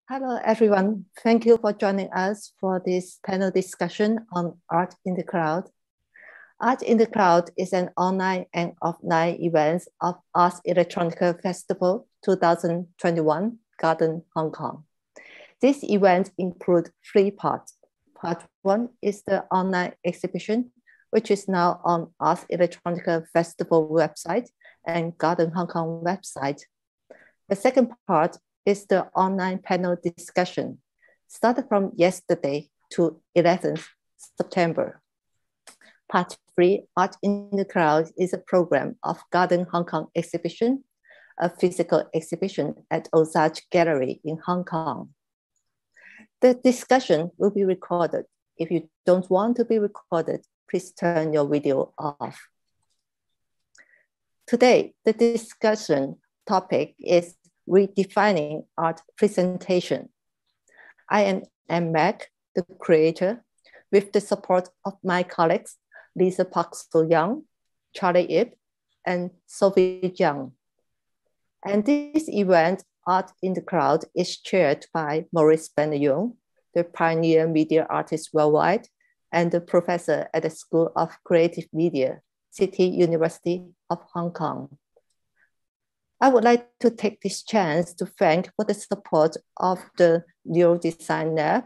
Hello, everyone. Thank you for joining us for this panel discussion on Art in the Cloud. Art in the Cloud is an online and offline event of Arts Electronica Festival 2021, Garden, Hong Kong. This event includes 3 parts. Part 1 is the online exhibition, which is now on Arts Electronica Festival website and Garden Hong Kong website. The second part is the online panel discussion, started from yesterday to 11th September. Part 3, Art in the Cloud, is a program of Garden Hong Kong exhibition, a physical exhibition at Osage Gallery in Hong Kong. The discussion will be recorded. If you don't want to be recorded, please turn your video off. Today, the discussion topic is redefining art presentation. I am Mac, the creator, with the support of my colleagues, Lisa Park-So-Young, Charlie Ip, and Sophie Jiang. And this event, Art in the Cloud, is chaired by Maurice Ben-Yung, the pioneer media artist worldwide, and the professor at the School of Creative Media, City University of Hong Kong. I would like to take this chance to thank for the support of the Neurodesign Lab,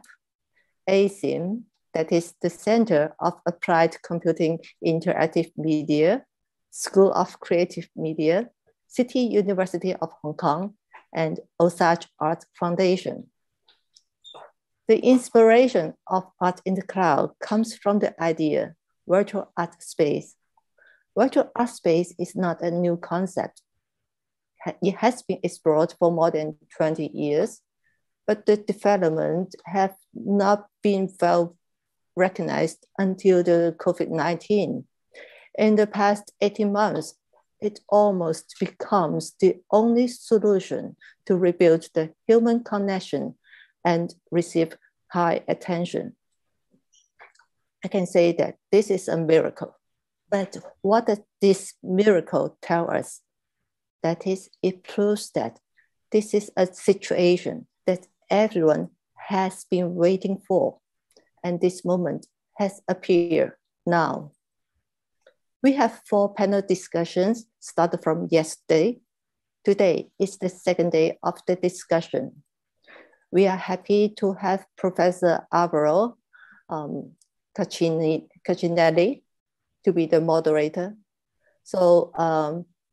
AITC, that is the Center of Applied Computing Interactive Media, School of Creative Media, City University of Hong Kong, and Osage Art Foundation. The inspiration of Art in the Cloud comes from the idea virtual art space. Virtual art space is not a new concept. It has been explored for more than 20 years, but the development have not been well recognized until the COVID-19. In the past 18 months, it almost becomes the only solution to rebuild the human connection and receive high attention. I can say that this is a miracle. But what does this miracle tell us? That is, it proves that this is a situation that everyone has been waiting for, and this moment has appeared now. We have 4 panel discussions started from yesterday. Today is the second day of the discussion. We are happy to have Professor Alvaro CASSINELLI to be the moderator. So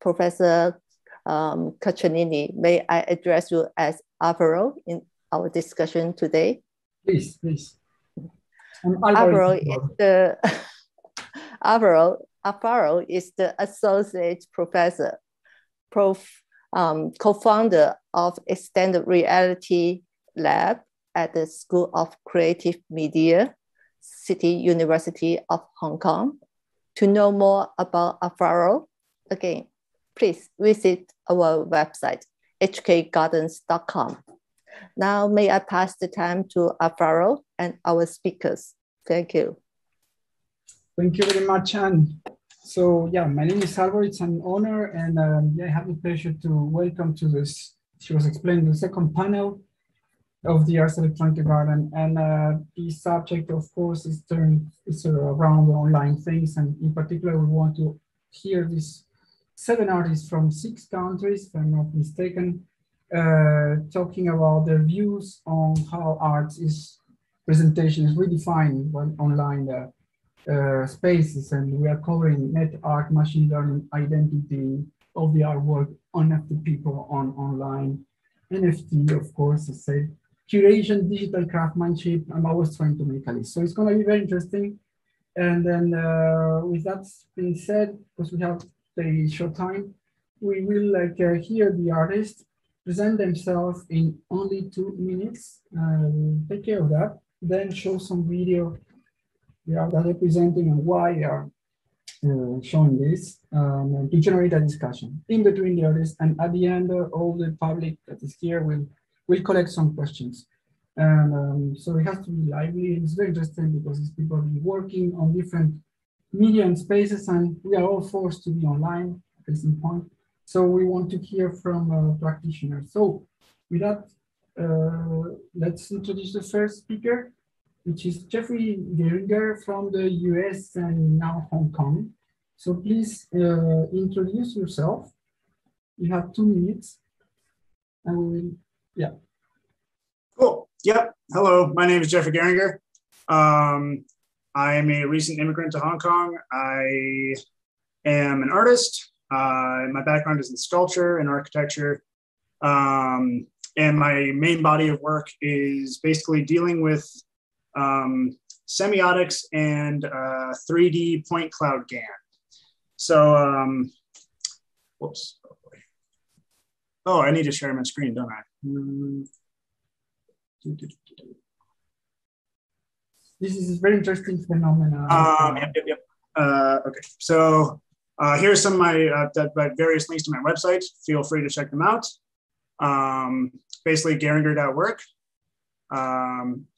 Professor CASSINELLI, may I address you as Alvaro in our discussion today? Please, please. Alvaro is the associate professor, co-founder of Extended Reality Lab at the School of Creative Media, City University of Hong Kong. To know more about Alvaro, again, please visit our website, hkgardens.com. Now, may I pass the time to Alvaro and our speakers. Thank you. Thank you very much, Anne. So, yeah, my name is Alvaro. It's an honor, and I have the pleasure to welcome to this, she was explaining, the second panel of the Arts Electronica Garden. And the subject, of course, is around the online things. And in particular, we want to hear these 7 artists from 6 countries, if I'm not mistaken, talking about their views on how art presentation is redefining online spaces. And we are covering net art, machine learning, identity of the artwork, NFT people on online, NFT, of course, I said, curation, digital craftsmanship. I'm always trying to make a list. So it's going to be very interesting. And then with that being said, because we have very short time, we will hear the artists present themselves in only 2 minutes. Take care of that. Then show some video that they're presenting and why they are showing this to generate a discussion in between the artists. And at the end, all the public that is here will collect some questions. And so it has to be lively. It's very interesting because these people have been working on different media and spaces, and we are all forced to be online at some point. So we want to hear from practitioners. So with that, let's introduce the first speaker, which is Jeffrey Garringer from the US and now Hong Kong. So please introduce yourself. You have 2 minutes. And we will, yeah. Cool. Yep. Hello, my name is Jeffrey Garringer. I am a recent immigrant to Hong Kong. I am an artist. My background is in sculpture and architecture. And my main body of work is basically dealing with semiotics and 3D point cloud GAN. So, whoops. Oh, I need to share my screen, don't I? This is a very interesting phenomenon. Yep. Okay, so here's some of my various links to my website. Feel free to check them out. Basically, Garringer.work.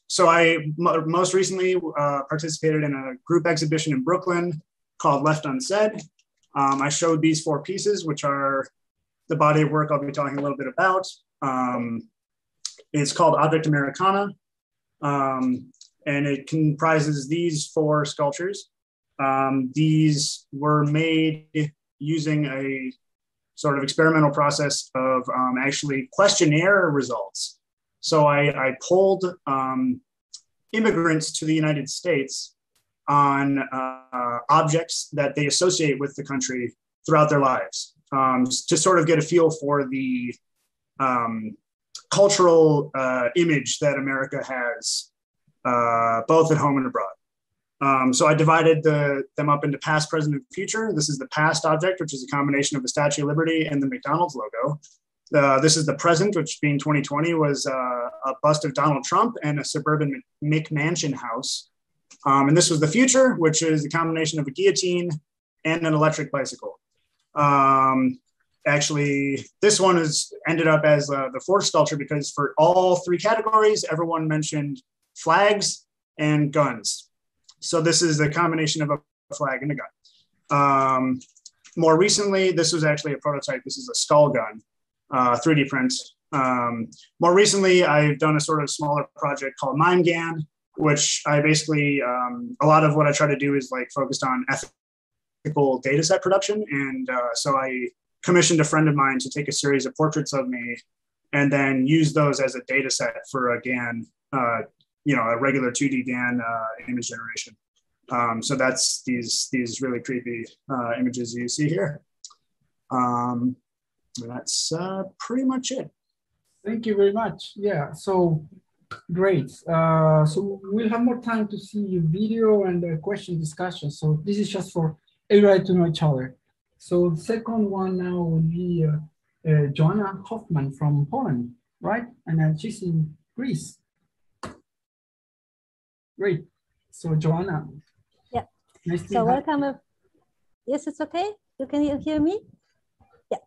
So I most recently participated in a group exhibition in Brooklyn called Left Unsaid. I showed these 4 pieces, which are the body of work I'll be talking a little bit about. It's called Object Americana, and it comprises these 4 sculptures. These were made using a sort of experimental process of actually questionnaire results. So I polled immigrants to the United States on objects that they associate with the country throughout their lives, to sort of get a feel for the cultural image that America has, both at home and abroad. So I divided them up into past, present, and future. This is the past object, which is a combination of the Statue of Liberty and the McDonald's logo. This is the present, which being 2020 was a bust of Donald Trump and a suburban McMansion house. And this was the future, which is a combination of a guillotine and an electric bicycle. Actually, this one has ended up as the 4th sculpture because for all 3 categories, everyone mentioned flags and guns. So this is a combination of a flag and a gun. More recently, this was actually a prototype. This is a skull gun, 3D print. More recently, I've done a sort of smaller project called MimeGAN, which I basically, a lot of what I try to do is like focused on ethical data set production. And so I commissioned a friend of mine to take a series of portraits of me and then use those as a data set for a GAN, a regular 2D GAN image generation. So that's these really creepy images you see here. That's pretty much it. Thank you very much. Yeah, so great. So we'll have more time to see your video and the question discussion. So this is just for everybody to know each other. So the second one now will be Joanna HOFFMANN from Poland, right? And she's in Greece. Great. So Joanna. Yeah. Nice to so welcome. Yes, it's okay. You can hear me? Yeah.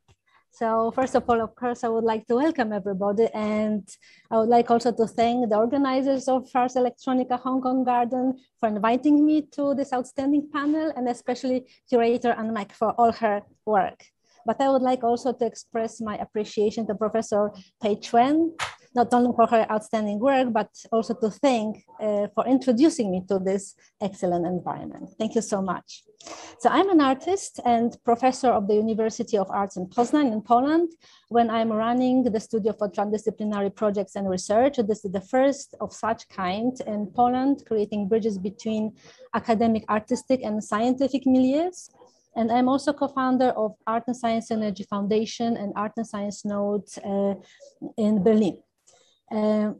So first of all, of course, I would like to welcome everybody. And I would like also to thank the organizers of Ars Electronica Hong Kong Garden for inviting me to this outstanding panel, and especially curator Anne Mac for all her work. But I would like also to express my appreciation to Professor Pei Chuan, not only for her outstanding work, but also to thank for introducing me to this excellent environment. Thank you so much. So I'm an artist and professor of the University of Arts in Poznań in Poland. When I'm running the Studio for Transdisciplinary Projects and Research, this is the first of such kind in Poland, creating bridges between academic, artistic, and scientific milieus. And I'm also co-founder of Art and Science Synergy Foundation and Art and Science Node in Berlin.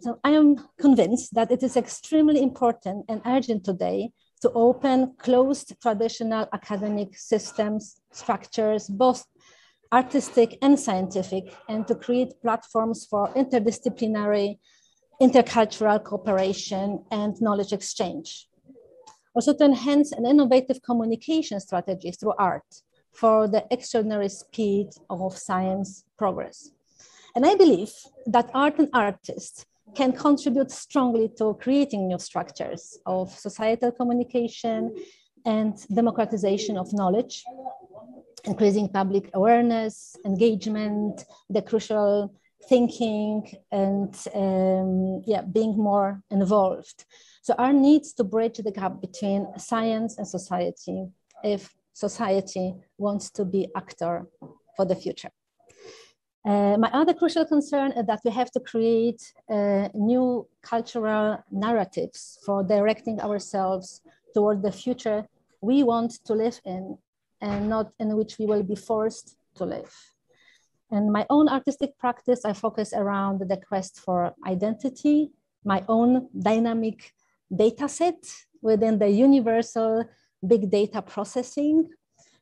So I am convinced that it is extremely important and urgent today to open closed traditional academic systems, structures, both artistic and scientific, and to create platforms for interdisciplinary, intercultural cooperation and knowledge exchange. Also to enhance an innovative communication strategy through art for the extraordinary speed of science progress. And I believe that art and artists can contribute strongly to creating new structures of societal communication and democratization of knowledge, increasing public awareness, engagement, the crucial thinking and yeah, being more involved. So our needs to bridge the gap between science and society if society wants to be actor for the future. My other crucial concern is that we have to create new cultural narratives for directing ourselves toward the future we want to live in and not in which we will be forced to live. In my own artistic practice, I focus around the quest for identity, my own dynamic data set within the universal big data processing,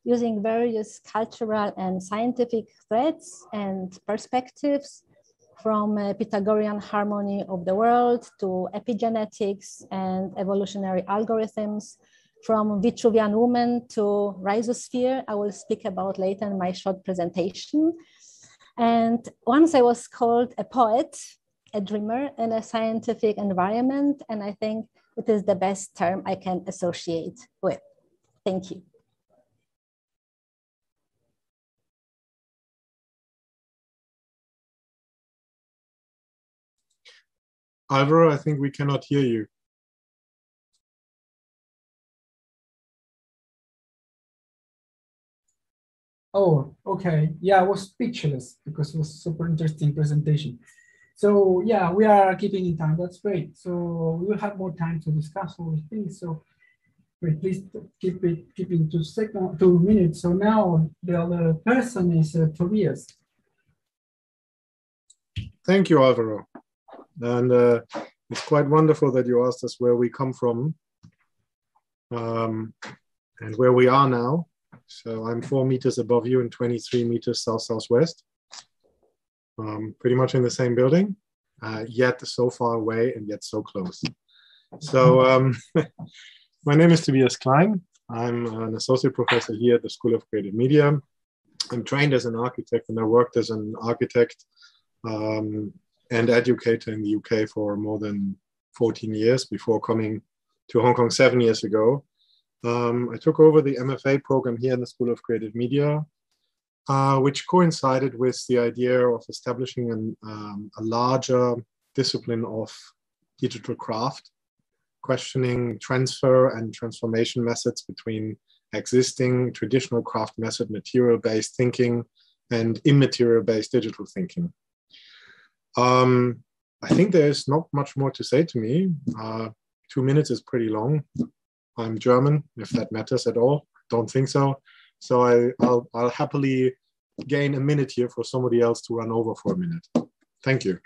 using various cultural and scientific threads and perspectives, from Pythagorean harmony of the world to epigenetics and evolutionary algorithms, from Vitruvian woman to rhizosphere. I will speak about later in my short presentation. And once I was called a poet, a dreamer in a scientific environment, and I think it is the best term I can associate with. Thank you. Alvaro, I think we cannot hear you. Oh, okay. Yeah, I was speechless because it was a super interesting presentation. So yeah, we are keeping in time. That's great. So we will have more time to discuss all these things. So wait, please keep in 2 minutes. So now the other person is Tobias. Thank you, Alvaro. And it's quite wonderful that you asked us where we come from and where we are now. So I'm 4 meters above you and 23 meters south-southwest. Pretty much in the same building, yet so far away and yet so close. So my name is Tobias KLEIN. I'm an associate professor here at the School of Creative Media. I'm trained as an architect and I worked as an architect and educator in the UK for more than 14 years before coming to Hong Kong 7 years ago. I took over the MFA program here in the School of Creative Media, which coincided with the idea of establishing a larger discipline of digital craft, questioning transfer and transformation methods between existing traditional craft method, material-based thinking, and immaterial-based digital thinking. I think there's not much more to say to me. 2 minutes is pretty long. I'm German, if that matters at all. Don't think so. So I'll happily gain a minute here for somebody else to run over for a minute. Thank you.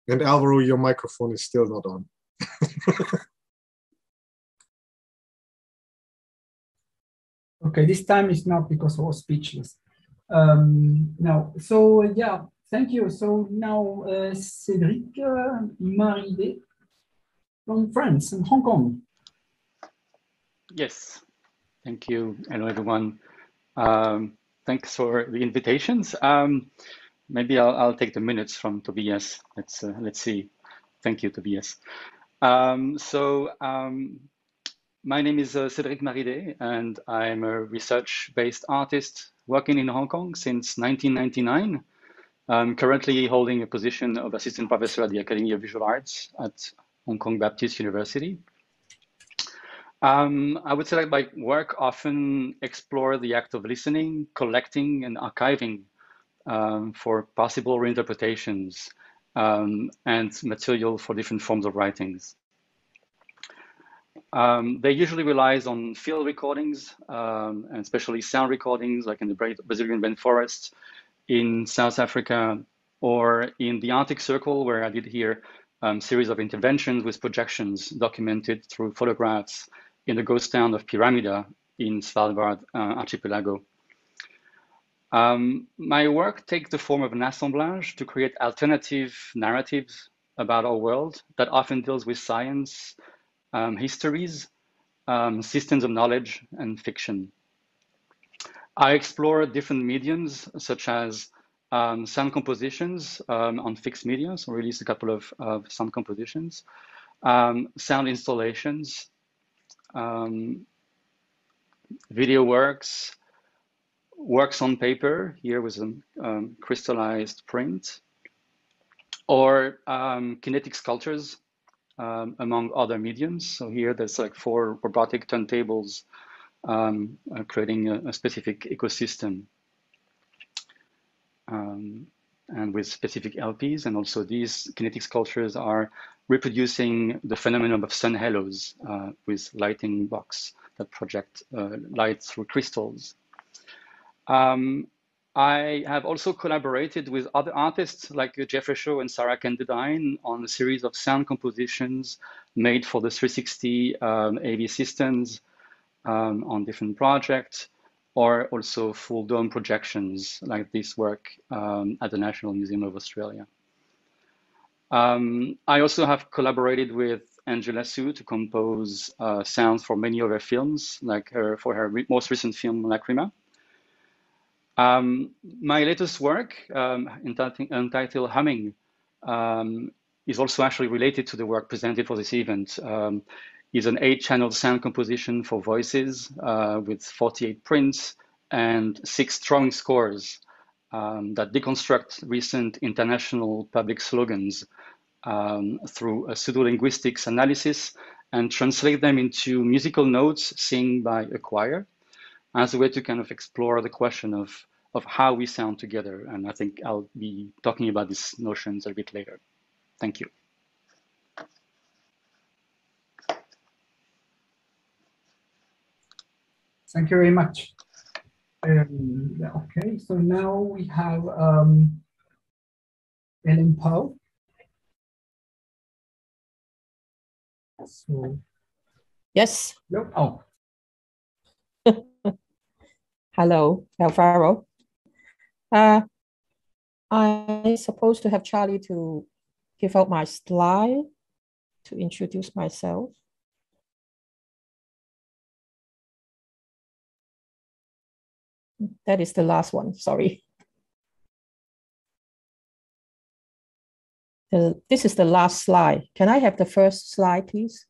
And Alvaro, your microphone is still not on. Okay, this time it's not because I was speechless. No, so yeah, thank you. So now Cédric MARIDET from France and Hong Kong. Yes, thank you. Hello, everyone. Thanks for the invitations. Maybe I'll take the minutes from Tobias. Let's see. Thank you, Tobias. My name is Cédric MARIDET, and I'm a research-based artist working in Hong Kong since 1999. I'm currently holding a position of assistant professor at the Academy of Visual Arts at Hong Kong Baptist University. I would say that my work often explore the act of listening, collecting, and archiving for possible reinterpretations and material for different forms of writings. They usually relies on field recordings, and especially sound recordings, like in the Brazilian rainforest, in South Africa, or in the Arctic Circle, where I did here series of interventions with projections documented through photographs in the ghost town of Pyramida in Svalbard archipelago. My work takes the form of an assemblage to create alternative narratives about our world that often deals with science, histories, systems of knowledge, and fiction. I explore different mediums, such as sound compositions on fixed media, so released a couple of sound compositions, sound installations, video works, works on paper, here with a crystallized print, or kinetic sculptures, among other mediums. So here there's like 4 robotic turntables creating a specific ecosystem. And with specific LPs, and also these kinetic sculptures are reproducing the phenomenon of sun halos with lighting box that project light through crystals. I have also collaborated with other artists like Jeffrey Shaw and Sarah Kendedine on a series of sound compositions made for the 360 AV systems on different projects, or also full dome projections like this work at the National Museum of Australia. I also have collaborated with Angela Su to compose sounds for many other films, like for her most recent film, Lacrima. My latest work, entitled Humming, is also actually related to the work presented for this event. Is an 8-channel sound composition for voices with 48 prints and 6 strong scores that deconstruct recent international public slogans through a pseudo-linguistics analysis and translate them into musical notes sung by a choir as a way to kind of explore the question of how we sound together. And I think I'll be talking about these notions a bit later. Thank you. Thank you very much. Okay, so now we have Ellen Pao. So, yes. no, oh. Hello, Alvaro. I'm supposed to have Charlie to give out my slide to introduce myself. That is the last one, sorry. This is the last slide. Can I have the first slide, please?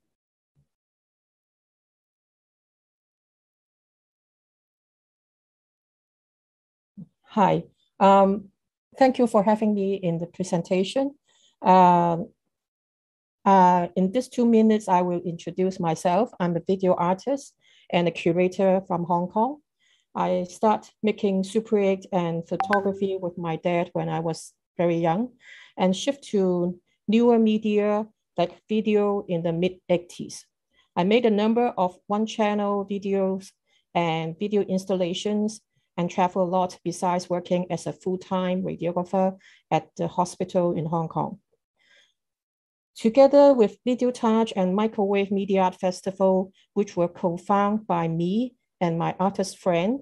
Hi, thank you for having me in the presentation. In these 2 minutes, I will introduce myself. I'm a video artist and a curator from Hong Kong. I started making Super 8 and photography with my dad when I was very young, and shift to newer media like video in the mid-80s. I made a number of one-channel videos and video installations and travel a lot besides working as a full-time radiographer at the hospital in Hong Kong. Together with Video Touch and Microwave Media Art Festival, which were co-founded by me and my artist friend,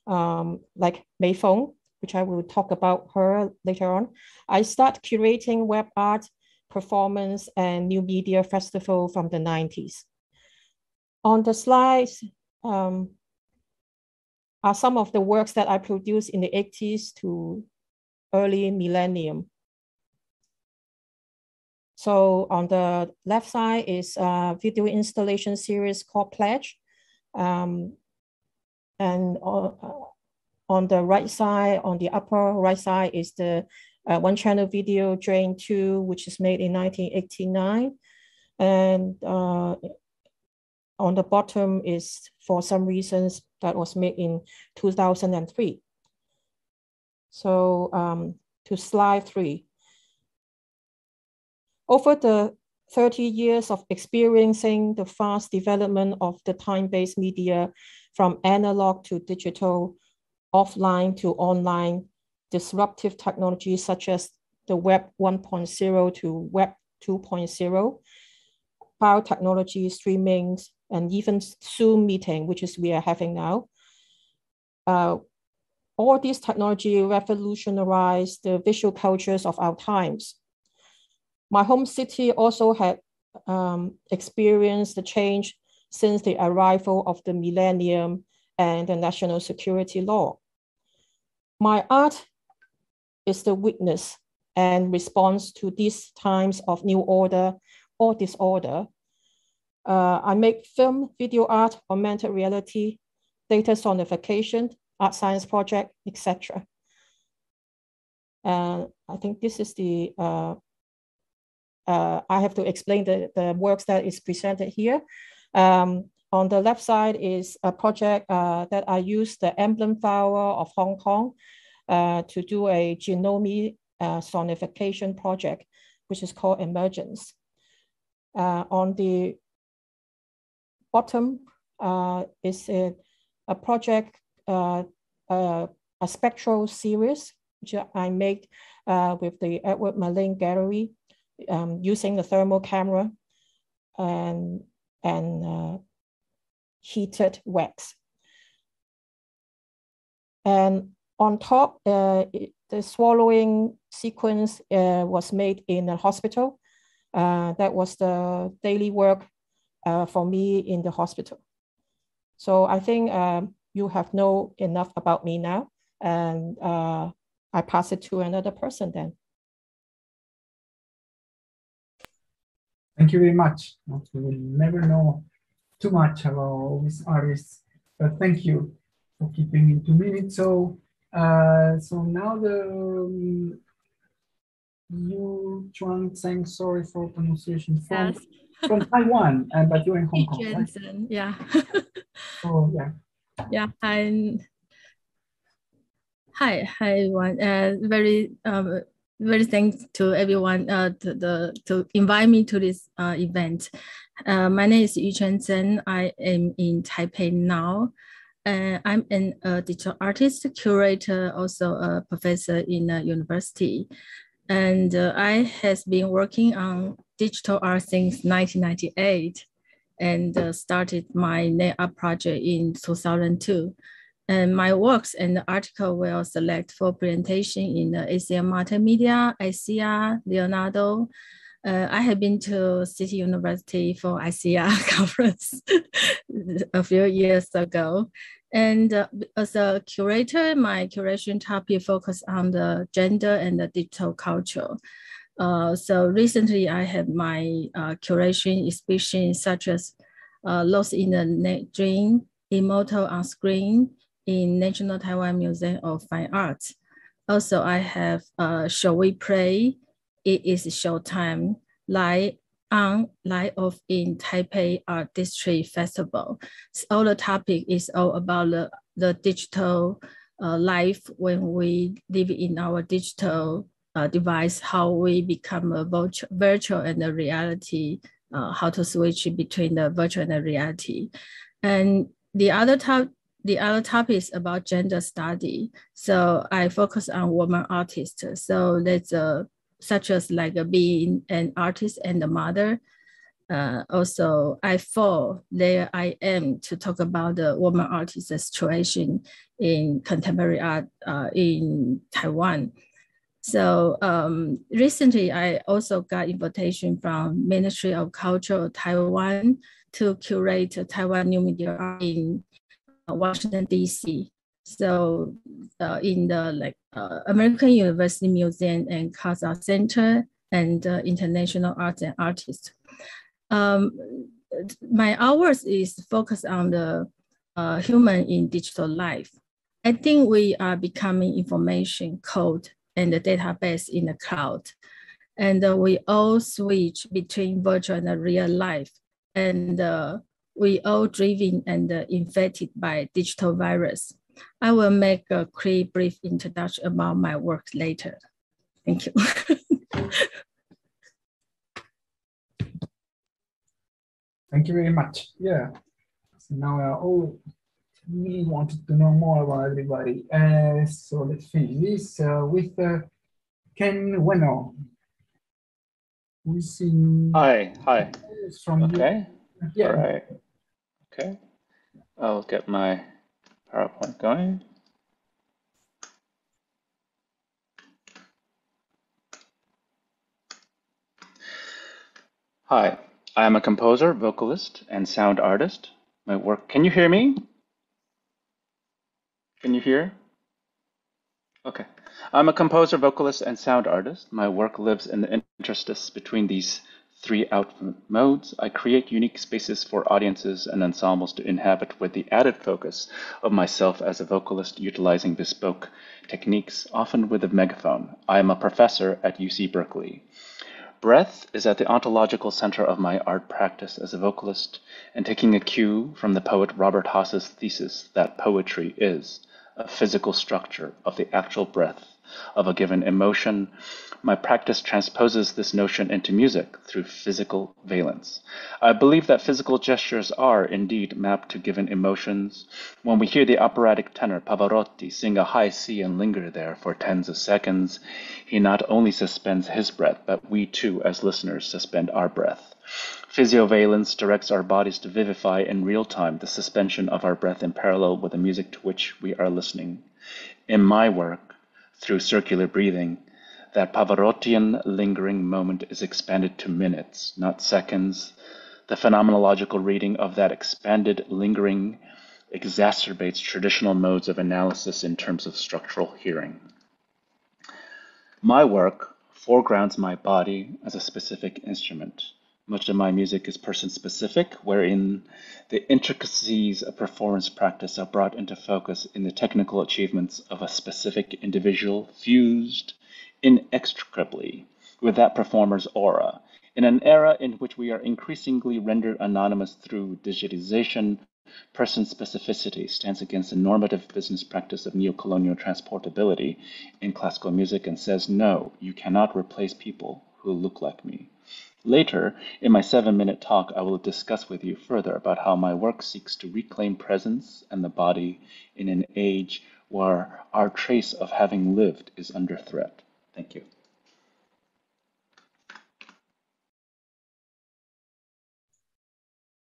like Mei Feng, which I will talk about her later on, I start curating web art, performance, and new media festival from the 90s. On the slides are some of the works that I produced in the 80s to early millennium. So on the left side is a video installation series called Pledge. And on the right side, on the upper right side is the one-channel video Drain 2, which is made in 1989. And on the bottom is, for some reasons, that was made in 2003. So to slide 3. Over the 30 years of experiencing the fast development of the time-based media from analog to digital, offline to online, disruptive technologies such as the Web 1.0 to Web 2.0, biotechnology, streaming, and even Zoom meeting, which is we are having now. All these technology revolutionized the visual cultures of our times. My home city also had experienced the change since the arrival of the millennium and the national security law. My art is the witness and response to these times of new order or disorder. I make film, video art, augmented reality, data sonification, art science project, etc. I think this is the, I have to explain the works that is presented here. On the left side is a project that I used the emblem flower of Hong Kong to do a genome sonification project, which is called Emergence. On the bottom is a project, a spectral series, which I made with the Edward Malin Gallery using the thermal camera and heated wax. And on top, the swallowing sequence was made in a hospital. That was the daily work for me in the hospital. So I think you have known enough about me now, and I pass it to another person then. Thank you very much. We will never know too much about all these artists, but thank you for keeping it 2 minutes. So, so now the Yu-Chuan, sorry for pronunciation, from, yes. from Taiwan, but you're in Hong Kong, right? Yeah. Oh, yeah. Yeah, hi everyone. Very thanks to everyone to invite me to this event. My name is Yu-Chuan Zhen. I am in Taipei now. I'm a digital artist, curator, also a professor in a university. And I have been working on digital art since 1998 and started my net art project in 2002. And my works and the article will select for presentation in the ACM Multimedia, ICR, Leonardo. I have been to City University for ICR conference a few years ago. And as a curator, my curation topic focused on the gender and the digital culture. So recently I have my curation exhibition such as Lost in the Net Dream, Immortal on Screen in National Taiwan Museum of Fine Arts. Also, I have Shall We Pray? It is Showtime, Light on, Light Off in Taipei Art District Festival. So all the topic is all about the digital life when we live in our digital device, how we become a virtual and the reality, how to switch between the virtual and the reality. And the other topic is about gender study. So I focus on woman artists. So that's such as like being an artist and a mother. Also, I fall there I am to talk about the woman artist situation in contemporary art in Taiwan. So recently, I also got invitation from Ministry of Culture of Taiwan to curate Taiwan New Media Art in Washington, D.C. So in the American University Museum and Casa Center and International Arts and Artists. My hours is focused on the human in digital life. I think we are becoming information code and the database in the cloud. And we all switch between virtual and the real life. And we all driven and infected by digital virus. I will make a quick brief introduction about my work later. Thank you. Thank you very much. Yeah. So now we are all really wanted to know more about everybody. So let's finish this with Ken Ueno. We see. Hi. From okay. You. Yeah. All right. Okay. I'll get my PowerPoint going. Hi, I am a composer, vocalist, and sound artist. My work, can you hear me? Can you hear? Okay. I'm a composer, vocalist, and sound artist. My work lives in the interstice between these 3 output modes, I create unique spaces for audiences and ensembles to inhabit with the added focus of myself as a vocalist utilizing bespoke techniques, often with a megaphone. I am a professor at UC Berkeley. Breath is at the ontological center of my art practice as a vocalist, and taking a cue from the poet Robert Haas's thesis that poetry is a physical structure of the actual breath of a given emotion, my practice transposes this notion into music through physical valence. I believe that physical gestures are indeed mapped to given emotions. When we hear the operatic tenor Pavarotti sing a high C and linger there for tens of seconds, he not only suspends his breath, but we too, as listeners, suspend our breath. Physiovalence directs our bodies to vivify in real time the suspension of our breath in parallel with the music to which we are listening. In my work, through circular breathing, that Pavarottian lingering moment is expanded to minutes, not seconds. The phenomenological reading of that expanded lingering exacerbates traditional modes of analysis in terms of structural hearing. My work foregrounds my body as a specific instrument. Much of my music is person-specific, wherein the intricacies of performance practice are brought into focus in the technical achievements of a specific individual, fused inextricably with that performer's aura. In an era in which we are increasingly rendered anonymous through digitization, person specificity stands against the normative business practice of neocolonial transportability in classical music and says, no, you cannot replace people who look like me. Later, in my 7-minute talk, I will discuss with you further about how my work seeks to reclaim presence and the body in an age where our trace of having lived is under threat. Thank you.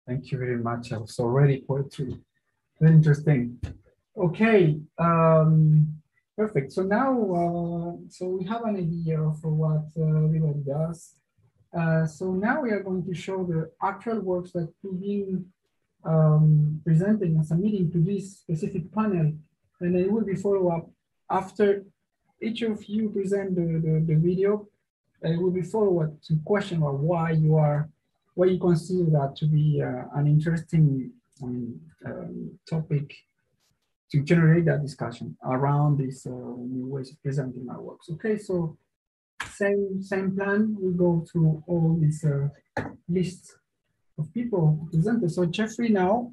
Thank you very much. I was already poetry. Very interesting. Okay, perfect. So now, so we have an idea of what everybody does. So now we are going to show the actual works that we've been presenting and submitting to this specific panel, and it will be follow up after each of you present the video. It will be follow up to question about why you consider that to be an interesting topic to generate that discussion around these new ways of presenting our works. Okay, so same plan. We go through all these lists of people presented. So Jeffrey, now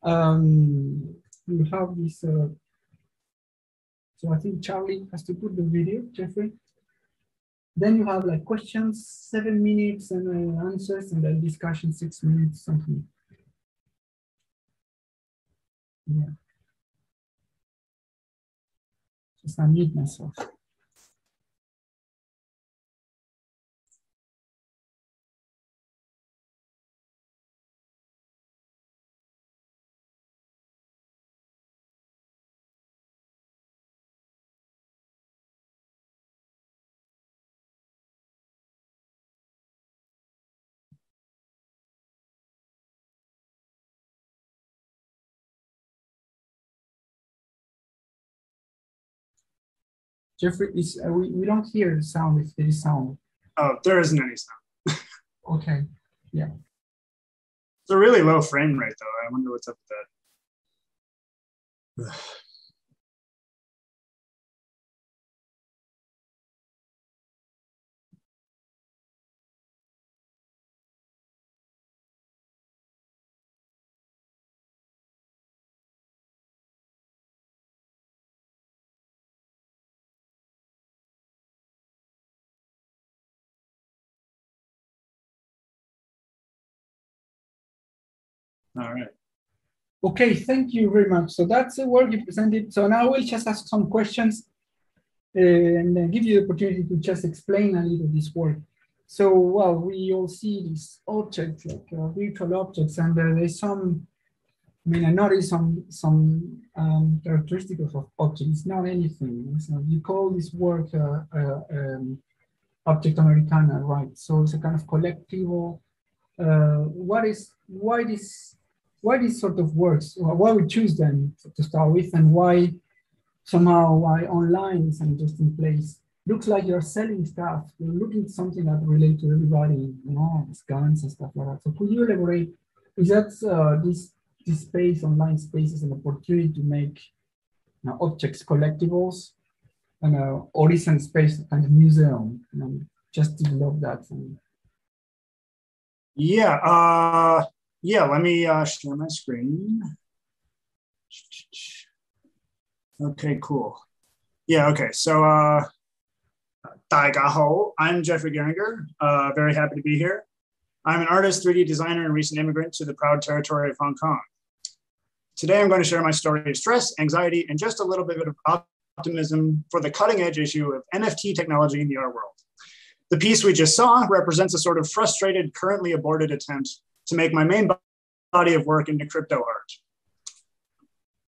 you have this. So I think Charlie has to put the video, Jeffrey. Then you have like questions, 7 minutes, and answers, and then discussion 6 minutes, something. Yeah. Just unmute myself. Jeffrey, we don't hear the sound if there is sound. Oh, there isn't any sound. Okay, yeah. It's a really low frame rate, though. I wonder what's up with that. All right. Okay, thank you very much. So that's the work you presented. So now we'll just ask some questions and then give you the opportunity to just explain a little this work. So, well, we all see these objects, like virtual objects, and there's some, I mean, I noticed some characteristics of objects, not anything. So you call this work object Americana, right? So it's a kind of collectible. Why these sort of works? Why we choose them to start with, and why somehow online is an interesting place looks like you're selling stuff. You're looking at something that relates to everybody, you know, guns and stuff like that. So could you elaborate? Is that this space, online space, is an opportunity to make objects collectibles, and horizon space and a museum? Just develop that. Yeah. Let me share my screen. Okay, cool. Yeah, okay. So, I'm Jeffrey Garringer. Very happy to be here. I'm an artist, 3D designer, and recent immigrant to the proud territory of Hong Kong. Today, I'm going to share my story of stress, anxiety, and just a little bit of optimism for the cutting edge issue of NFT technology in the art world. The piece we just saw represents a sort of frustrated, currently aborted attempt to make my main body of work into crypto art.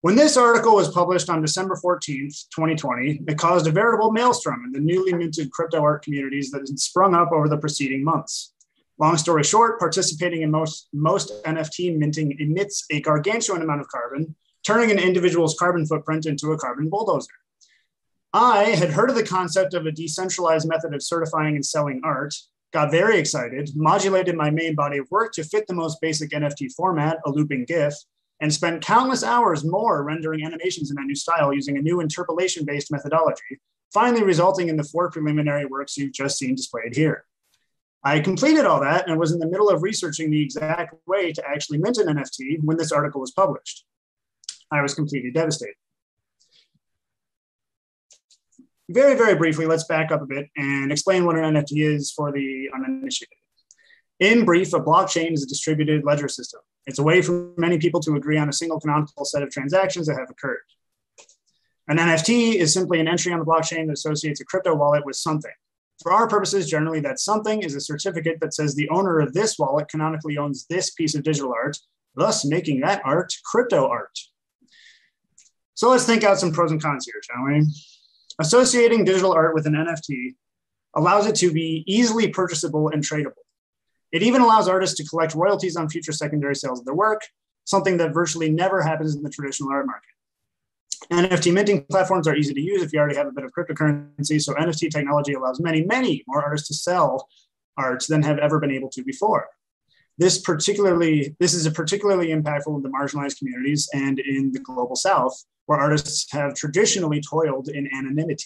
When this article was published on December 14th, 2020, it caused a veritable maelstrom in the newly minted crypto art communities that had sprung up over the preceding months. Long story short, participating in most NFT minting emits a gargantuan amount of carbon, turning an individual's carbon footprint into a carbon bulldozer. I had heard of the concept of a decentralized method of certifying and selling art, got very excited, modulated my main body of work to fit the most basic NFT format, a looping GIF, and spent countless hours more rendering animations in that new style using a new interpolation-based methodology, finally resulting in the 4 preliminary works you've just seen displayed here. I completed all that and was in the middle of researching the exact way to actually mint an NFT when this article was published. I was completely devastated. Very, very briefly, let's back up a bit and explain what an NFT is for the uninitiated. In brief, a blockchain is a distributed ledger system. It's a way for many people to agree on a single canonical set of transactions that have occurred. An NFT is simply an entry on the blockchain that associates a crypto wallet with something. For our purposes, generally that something is a certificate that says the owner of this wallet canonically owns this piece of digital art, thus making that art crypto art. So let's think out some pros and cons here, shall we? Associating digital art with an NFT allows it to be easily purchasable and tradable. It even allows artists to collect royalties on future secondary sales of their work, something that virtually never happens in the traditional art market. NFT minting platforms are easy to use if you already have a bit of cryptocurrency, so NFT technology allows many, many more artists to sell art than have ever been able to before. This is particularly impactful in the marginalized communities and in the global South, where artists have traditionally toiled in anonymity.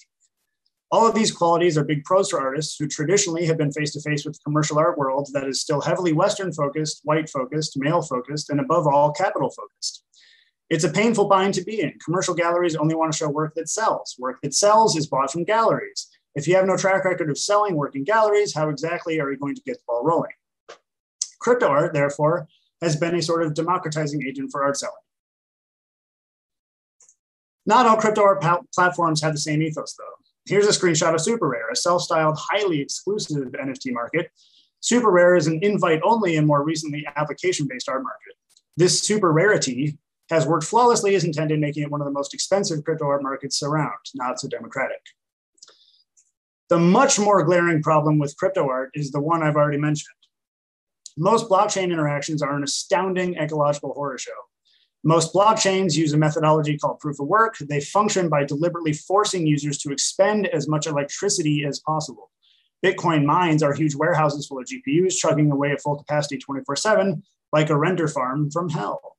All of these qualities are big pros for artists who traditionally have been face-to-face with the commercial art world that is still heavily Western-focused, white-focused, male-focused, and above all, capital-focused. It's a painful bind to be in. Commercial galleries only want to show work that sells. Work that sells is bought from galleries. If you have no track record of selling work in galleries, how exactly are you going to get the ball rolling? Crypto art, therefore, has been a sort of democratizing agent for art selling. Not all crypto art platforms have the same ethos, though. Here's a screenshot of Super Rare, a self-styled, highly exclusive NFT market. Super Rare is an invite-only and more recently application-based art market. This super rarity has worked flawlessly as intended, making it one of the most expensive crypto art markets around, not so democratic. The much more glaring problem with crypto art is the one I've already mentioned. Most blockchain interactions are an astounding ecological horror show. Most blockchains use a methodology called proof of work. They function by deliberately forcing users to expend as much electricity as possible. Bitcoin mines are huge warehouses full of GPUs chugging away at full capacity 24/7, like a render farm from hell.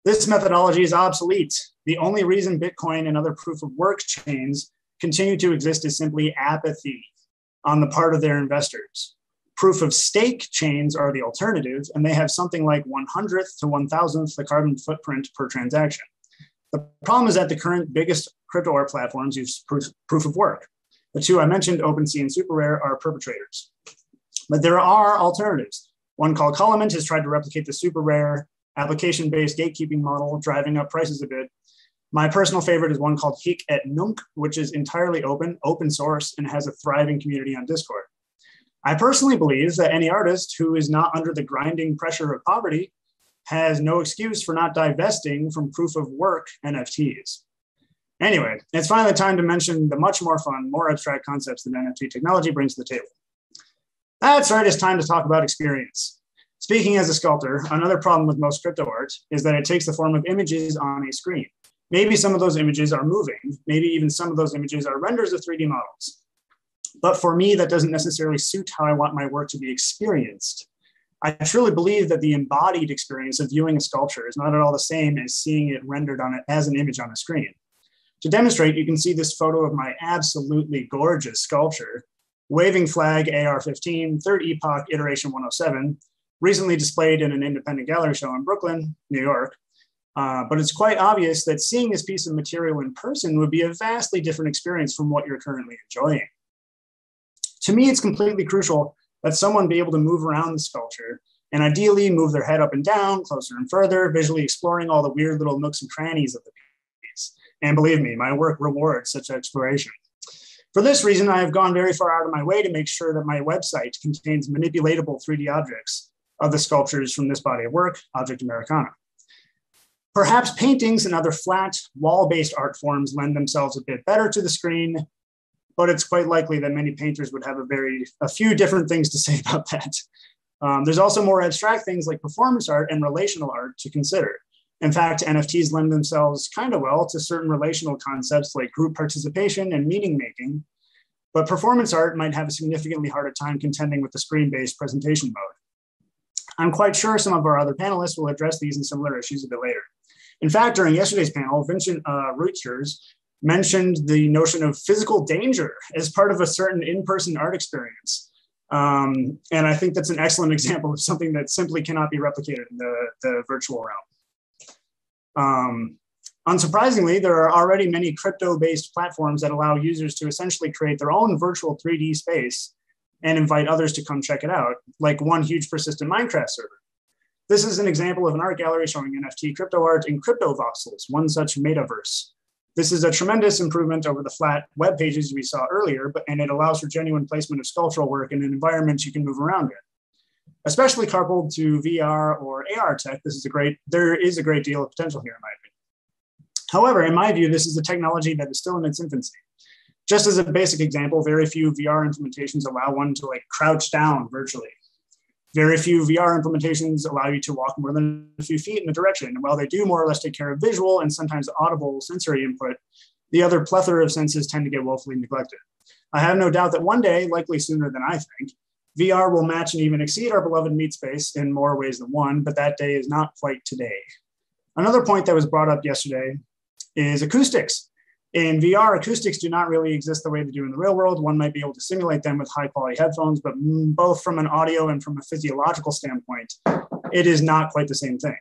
This methodology is obsolete. The only reason Bitcoin and other proof of work chains continue to exist is simply apathy on the part of their investors. Proof of stake chains are the alternative, and they have something like 100th to 1,000th the carbon footprint per transaction. The problem is that the current biggest crypto art platforms use proof of work. The two I mentioned, OpenSea and SuperRare, are perpetrators. But there are alternatives. One called Collement has tried to replicate the SuperRare application-based gatekeeping model, driving up prices a bit. My personal favorite is one called Hic et Nunc, which is entirely open source, and has a thriving community on Discord. I personally believe that any artist who is not under the grinding pressure of poverty has no excuse for not divesting from proof of work NFTs. Anyway, it's finally time to mention the much more fun, more abstract concepts that NFT technology brings to the table. That's right, it's time to talk about experience. Speaking as a sculptor, another problem with most crypto art is that it takes the form of images on a screen. Maybe some of those images are moving. Maybe even some of those images are renders of 3D models. But for me, that doesn't necessarily suit how I want my work to be experienced. I truly believe that the embodied experience of viewing a sculpture is not at all the same as seeing it rendered on it as an image on a screen. To demonstrate, you can see this photo of my absolutely gorgeous sculpture, Waving Flag AR-15, Third Epoch Iteration 107, recently displayed in an independent gallery show in Brooklyn, New York. But it's quite obvious that seeing this piece of material in person would be a vastly different experience from what you're currently enjoying. To me, it's completely crucial that someone be able to move around the sculpture and ideally move their head up and down, closer and further, visually exploring all the weird little nooks and crannies of the piece. And believe me, my work rewards such exploration. For this reason, I have gone very far out of my way to make sure that my website contains manipulatable 3D objects of the sculptures from this body of work, Object Americana. Perhaps paintings and other flat, wall-based art forms lend themselves a bit better to the screen, but it's quite likely that many painters would have a few different things to say about that. There's also more abstract things like performance art and relational art to consider. In fact, NFTs lend themselves kind of well to certain relational concepts like group participation and meaning making, but performance art might have a significantly harder time contending with the screen-based presentation mode. I'm quite sure some of our other panelists will address these and similar issues a bit later. In fact, during yesterday's panel, Vincent Reuters mentioned the notion of physical danger as part of a certain in-person art experience. And I think that's an excellent example of something that simply cannot be replicated in the virtual realm. Unsurprisingly, there are already many crypto-based platforms that allow users to essentially create their own virtual 3D space and invite others to come check it out, like one huge persistent Minecraft server. This is an example of an art gallery showing NFT crypto art in crypto voxels, one such metaverse. This is a tremendous improvement over the flat web pages we saw earlier, and it allows for genuine placement of sculptural work in an environment you can move around in. Especially coupled to VR or AR tech, there is a great deal of potential here, in my opinion. However, in my view, this is a technology that is still in its infancy. Just as a basic example, very few VR implementations allow one to crouch down virtually. Very few VR implementations allow you to walk more than a few feet in a direction. And while they do more or less take care of visual and sometimes audible sensory input, the other plethora of senses tend to get woefully neglected. I have no doubt that one day, likely sooner than I think, VR will match and even exceed our beloved meat space in more ways than one, but that day is not quite today. Another point that was brought up yesterday is acoustics. In VR, acoustics do not really exist the way they do in the real world. One might be able to simulate them with high quality headphones, but both from an audio and from a physiological standpoint, it is not quite the same thing.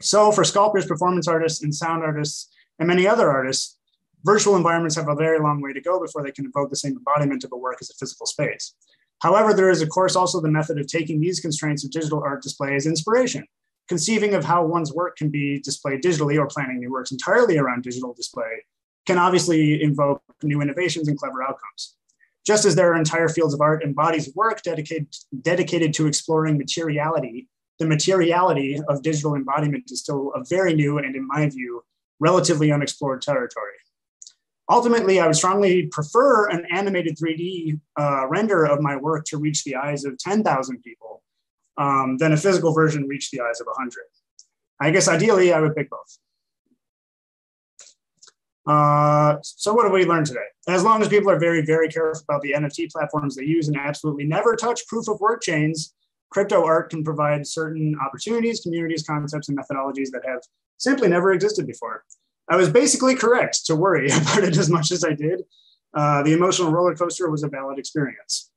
So for sculptors, performance artists, and sound artists, and many other artists, virtual environments have a very long way to go before they can evoke the same embodiment of a work as a physical space. However, there is of course also the method of taking these constraints of digital art display as inspiration, conceiving of how one's work can be displayed digitally or planning new works entirely around digital display can obviously invoke new innovations and clever outcomes. Just as there are entire fields of art and bodies of work dedicated to exploring materiality, the materiality of digital embodiment is still a very new and, in my view, relatively unexplored territory. Ultimately, I would strongly prefer an animated 3D render of my work to reach the eyes of 10,000 people than a physical version reach the eyes of 100. I guess ideally I would pick both. So what have we learned today? As long as people are very, very careful about the NFT platforms they use and absolutely never touch proof of work chains, crypto art can provide certain opportunities, communities, concepts, and methodologies that have simply never existed before. I was basically correct to worry about it as much as I did. The emotional roller coaster was a valid experience.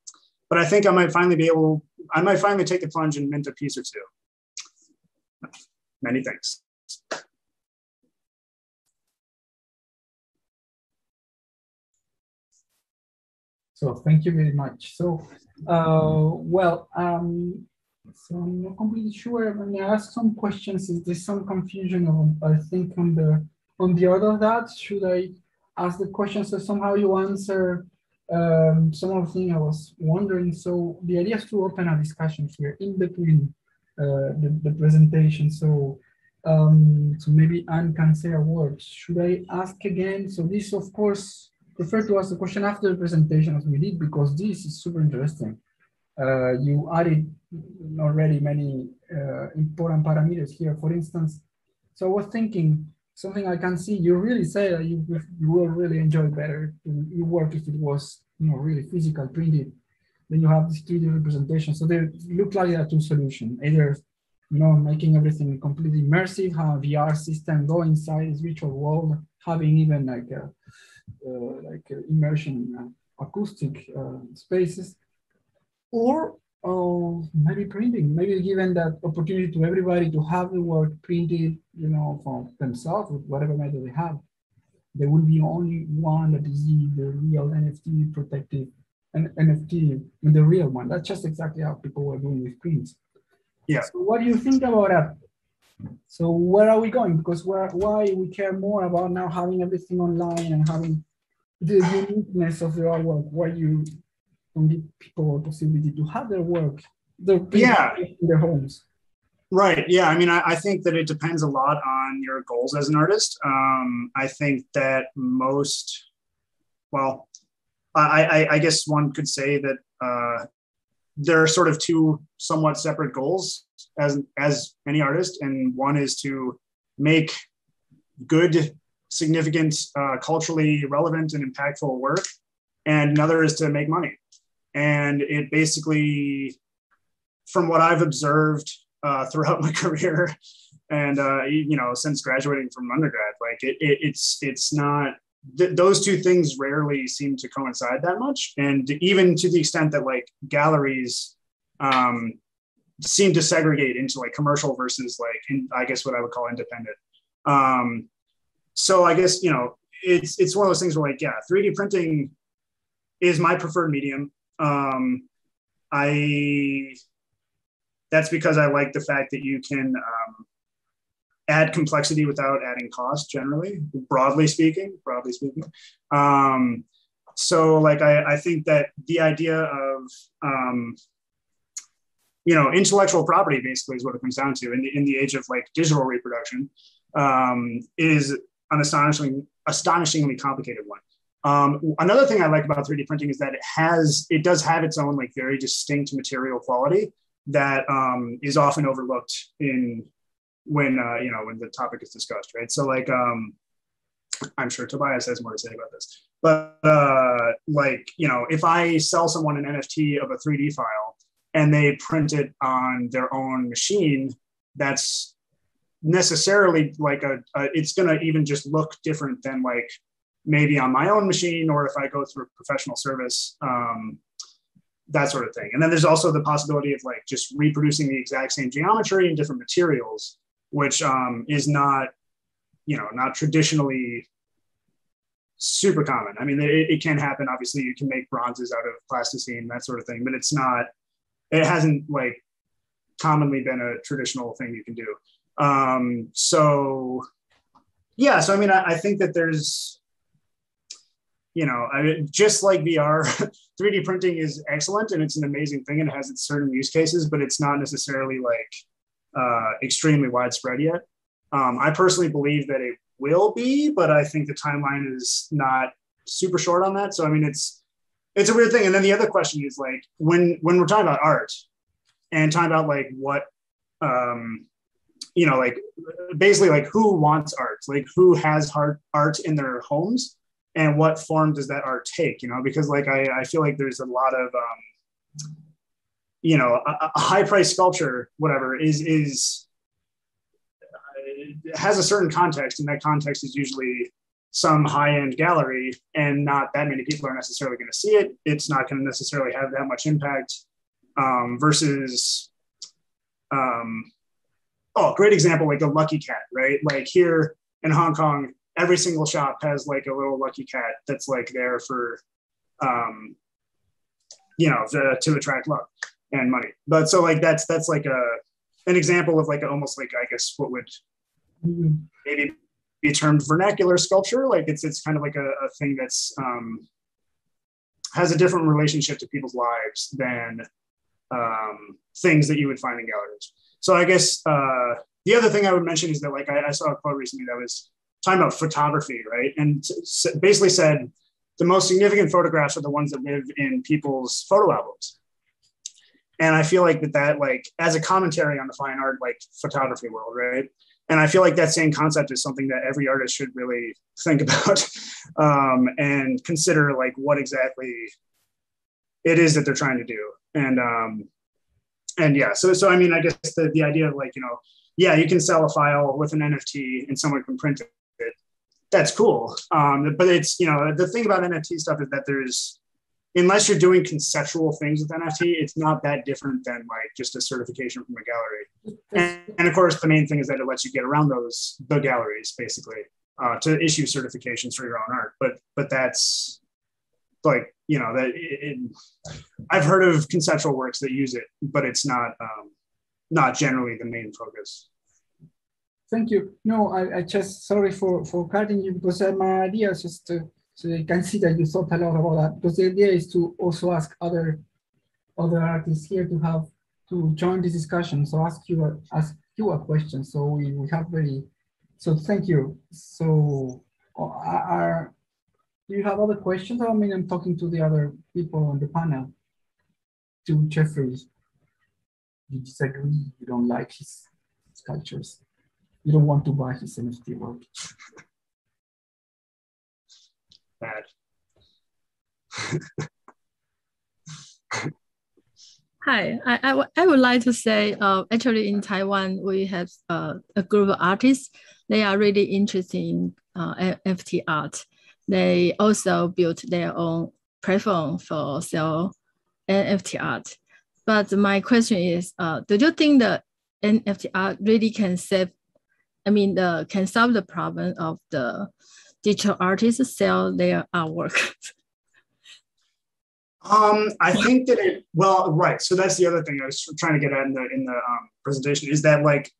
But I think I might finally take the plunge and mint a piece or two. Many thanks. So thank you very much. So, so I'm not completely sure. When I ask some questions, is there some confusion I think on the order of that? Should I ask the questions so somehow you answer some of the things I was wondering? So the idea is to open a discussion here in between the presentation. So so maybe Anne can say a word. Should I ask again? So this, of course, prefer to ask the question after the presentation as we did, because this is super interesting. You added already many important parameters here. For instance, so I was thinking something I can see. You really say that you will really enjoy better your work if it was really physical printed. Then you have this 3D representation. So they look like a two solution, either making everything completely immersive, have a VR system, go inside this virtual world, having even like immersion acoustic spaces, or maybe printing, maybe giving that opportunity to everybody to have the work printed, for themselves with whatever method they have. There will be only one that is the real NFT protected, and NFT, the real one. That's just exactly how people were doing with prints. Yeah. So what do you think about that? So where are we going? Because why we care more about now having everything online and having the uniqueness of the artwork? Why you don't give people a possibility to have their work, their print in their homes? Right. Yeah. I mean, I think that it depends a lot on your goals as an artist. I think that I guess one could say that there are sort of two somewhat separate goals as any artist. And one is to make good, significant, culturally relevant and impactful work. And another is to make money. And it basically, from what I've observed throughout my career and, since graduating from undergrad, like it's not, those two things rarely seem to coincide that much. And even to the extent that like galleries seem to segregate into like commercial versus like, I guess what I would call independent. So I guess, it's one of those things where like, 3D printing is my preferred medium. That's because I like the fact that you can add complexity without adding cost generally, broadly speaking. So like, I think that the idea of, intellectual property basically is what it comes down to in the age of like digital reproduction, is an astonishingly complicated one. Another thing I like about 3D printing is that it does have its own like very distinct material quality that is often overlooked when the topic is discussed, right? So like, I'm sure Tobias has more to say about this, but if I sell someone an NFT of a 3D file and they print it on their own machine, that's necessarily like it's gonna even just look different than like maybe on my own machine, or if I go through a professional service, that sort of thing. And then there's also the possibility of like just reproducing the exact same geometry in different materials, which is not traditionally super common. I mean, it can happen. Obviously, you can make bronzes out of plasticine, that sort of thing, but it hasn't like commonly been a traditional thing you can do. So I mean, I think that there's, just like VR, 3D printing is excellent and it's an amazing thing and it has its certain use cases, but it's not necessarily like extremely widespread yet. I personally believe that it will be, but I think the timeline is not super short on that. So, I mean, it's a weird thing. And then the other question is like, when we're talking about art and talking about like what, like basically like who wants art, like who has art in their homes, and what form does that art take, because like, I feel like there's a lot of, a high price sculpture, whatever has a certain context, and that context is usually some high-end gallery, and not that many people are necessarily going to see it. It's not going to necessarily have that much impact versus, great example, like a Lucky Cat, right? Like here in Hong Kong, every single shop has like a little Lucky Cat that's like there for, to attract love and money. But so like, that's like an example of like almost like, I guess, what would maybe be termed vernacular sculpture. Like it's kind of like a thing that's has a different relationship to people's lives than things that you would find in galleries. So I guess the other thing I would mention is that like I saw a quote recently that was talking about photography, right? And basically said the most significant photographs are the ones that live in people's photo albums. And I feel like that like as a commentary on the fine art, like photography world, right? And I feel like that same concept is something that every artist should really think about and consider like what exactly it is that they're trying to do. And yeah, so I mean, I guess the idea of like, you know, yeah, you can sell a file with an NFT and someone can print it. That's cool. But it's, you know, the thing about NFT stuff is that there's, unless you're doing conceptual things with NFT, it's not that different than like just a certification from a gallery. And of course, the main thing is that it lets you get around the galleries basically to issue certifications for your own art. But that's like, you know, I've heard of conceptual works that use it, but it's not generally the main focus. Thank you. No, I just, sorry for cutting you, because my idea is just so you can see that you thought a lot about that, because the idea is to also ask other artists here to join this discussion. So ask you a question. So we have so thank you. So do you have other questions? I mean, I'm talking to the other people on the panel. To Jeffrey, you disagree, you don't like his sculptures. You don't want to buy his NFT work. Bad. Hi, I would like to say, actually in Taiwan, we have a group of artists. They are really interested in NFT art. They also built their own platform for sell NFT art. But my question is, do you think the NFT art really can save, can solve the problem of the digital artists sell their artwork? I think that right. So that's the other thing I was trying to get at in the presentation, is that like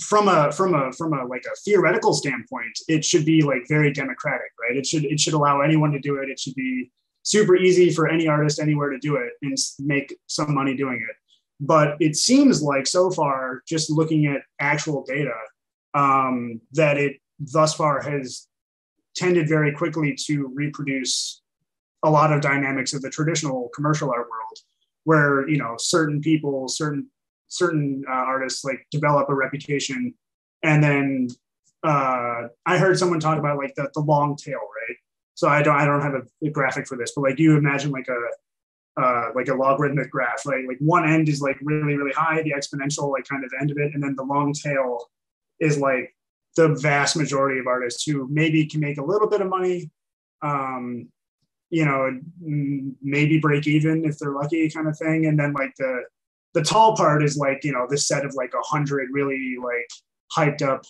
from a like a theoretical standpoint, it should be like very democratic, right? It should allow anyone to do it. It should be super easy for any artist anywhere to do it and make some money doing it. But it seems like so far, just looking at actual data, that it thus far has tended very quickly to reproduce a lot of dynamics of the traditional commercial art world, where, you know, certain people, certain artists like develop a reputation, and then I heard someone talk about like the long tail, right? So I don't have a graphic for this, but like you imagine like a logarithmic graph, right? Like one end is like really, really high, the exponential like kind of end of it, and then the long tail is like the vast majority of artists who maybe can make a little bit of money, you know, maybe break even if they're lucky, kind of thing. And then like the tall part is like, you know, this set of like 100 really like hyped up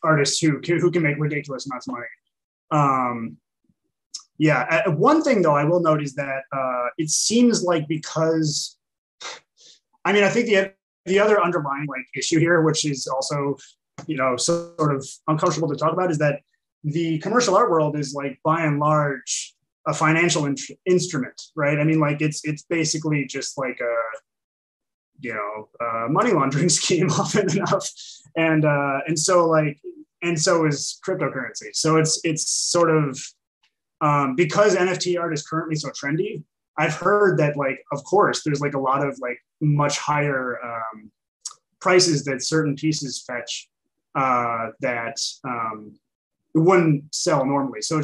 artists who can make ridiculous amounts of money. Yeah, one thing though I will note is that it seems like, because, I mean, I think the other underlying like issue here, which is also, you know, sort of uncomfortable to talk about, is that the commercial art world is like by and large a financial instrument, right? I mean, like it's basically just like a, you know, money laundering scheme often enough, and so is cryptocurrency. So it's sort of because NFT art is currently so trendy. I've heard that, like, of course, there's like a lot of like much higher prices that certain pieces fetch that wouldn't sell normally. So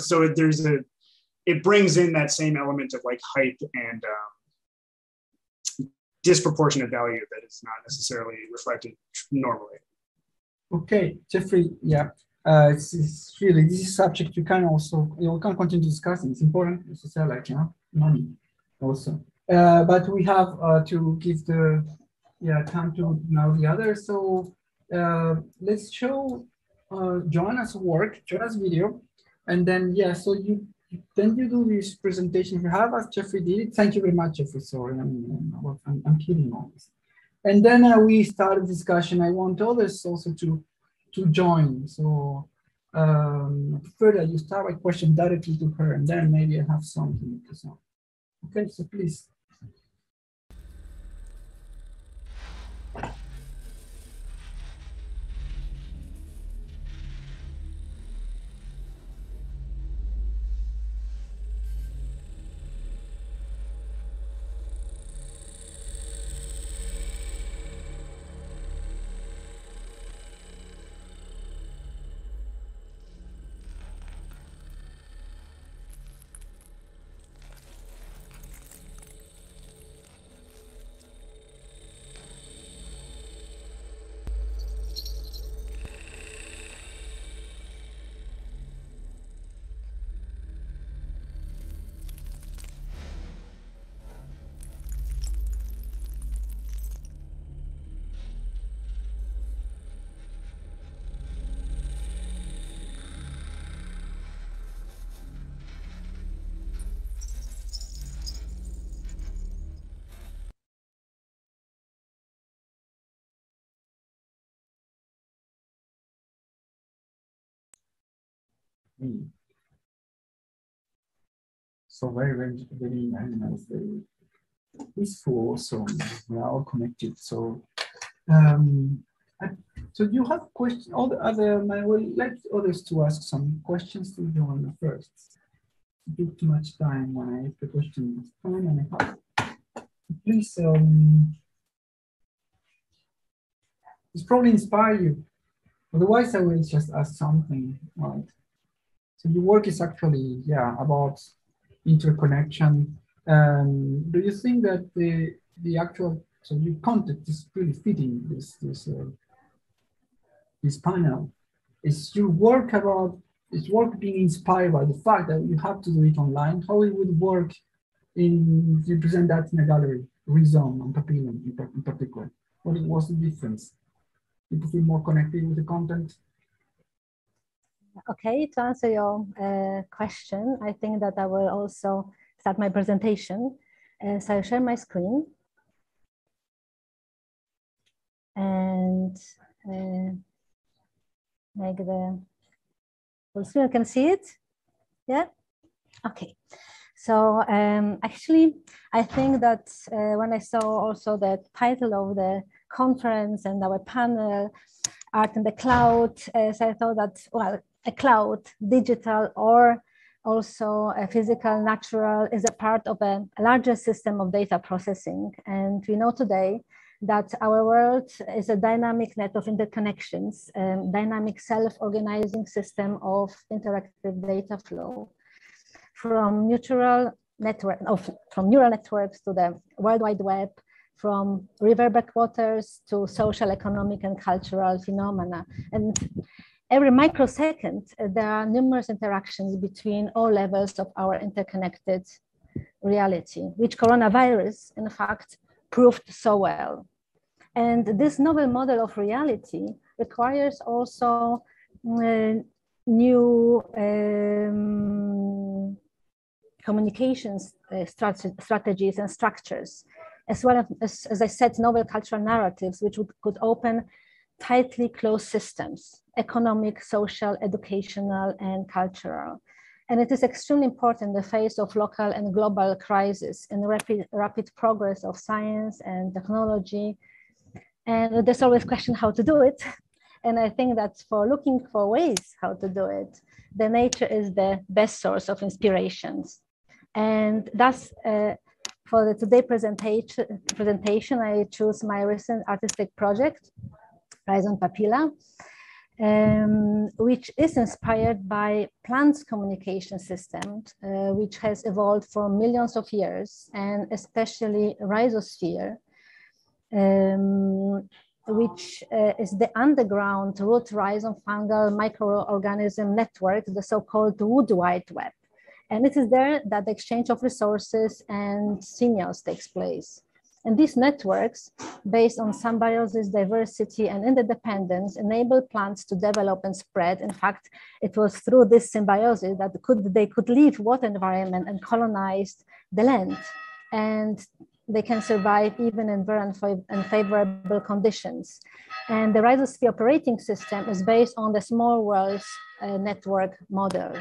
it brings in that same element of like hype and disproportionate value that is not necessarily reflected normally. Okay, Jeffrey, yeah. It's really, this is a subject you can also, we can continue discussing. It's important to sell, like, you know, money also. But we have to give the time to now the others. So let's show Joanna's work, Joanna's video, and then so you do this presentation. You have, as Jeffrey did it. Thank you very much, Jeffrey. Sorry, I'm kidding on this. And then we start a discussion. I want others also to join. So further, you start by question directly to her, and then maybe I have something to say. Okay, so please. So very nice, very peaceful. So we are all connected. So, so you have questions? All the other, I will let others to ask some questions to Joanna first. Took too much time when I ask the question. It's time and a half. Please, it's probably inspire you. Otherwise, I will just ask something. Right? So your work is actually, yeah, about interconnection. Do you think that the actual, so your content is really fitting this panel? Is your work about, is work being inspired by the fact that you have to do it online? How it would work in, you present that in a gallery, RhiZone and PapiLLa in particular? What was the difference? People feel more connected with the content? Okay, to answer your question, I think that I will also start my presentation. So I'll share my screen and make the full screen. You can see it? Yeah? Okay. So actually, I think that when I saw also the title of the conference and our panel, Art in the Cloud, so I thought that, well, a cloud, digital, or also a physical, natural, is a part of a larger system of data processing. And we know today that our world is a dynamic net of interconnections, dynamic self-organizing system of interactive data flow from neural networks to the World Wide Web, from river backwaters to social, economic, and cultural phenomena. And every microsecond, there are numerous interactions between all levels of our interconnected reality, which coronavirus, in fact, proved so well. And this novel model of reality requires also new communications strategies and structures, as well as I said, novel cultural narratives, which could open tightly closed systems, economic, social, educational, and cultural. And it is extremely important in the face of local and global crisis and rapid progress of science and technology. And there's always a question how to do it. And I think that for looking for ways how to do it, the nature is the best source of inspirations. And thus, for the today presentation, I choose my recent artistic project, RhiZone PapiLLa, which is inspired by plants' communication system, which has evolved for millions of years, and especially rhizosphere, which is the underground root rhizome fungal microorganism network, the so-called Wood Wide Web. And it is there that the exchange of resources and signals takes place. And these networks, based on symbiosis, diversity, and interdependence, enable plants to develop and spread. In fact, it was through this symbiosis that they could leave water environment and colonize the land. And they can survive even in very unfavorable conditions. And the rhizosphere operating system is based on the small worlds network model.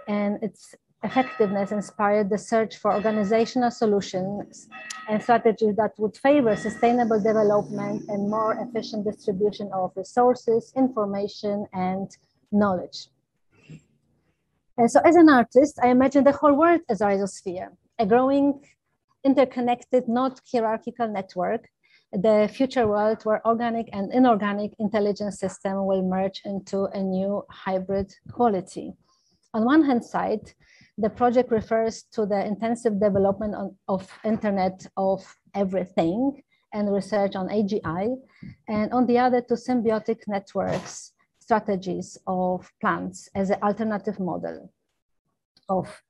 And its effectiveness inspired the search for organizational solutions and strategies that would favor sustainable development and more efficient distribution of resources, information, and knowledge. And so as an artist, I imagine the whole world as a rhizosphere, a growing, interconnected, not hierarchical network, the future world where organic and inorganic intelligence system will merge into a new hybrid quality. On one hand side, the project refers to the intensive development of Internet of Everything and research on AGI, and on the other to symbiotic networks, strategies of plants as an alternative model of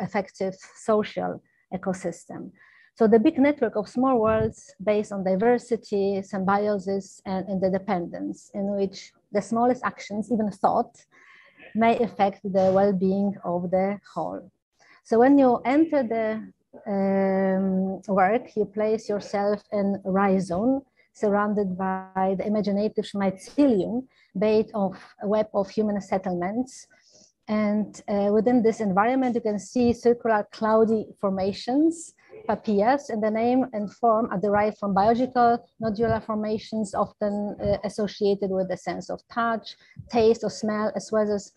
effective social ecosystem. So the big network of small worlds based on diversity, symbiosis, and interdependence, in which the smallest actions, even thought, may affect the well-being of the whole. So when you enter the work, you place yourself in RhiZone, surrounded by the imaginative mycelium, made of a web of human settlements, And within this environment, you can see circular cloudy formations, PapiLLas, and the name and form are derived from biological nodular formations, often associated with the sense of touch, taste, or smell, as well as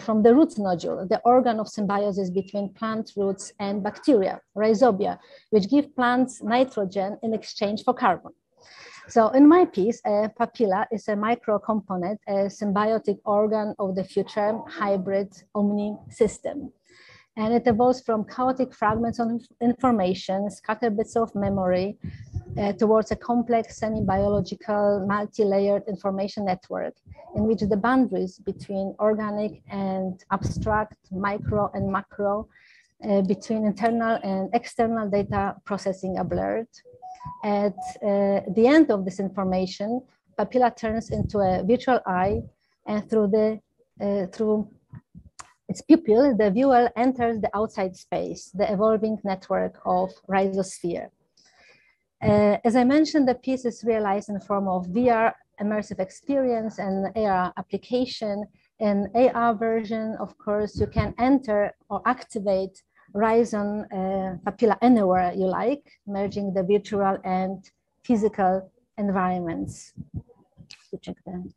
from the root nodule, the organ of symbiosis between plant roots and bacteria, rhizobia, which give plants nitrogen in exchange for carbon. So in my piece, PapiLLa is a microcomponent, a symbiotic organ of the future hybrid omni system. And it evolves from chaotic fragments of information, scattered bits of memory, towards a complex semi-biological multi-layered information network in which the boundaries between organic and abstract, micro and macro, between internal and external data processing are blurred. At the end of this information, PapiLLa turns into a virtual eye, and through its pupil, the viewer enters the outside space, the evolving network of rhizosphere. As I mentioned, the piece is realized in the form of VR immersive experience and AR application. In AR version, of course, you can enter or activate RhiZone PapiLLa anywhere you like, merging the virtual and physical environments. To check the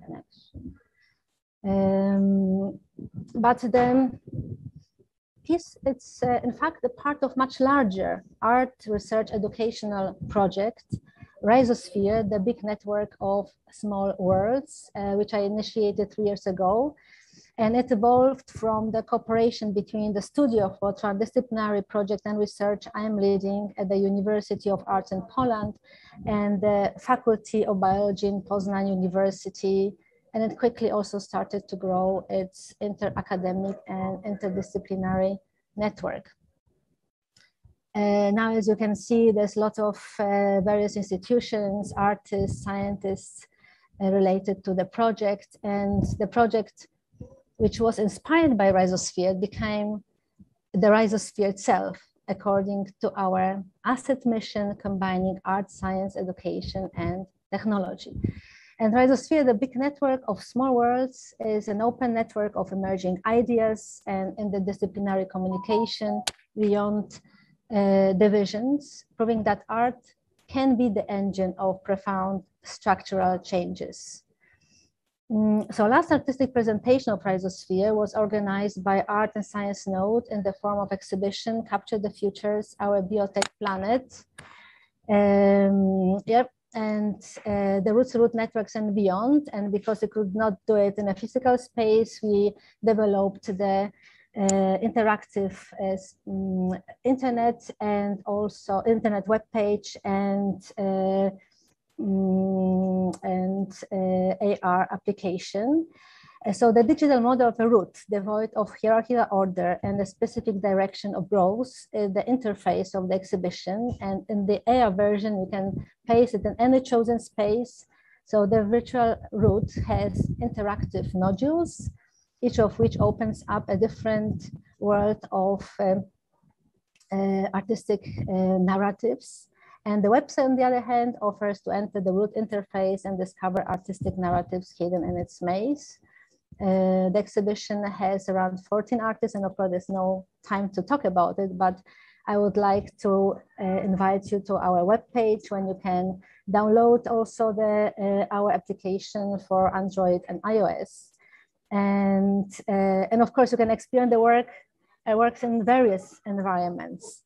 connection. But the piece, it's in fact a part of much larger art research educational project, Rhizosphere, the big network of small worlds, which I initiated 3 years ago. And it evolved from the cooperation between the studio for transdisciplinary project and research I am leading at the University of Arts in Poland and the Faculty of Biology in Poznań University. And it quickly also started to grow its inter-academic and interdisciplinary network. Now, as you can see, there's a lot of various institutions, artists, scientists related to the project. And the project, which was inspired by Rhizosphere, became the Rhizosphere itself, according to our asset mission, combining art, science, education, and technology. And Rhizosphere, the big network of small worlds, is an open network of emerging ideas and interdisciplinary communication beyond divisions, proving that art can be the engine of profound structural changes. So last artistic presentation of Rhizosphere was organized by Art and Science Node in the form of exhibition, Capture the Futures, Our Biotech Planet. Yep. And the roots to root networks and beyond. And because we could not do it in a physical space, we developed the interactive internet and also internet webpage and AR application. So the digital model of a root, devoid of hierarchical order and a specific direction of growth, is the interface of the exhibition. And in the AR version, you can place it in any chosen space. So the virtual root has interactive nodules, each of which opens up a different world of artistic narratives. And the website, on the other hand, offers to enter the root interface and discover artistic narratives hidden in its maze. The exhibition has around 14 artists, and of course there's no time to talk about it, but I would like to invite you to our webpage when you can download also our application for Android and iOS. And of course you can experience the work. It works in various environments.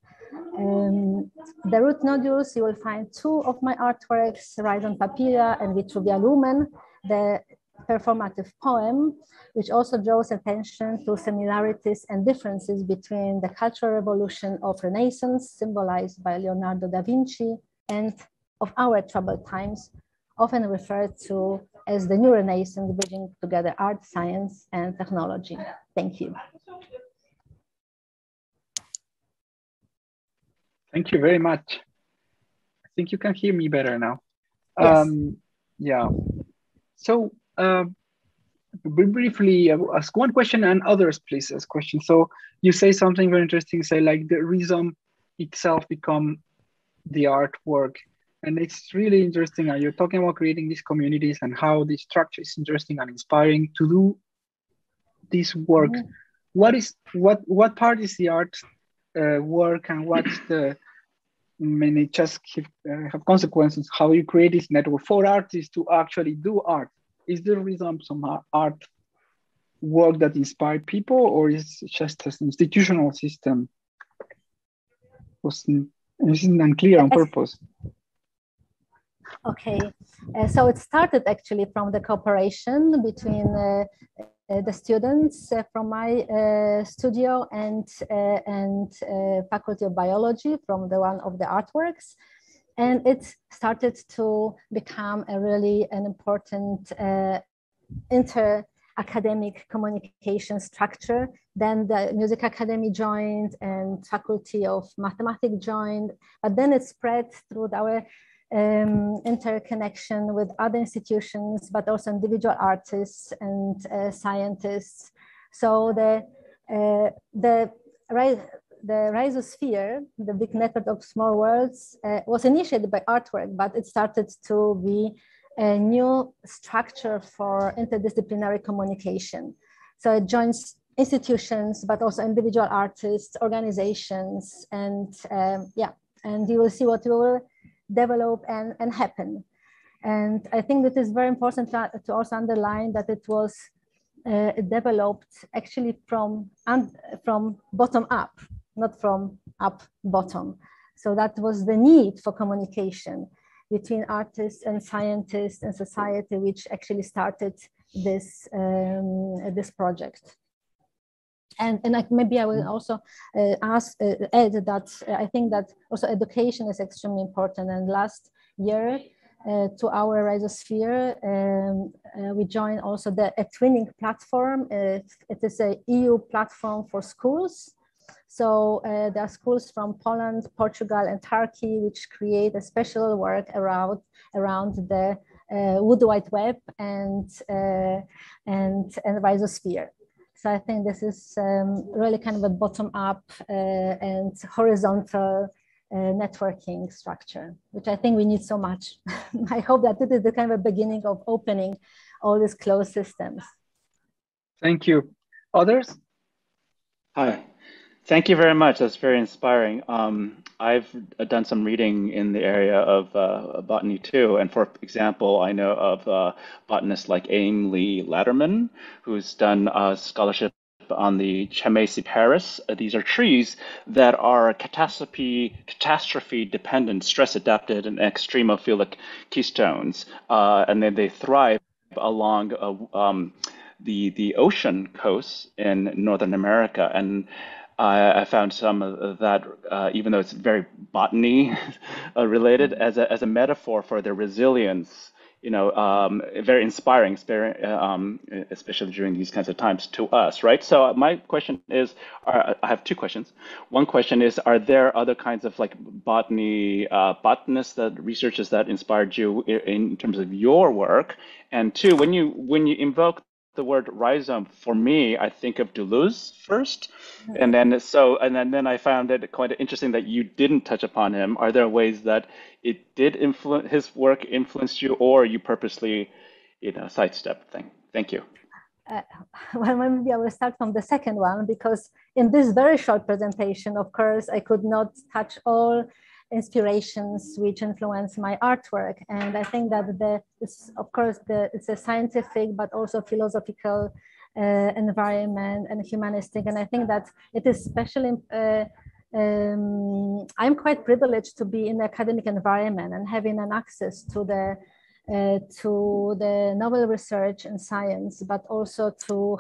The root nodules, you will find 2 of my artworks, RhiZone PapiLLa and Vitruvia Lumen, the performative poem, which also draws attention to similarities and differences between the cultural revolution of Renaissance, symbolized by Leonardo da Vinci, and of our troubled times, often referred to as the new Renaissance, bridging together art, science, and technology. Thank you. Thank you very much. I think you can hear me better now. Yes. Yeah. So briefly, ask one question and others please ask questions. So you say something very interesting, say like the RhiZone itself become the artwork. And it's really interesting. You're talking about creating these communities and how this structure is interesting and inspiring to do this work, what part is the art work, and what's the, I mean, it just have consequences how you create this network for artists to actually do art? Is there some art work that inspire people, or is it just an institutional system? This isn't unclear on purpose. Okay, so it started actually from the cooperation between the students from my studio and Faculty of Biology from one of the artworks. And it started to become an important inter-academic communication structure. Then the Music Academy joined and Faculty of Mathematics joined, but then it spread through our interconnection with other institutions, but also individual artists and scientists. So the Rhizosphere, the big network of small worlds, was initiated by artwork, but it started to be a new structure for interdisciplinary communication. So it joins institutions, but also individual artists, organizations, and and you will see what will develop and happen. And I think that is very important to also underline that it was developed actually from bottom up, not from up bottom. So that was the need for communication between artists and scientists and society, which actually started this project. And maybe I will also add that I think that also education is extremely important. And last year, to our Rhizosphere, we joined also a twinning platform. It is an EU platform for schools. So there are schools from Poland, Portugal, and Turkey, which create a special work around the Wood Wide Web and Rhizosphere. So I think this is really kind of a bottom-up and horizontal networking structure, which I think we need so much. I hope that this is the kind of a beginning of opening all these closed systems. Thank you. Others? Hi. Thank you very much. That's very inspiring. I've done some reading in the area of botany too. And for example, I know of botanists like Aimee Latterman, who's done scholarship on the Chamaecyparis. These are trees that are catastrophe dependent, stress adapted, and extremophilic keystones. And then they thrive along the ocean coasts in Northern America. And I found some of that, even though it's very botany related, as a metaphor for their resilience. Very inspiring, especially during these kinds of times to us, right? So my question is, I have two questions. One question is, are there other kinds of like botanists, researchers that inspired you in terms of your work? And two, when you invoke the word rhizome, for me, I think of Deleuze first, and then I found it quite interesting that you didn't touch upon him. Are there ways that it did influence his work, influenced you, or you purposely, sidestep thing? Thank you. Well, maybe I will start from the second one, because in this very short presentation, of course, I could not touch all inspirations which influence my artwork. And I think that it's a scientific, but also philosophical environment and humanistic. And I think that it is especially, I'm quite privileged to be in the academic environment and having an access to the novel research and science, but also to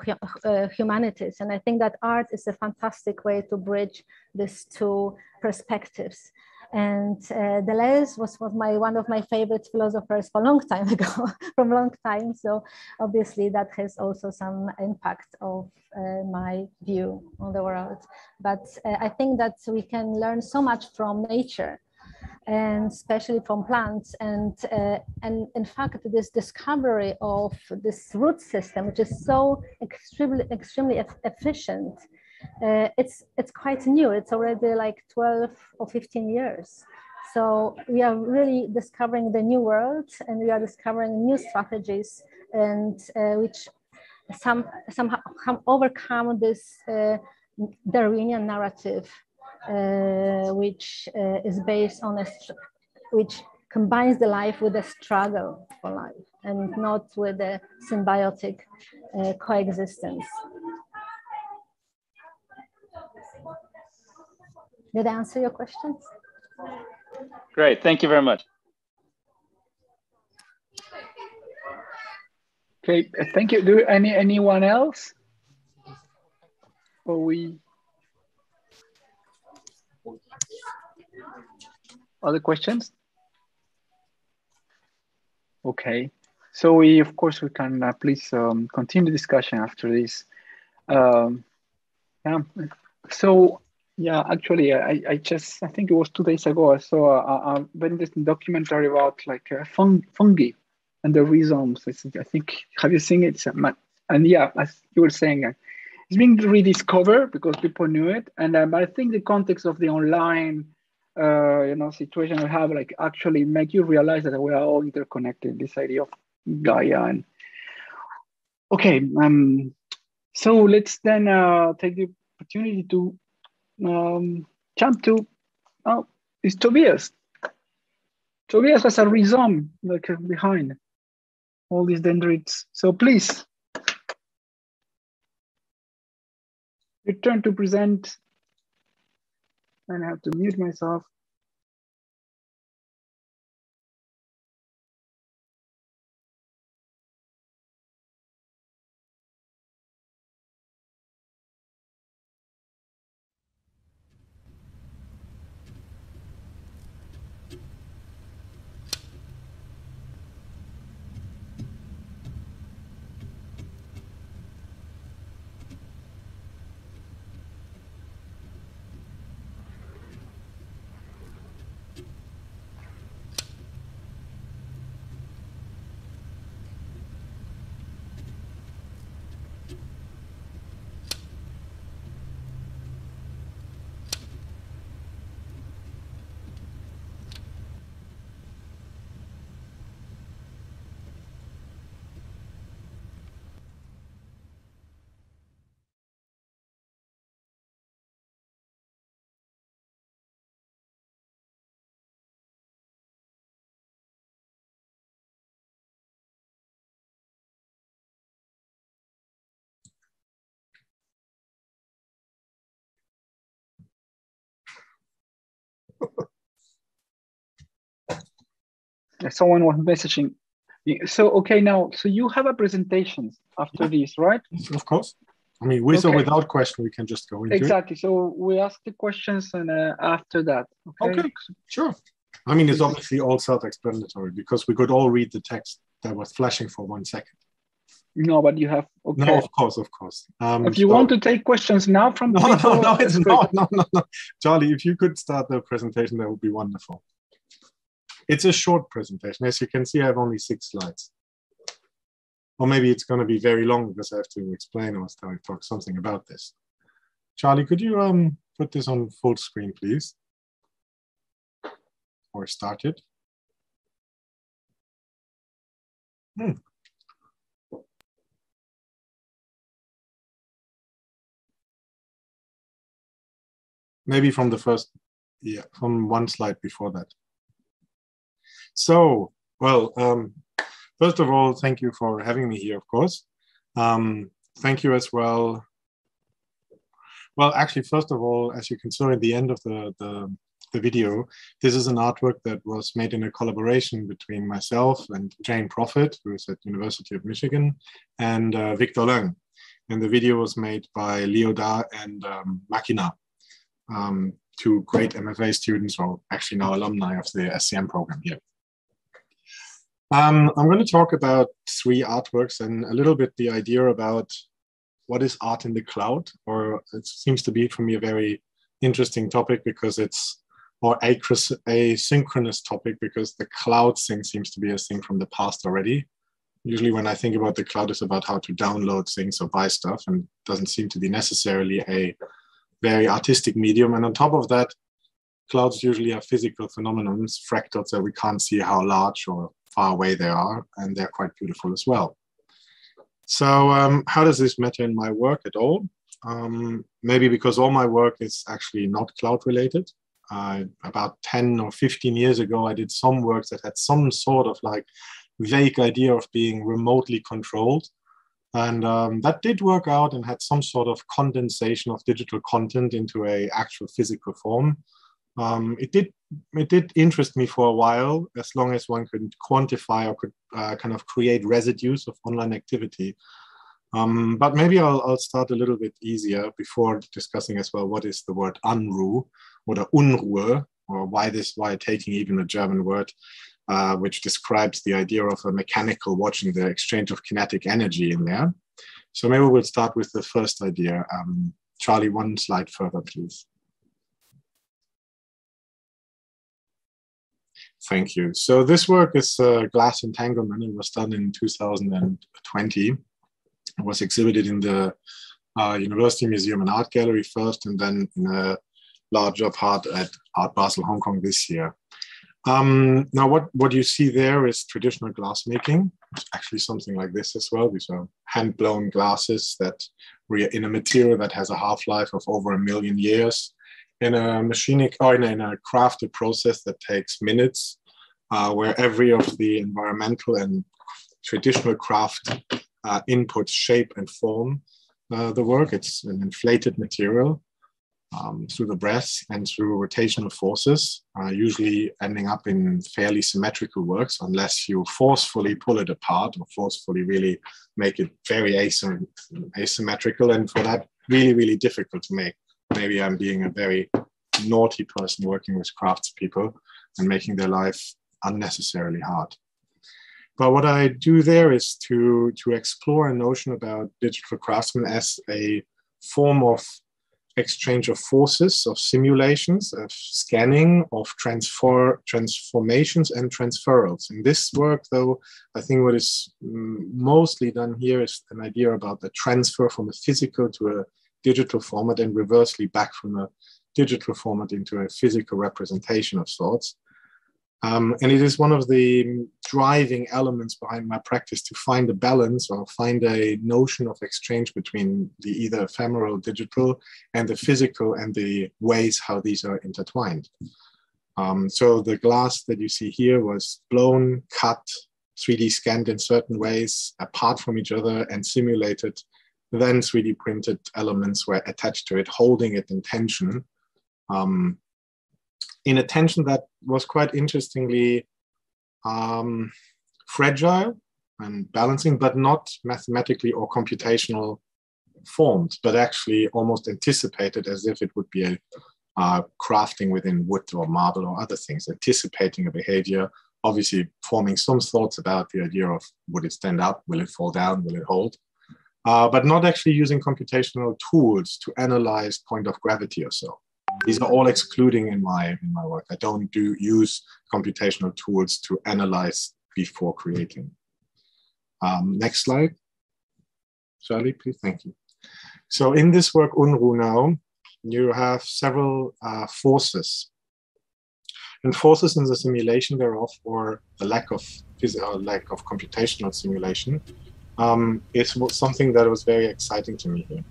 humanities. And I think that art is a fantastic way to bridge these two perspectives. And Deleuze was one of my favorite philosophers for a long time ago, from a long time. So obviously that has also some impact of my view on the world. But I think that we can learn so much from nature, and especially from plants. And in fact, this discovery of this root system, which is so extremely efficient, it's quite new. It's already like 12 or 15 years. So we are really discovering the new world, and we are discovering new strategies, and which somehow overcome this Darwinian narrative, which is based on which combines the life with the struggle for life and not with the symbiotic coexistence. Did I answer your questions? Great, thank you very much. Okay, thank you. Do anyone else? Or other questions? Okay, so we can please continue the discussion after this. Yeah. So yeah, actually, I think it was 2 days ago I saw a very interesting documentary about like fungi and the rhizomes. I think, have you seen it? And yeah, as you were saying, it's being rediscovered because people knew it. And but I think the context of the online situation we have like actually make you realize that we are all interconnected. This idea of Gaia. And okay, so let's then take the opportunity to jump to it's Tobias. Tobias has a rhizome like behind all these dendrites. So please, your turn to present. And I have to mute myself. Someone was messaging. So, okay, now, so you have a presentation after this, right? Of course. I mean, with or without question, we can just go into exactly. It. So we ask the questions and after that. Okay, sure. I mean, it's obviously all self-explanatory because we could all read the text that was flashing for 1 second. No, but you have. Okay. No, of course, of course. If you want to take questions now from people, no. Charlie, if you could start the presentation, that would be wonderful. It's a short presentation. As you can see, I have only 6 slides. Or maybe it's going to be very long because I have to explain or talk something about this. Charlie, could you put this on full screen, please? Or start it. Maybe from the first, yeah, from 1 slide before that. So, well, first of all, thank you for having me here, of course. Thank you as well. Well, actually, first of all, as you can see at the end of the video, this is an artwork that was made in a collaboration between myself and Jane Prophet, who is at University of Michigan, and Victor Leung. And the video was made by Leo Da and Makina, 2 great MFA students, or actually now alumni of the SCM program here. I'm going to talk about 3 artworks and a little bit the idea about what is art in the cloud, or it seems to be for me a very interesting topic because it's, or asynchronous topic because the cloud thing seems to be a thing from the past already. Usually when I think about the cloud, it's about how to download things or buy stuff, and it doesn't seem to be necessarily a very artistic medium. And on top of that, clouds usually have physical phenomena, fractals that we can't see how large or far away they are, and they're quite beautiful as well. So how does this matter in my work at all? Maybe because all my work is actually not cloud related. About 10 or 15 years ago, I did some works that had some sort of like vague idea of being remotely controlled. And that did work out and had some sort of condensation of digital content into a actual physical form. It did interest me for a while, as long as one could quantify or could kind of create residues of online activity. But maybe I'll start a little bit easier before discussing as well what is the word Unruh or the Unruh, or why taking even a German word, which describes the idea of a mechanical watching the exchange of kinetic energy in there. So maybe we'll start with the first idea. Charlie, one slide further, please. Thank you. So this work is glass entanglement. It was done in 2020. It was exhibited in the University Museum and Art Gallery first, and then in a larger part at Art Basel, Hong Kong this year. Now, what you see there is traditional glass making. It's actually something like this as well. These are hand-blown glasses that in a material that has a half-life of over 1 million years. In a machinic or in a crafted process that takes minutes, where every of the environmental and traditional craft inputs shape and form the work. It's an inflated material through the breath and through rotational forces, usually ending up in fairly symmetrical works, unless you forcefully pull it apart or forcefully really make it very asymmetrical, and for that, really, really difficult to make. Maybe I'm being a very naughty person working with craftspeople and making their life unnecessarily hard. But what I do there is to explore a notion about digital craftsmen as a form of exchange of forces, of simulations, of scanning, of transformations and transferals. In this work, though, I think what is mostly done here is an idea about the transfer from a physical to a digital format, and reversely back from a digital format into a physical representation of sorts. And it is one of the driving elements behind my practice to find a balance or find a notion of exchange between the either ephemeral digital and the physical, and the ways how these are intertwined. So the glass that you see here was blown, cut, 3D scanned in certain ways apart from each other and simulated. Then 3D printed elements were attached to it, holding it in tension. In a tension that was quite interestingly fragile and balancing, but not mathematically or computational formed, but actually almost anticipated as if it would be a crafting within wood or marble or other things, anticipating a behavior, obviously forming some thoughts about the idea of would it stand up, will it fall down, will it hold? But not actually using computational tools to analyze point of gravity or so. These are all excluding in my work. I don't use computational tools to analyze before creating. Next slide. Charlie, please, thank you. So in this work, Unruh now, you have several forces. And forces in the simulation thereof, or the lack of computational simulation, is something that was very exciting to me here.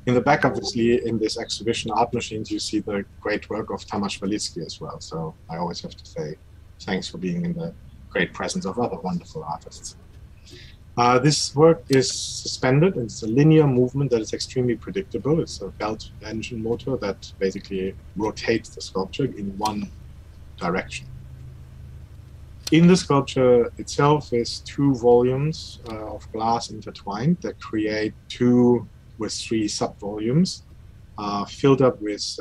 In the back, obviously, in this exhibition, Art Machines, you see the great work of Tomasz Walicki as well. So I always have to say thanks for being in the great presence of other wonderful artists. This work is suspended. It's a linear movement that is extremely predictable. It's a belt engine motor that basically rotates the sculpture in one direction. In the sculpture itself is 2 volumes of glass intertwined that create 2 with 3 sub-volumes, filled up with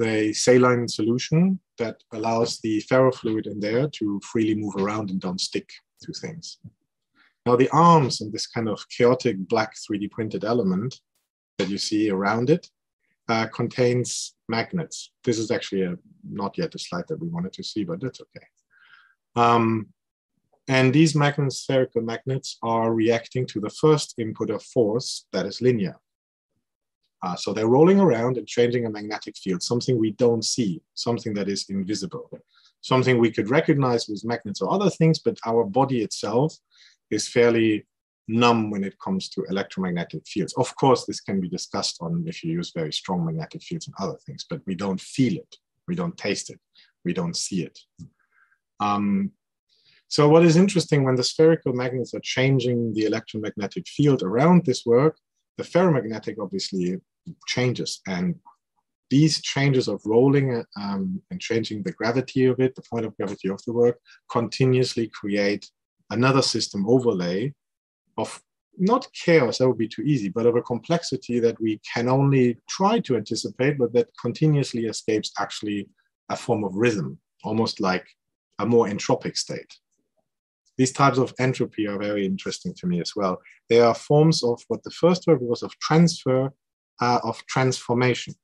a saline solution that allows the ferrofluid in there to freely move around and don't stick to things. Now the arms and this kind of chaotic black 3D printed element that you see around it contains magnets. This is actually not yet a slide that we wanted to see, but that's okay. And these spherical magnets are reacting to the first input of force that is linear. So they're rolling around and changing a magnetic field, something we don't see, something that is invisible. something we could recognize with magnets or other things, but our body itself is fairly numb when it comes to electromagnetic fields. Of course, this can be discussed on if you use very strong magnetic fields and other things, but we don't feel it, we don't taste it, we don't see it. So what is interesting, when the spherical magnets are changing the electromagnetic field around this work, the ferromagnetic obviously changes, and these changes of rolling and changing the gravity of it, the point of gravity of the work, continuously create another system overlay of not chaos, that would be too easy, but of a complexity that we can only try to anticipate, but that continuously escapes actually a form of rhythm, almost like a more entropic state. These types of entropy are very interesting to me as well. They are forms of what the first word was of transfer, of transformation.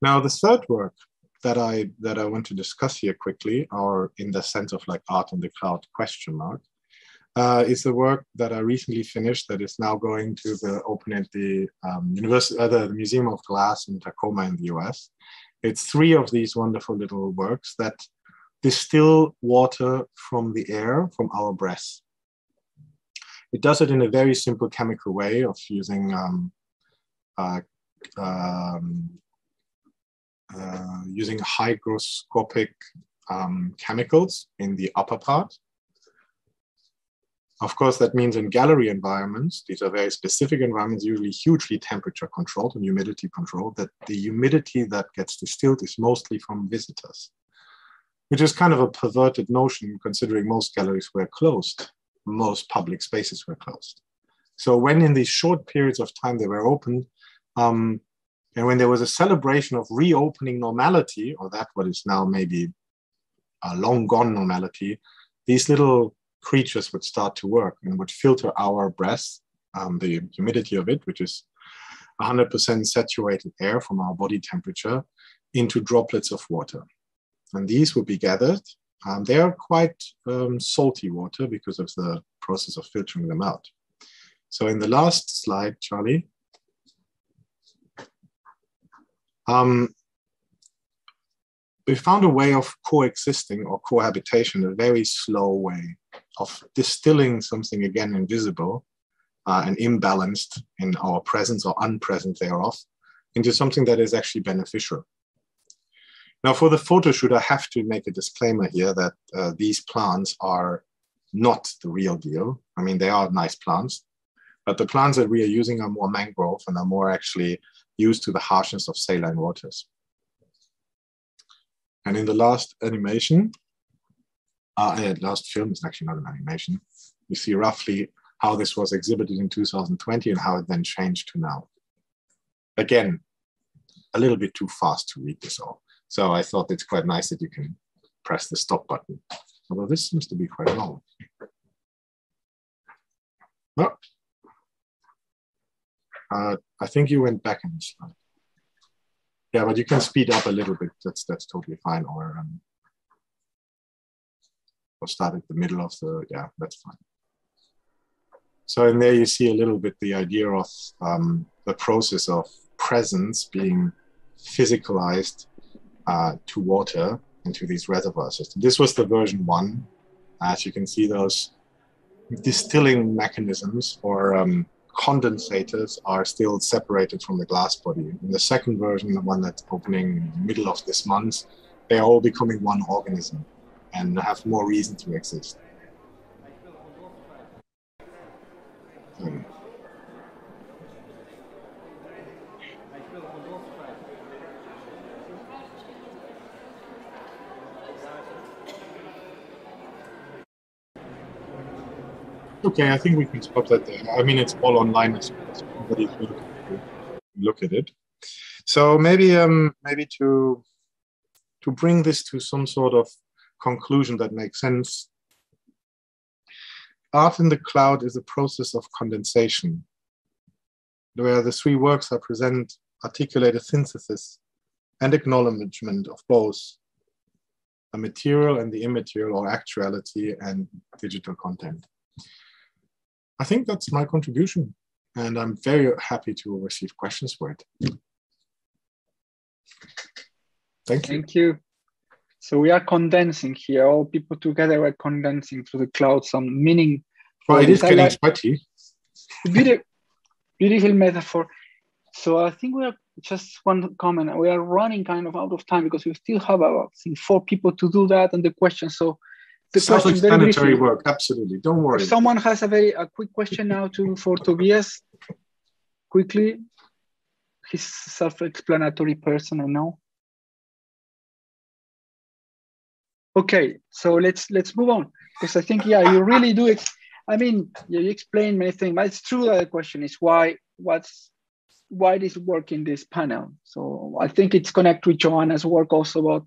Now, the third work that I want to discuss here quickly, or in the sense of like art on the cloud question mark, is the work that I recently finished that is now going to open at the the Museum of Glass in Tacoma in the US. It's 3 of these wonderful little works that distill water from the air, from our breath. It does it in a very simple chemical way of using using hygroscopic chemicals in the upper part. Of course, that means in gallery environments, these are very specific environments, usually hugely temperature controlled and humidity controlled, that the humidity that gets distilled is mostly from visitors, which is kind of a perverted notion considering most galleries were closed, most public spaces were closed. So when in these short periods of time they were opened, and when there was a celebration of reopening normality, or that what is now maybe a long gone normality, these little creatures would start to work and would filter our breath, the humidity of it, which is 100% saturated air from our body temperature, into droplets of water. And these would be gathered. They are quite salty water because of the process of filtering them out. So in the last slide, Charlie, we found a way of coexisting or cohabitation, a very slow way of distilling something again invisible and imbalanced in our presence or unpresent thereof into something that is actually beneficial. Now for the photo shoot, I have to make a disclaimer here that these plants are not the real deal. I mean, they are nice plants, but the plants that we are using are more mangrove and are more actually used to the harshness of saline waters. And in the last animation, last film is actually not an animation, you see roughly how this was exhibited in 2020 and how it then changed to now. Again, a little bit too fast to read this all. So I thought it's quite nice that you can press the stop button. Although this seems to be quite long. Oh. I think you went back in the slide. Yeah, but you can speed up a little bit. That's totally fine. Or start at the middle of the, yeah, that's fine. So in there you see a little bit the idea of the process of presence being physicalized to water into these reservoir systems. This was the version 1. As you can see, those distilling mechanisms or condensators are still separated from the glass body. In the second version, the one that's opening in the middle of this month, they're all becoming one organism and have more reason to exist. Okay, I think we can stop that there. I mean, it's all online, so everybody's welcome to look at it. So maybe to bring this to some sort of conclusion that makes sense, art in the cloud is a process of condensation, where the 3 works I present articulate a synthesis and acknowledgement of both the material and the immaterial, or actuality and digital content. I think that's my contribution, and I'm very happy to receive questions for it. Thank you. Thank you. So we are condensing here. All people together are condensing to the cloud some meaning. Oh, it is getting sweaty. Beautiful metaphor. So I think we are just one comment. We are running kind of out of time because we still have about, I think, 4 people to do that and the question. So the self-explanatory work, absolutely. Don't worry. If someone has a quick question now for Tobias, quickly. He's self-explanatory person, I know. Okay, so let's move on because I think you really do it. I mean, you explain many things, but it's true that the question is why this work in this panel. So I think it's connected with Joanna's work also about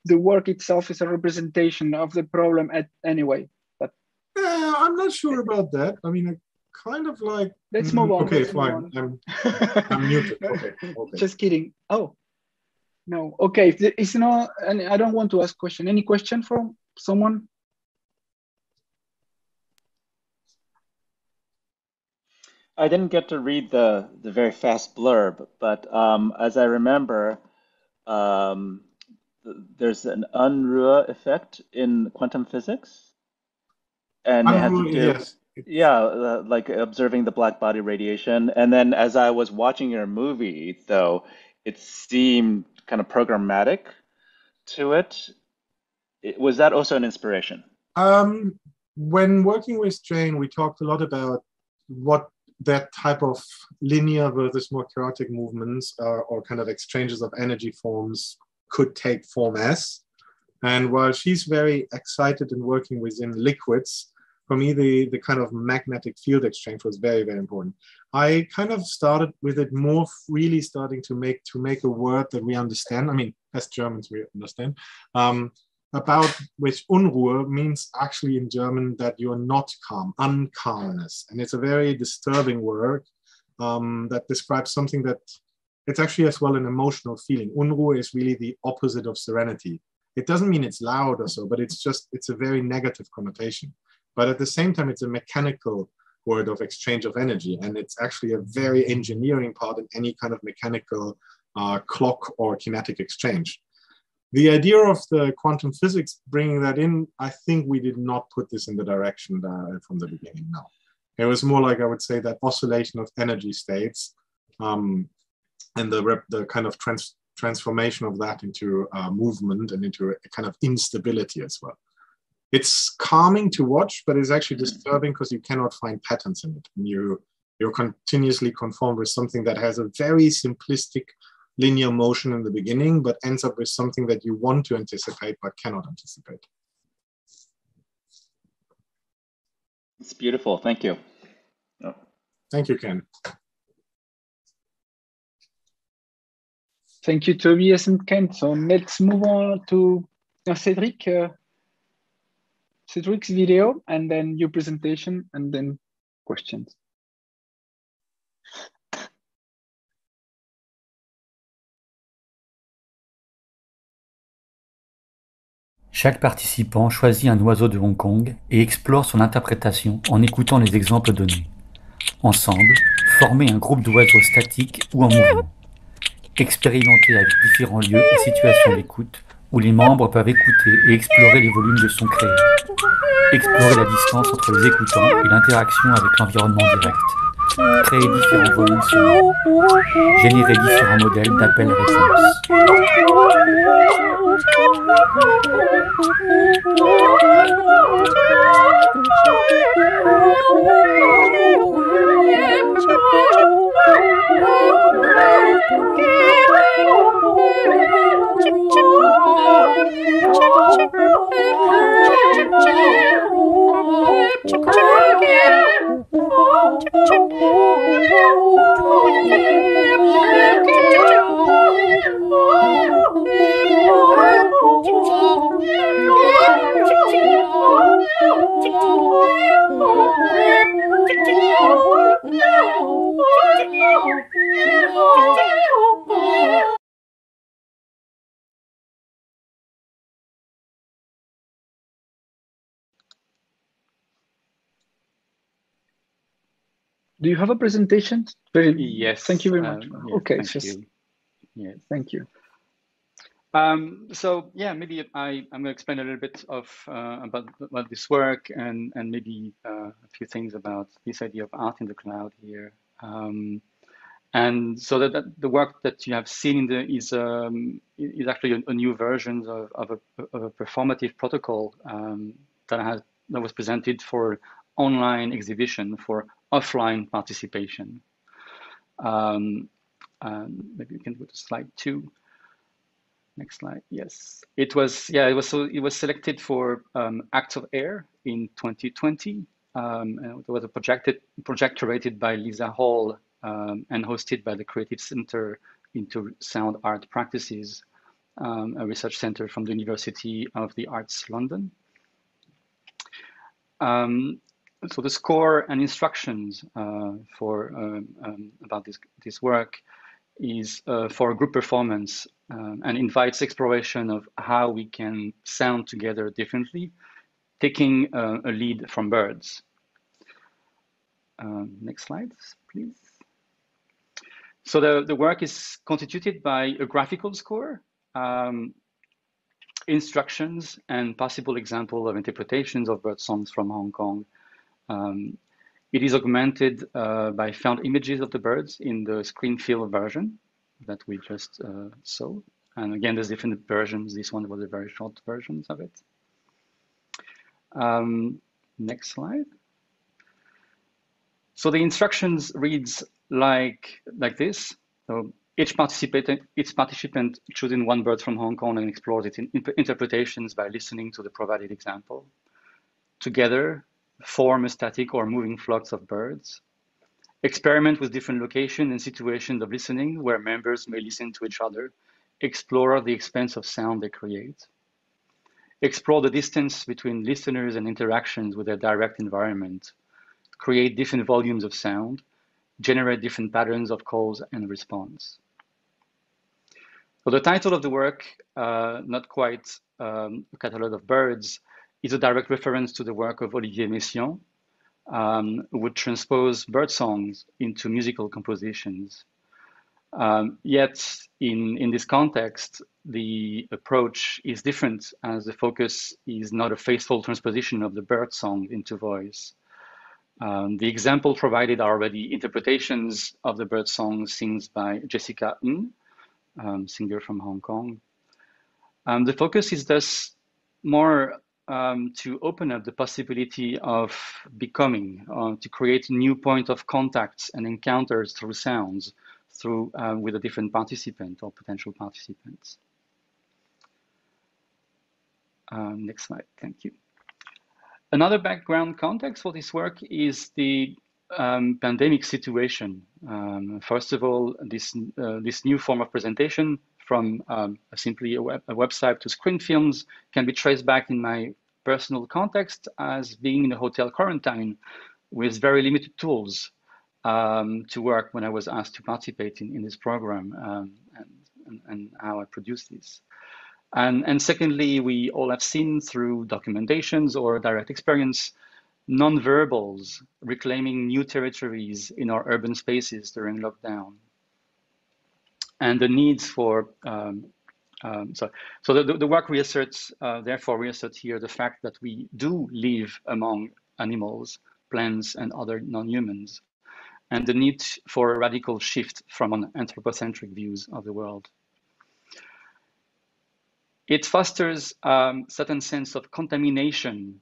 the work itself is a representation of the problem anyway. But I'm not sure about that. I mean, I kind of like. Let's move on. Okay, fine. I'm muted. Okay. Just kidding. Oh. No, okay. It's not, and I don't want to ask question. Any question from someone? I didn't get to read the very fast blurb, but as I remember, there's an Unruh effect in quantum physics, and it had to do, yes. Like observing the black body radiation. And then as I was watching your movie, though, it seemed kind of programmatic to it. Was that also an inspiration? When working with Jane, we talked a lot about what that type of linear versus more chaotic movements or kind of exchanges of energy forms could take form as. And while she's very excited in working within liquids, for me, the kind of magnetic field exchange was very, very important. I kind of started with it more freely starting to make a word that we understand. I mean, as Germans, we understand. About which Unruh means actually in German that you're not calm, uncalmness. And it's a very disturbing word that describes something that it's actually as well an emotional feeling. Unruh is really the opposite of serenity. It doesn't mean it's loud or so, but it's a very negative connotation. But at the same time, it's a mechanical word of exchange of energy. And it's actually a very engineering part in any kind of mechanical clock or kinetic exchange. The idea of the quantum physics bringing that in, I think we did not put this in the direction from the beginning, no. It was more like, I would say, that oscillation of energy states and the kind of transformation of that into movement and into a kind of instability as well. It's calming to watch, but it's actually disturbing because you cannot find patterns in it. And you're continuously conformed with something that has a very simplistic linear motion in the beginning, but ends up with something that you want to anticipate but cannot anticipate. It's beautiful. Thank you. Oh. Thank you, Ken. Thank you, Tobias and Ken. So let's move on to Cédric. Cédric's video, and then your presentation, and then questions. Chaque participant choisit un oiseau de Hong Kong et explore son interprétation en écoutant les exemples donnés. Ensemble, formez un groupe d'oiseaux statiques ou en mouvement. Expérimentez avec différents lieux et situations d'écoute où les membres peuvent écouter et explorer les volumes de sons créés. Explorez la distance entre les écoutants et l'interaction avec l'environnement direct. Créez différents volumes sonores. Générez différents modèles d'appel-réponse. Do you have a presentation? Yes. Thank you very much. Yes, okay, thank you. Yes. Thank you. So yeah, maybe I'm going to explain a little bit of about this work and maybe a few things about this idea of art in the cloud here. And so that the work that you have seen in the is actually a new version of a performative protocol that was presented for online exhibition for offline participation. Maybe you can go to slide 2. Next slide. Yes, it was selected for Acts of Air in 2020. And it was projectorated by Lisa Hall and hosted by the Creative Center into Sound Art Practices, a research center from the University of the Arts London. So the score and instructions about this work is for a group performance and invites exploration of how we can sound together differently, taking a lead from birds. Next slide, please. So the work is constituted by a graphical score, instructions, and possible example of interpretations of bird songs from Hong Kong. It is augmented by found images of the birds in the screen fill version that we just saw. And again, there's different versions. This one was a very short version of it. Next slide. So the instructions reads like this. So each participant chooses one bird from Hong Kong and explores its interpretations by listening to the provided example. Together, form a static or moving flocks of birds. Experiment with different locations and situations of listening where members may listen to each other. Explore the expanse of sound they create. Explore the distance between listeners and interactions with their direct environment. Create different volumes of sound. Generate different patterns of calls and response. So the title of the work, not quite a catalogue of birds, is a direct reference to the work of Olivier Messiaen, who would transpose bird songs into musical compositions. Yet, in this context, the approach is different, as the focus is not a faithful transposition of the bird song into voice. The example provided are already interpretations of the bird song sung by Jessica Ng, singer from Hong Kong. The focus is thus more to open up the possibility of becoming, to create new point of contacts and encounters through sounds, with a different participant or potential participants. Next slide, thank you. Another background context for this work is the pandemic situation. First of all, this new form of presentation from simply a website to screen films can be traced back in my personal context as being in a hotel quarantine with very limited tools to work when I was asked to participate in this program and how I produced this. And secondly, we all have seen through documentations or direct experience non-verbals reclaiming new territories in our urban spaces during lockdown. And the needs for, so the work reasserts, therefore reasserts here the fact that we do live among animals, plants, and other non-humans, and the need for a radical shift from an anthropocentric views of the world. It fosters a certain sense of contamination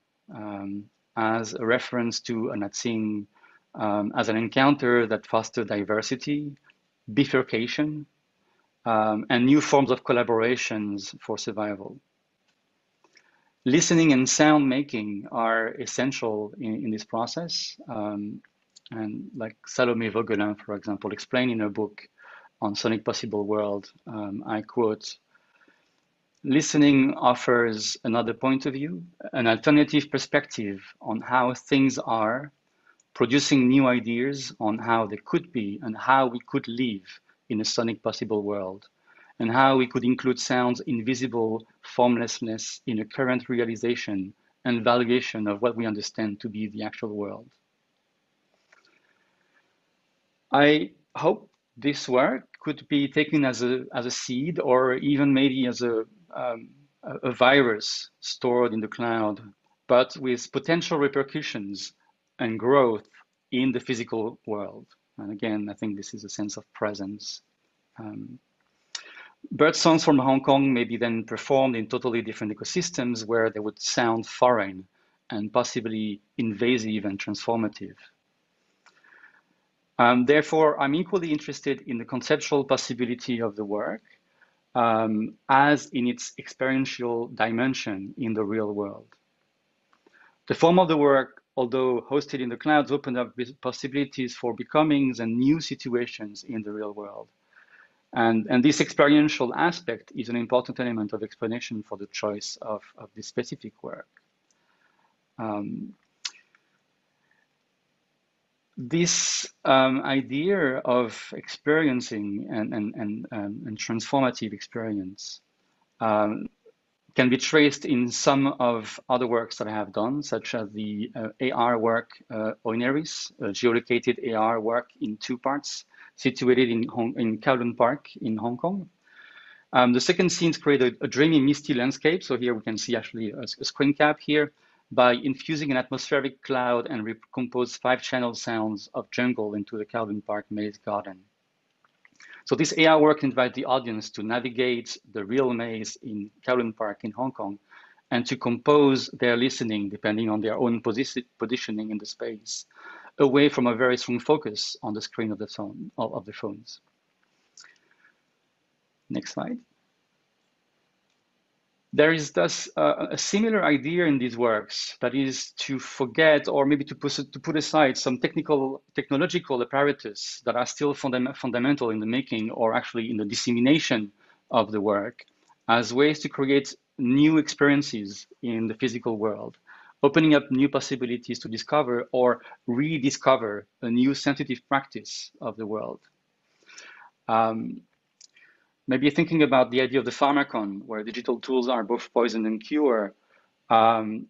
as a reference to a TSENG as an encounter that fosters diversity, bifurcation, and new forms of collaborations for survival. Listening and sound making are essential in this process. And like Salomé Vogelin, for example, explained in her book on Sonic Possible World, I quote, "Listening offers another point of view, an alternative perspective on how things are, producing new ideas on how they could be and how we could live in a sonic possible world, and how we could include sound's invisible formlessness in a current realization and valuation of what we understand to be the actual world." I hope this work could be taken as a seed, or even maybe as a virus stored in the cloud, but with potential repercussions and growth in the physical world. And again, I think this is a sense of presence. Bird songs from Hong Kong may be then performed in totally different ecosystems where they would sound foreign and possibly invasive and transformative. Therefore, I'm equally interested in the conceptual possibility of the work as in its experiential dimension in the real world. The form of the work, although hosted in the clouds, opened up with possibilities for becomings and new situations in the real world. And this experiential aspect is an important element of explanation for the choice of this specific work. This idea of experiencing and transformative experience can be traced in some of other works that I have done, such as the AR work Oineris, a geolocated AR work in 2 parts, situated in Kowloon Park in Hong Kong. The second scenes create a dreamy, misty landscape. So here we can see actually a screen cap here by infusing an atmospheric cloud and recompose 5-channel sounds of jungle into the Kowloon Park maze garden. So this AR work invites the audience to navigate the real maze in Kowloon Park in Hong Kong and to compose their listening depending on their own positioning in the space, away from a very strong focus on the screen of the phone, of the phones. Next slide. There is thus a similar idea in these works, that is to forget, or maybe to put aside some technological apparatus that are still fundamental in the making or actually in the dissemination of the work, as ways to create new experiences in the physical world, opening up new possibilities to discover or rediscover a new sensitive practice of the world. Maybe thinking about the idea of the pharmacon, where digital tools are both poison and cure, and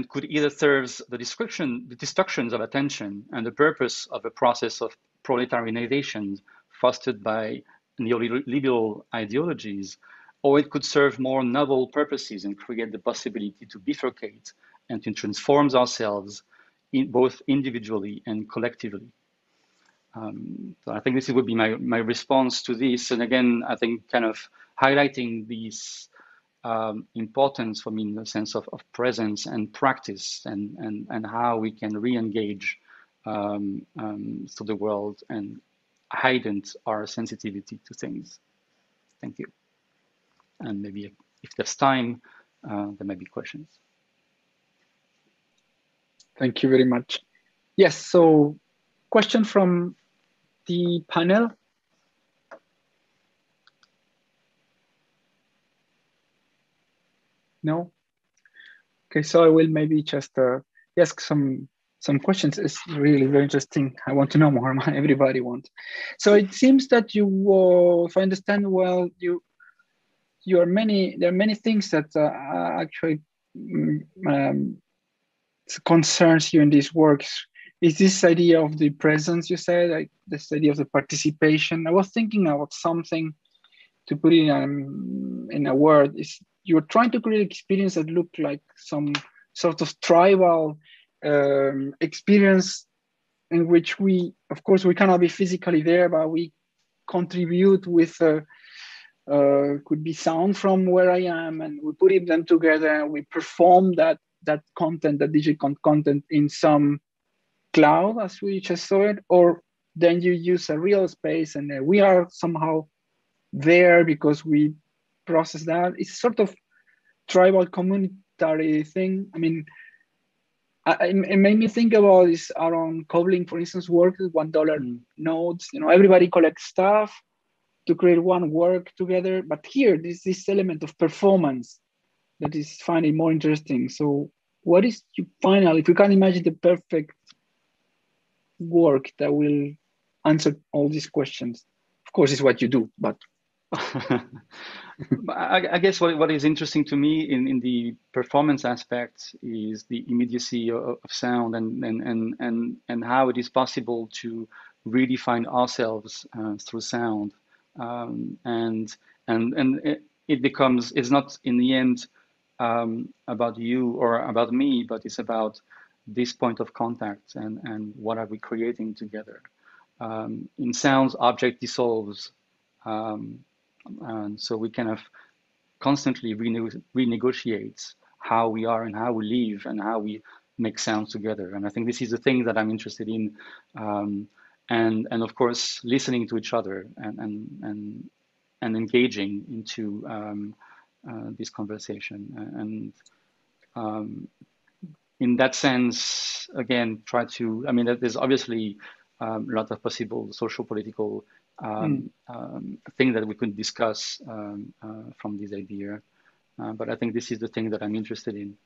could either serve the destructions of attention and the purpose of a process of proletarianization fostered by neoliberal ideologies, or it could serve more novel purposes and create the possibility to bifurcate and to transform ourselves both individually and collectively. So I think this would be my response to this. And again, I think kind of highlighting this importance for me in the sense of presence and practice and how we can re-engage to the world and heighten our sensitivity to things. Thank you. And maybe if there's time, there may be questions. Thank you very much. Yes, so question from the panel. No? Okay, so I will maybe just ask some questions. It's really very interesting. I want to know more. Everybody wants. So it seems that you, if I understand well, there are many things that actually concerns you in these works. Is this idea of the presence, you said, like this idea of the participation? I was thinking about something to put in a word. Is you're trying to create an experience that look like some sort of tribal experience in which we, of course, we cannot be physically there, but we contribute with could be sound from where I am, and we put them together and we perform that content, that digital content in some cloud as we just saw it, or then you use a real space and we are somehow there because we process that. It's sort of tribal communitary thing. I mean, it made me think about this around cobbling, for instance, work with $1 nodes. You know, everybody collects stuff to create one work together. But here, this element of performance that is finding more interesting. So what is you final, if you can imagine the perfect work that will answer all these questions? Of course, it's what you do, but. I guess what is interesting to me in the performance aspect is the immediacy of sound and how it is possible to redefine ourselves through sound. and it becomes, it's not in the end about you or about me, but it's about this point of contact and what are we creating together. In sounds, object dissolves, and so we kind of constantly renegotiate how we are and how we live and how we make sounds together. And I think this is the thing that I'm interested in, and of course listening to each other and engaging into this conversation. And in that sense, again, try to, I mean, there's obviously a lot of possible social political thing that we could discuss from this idea. But I think this is the thing that I'm interested in.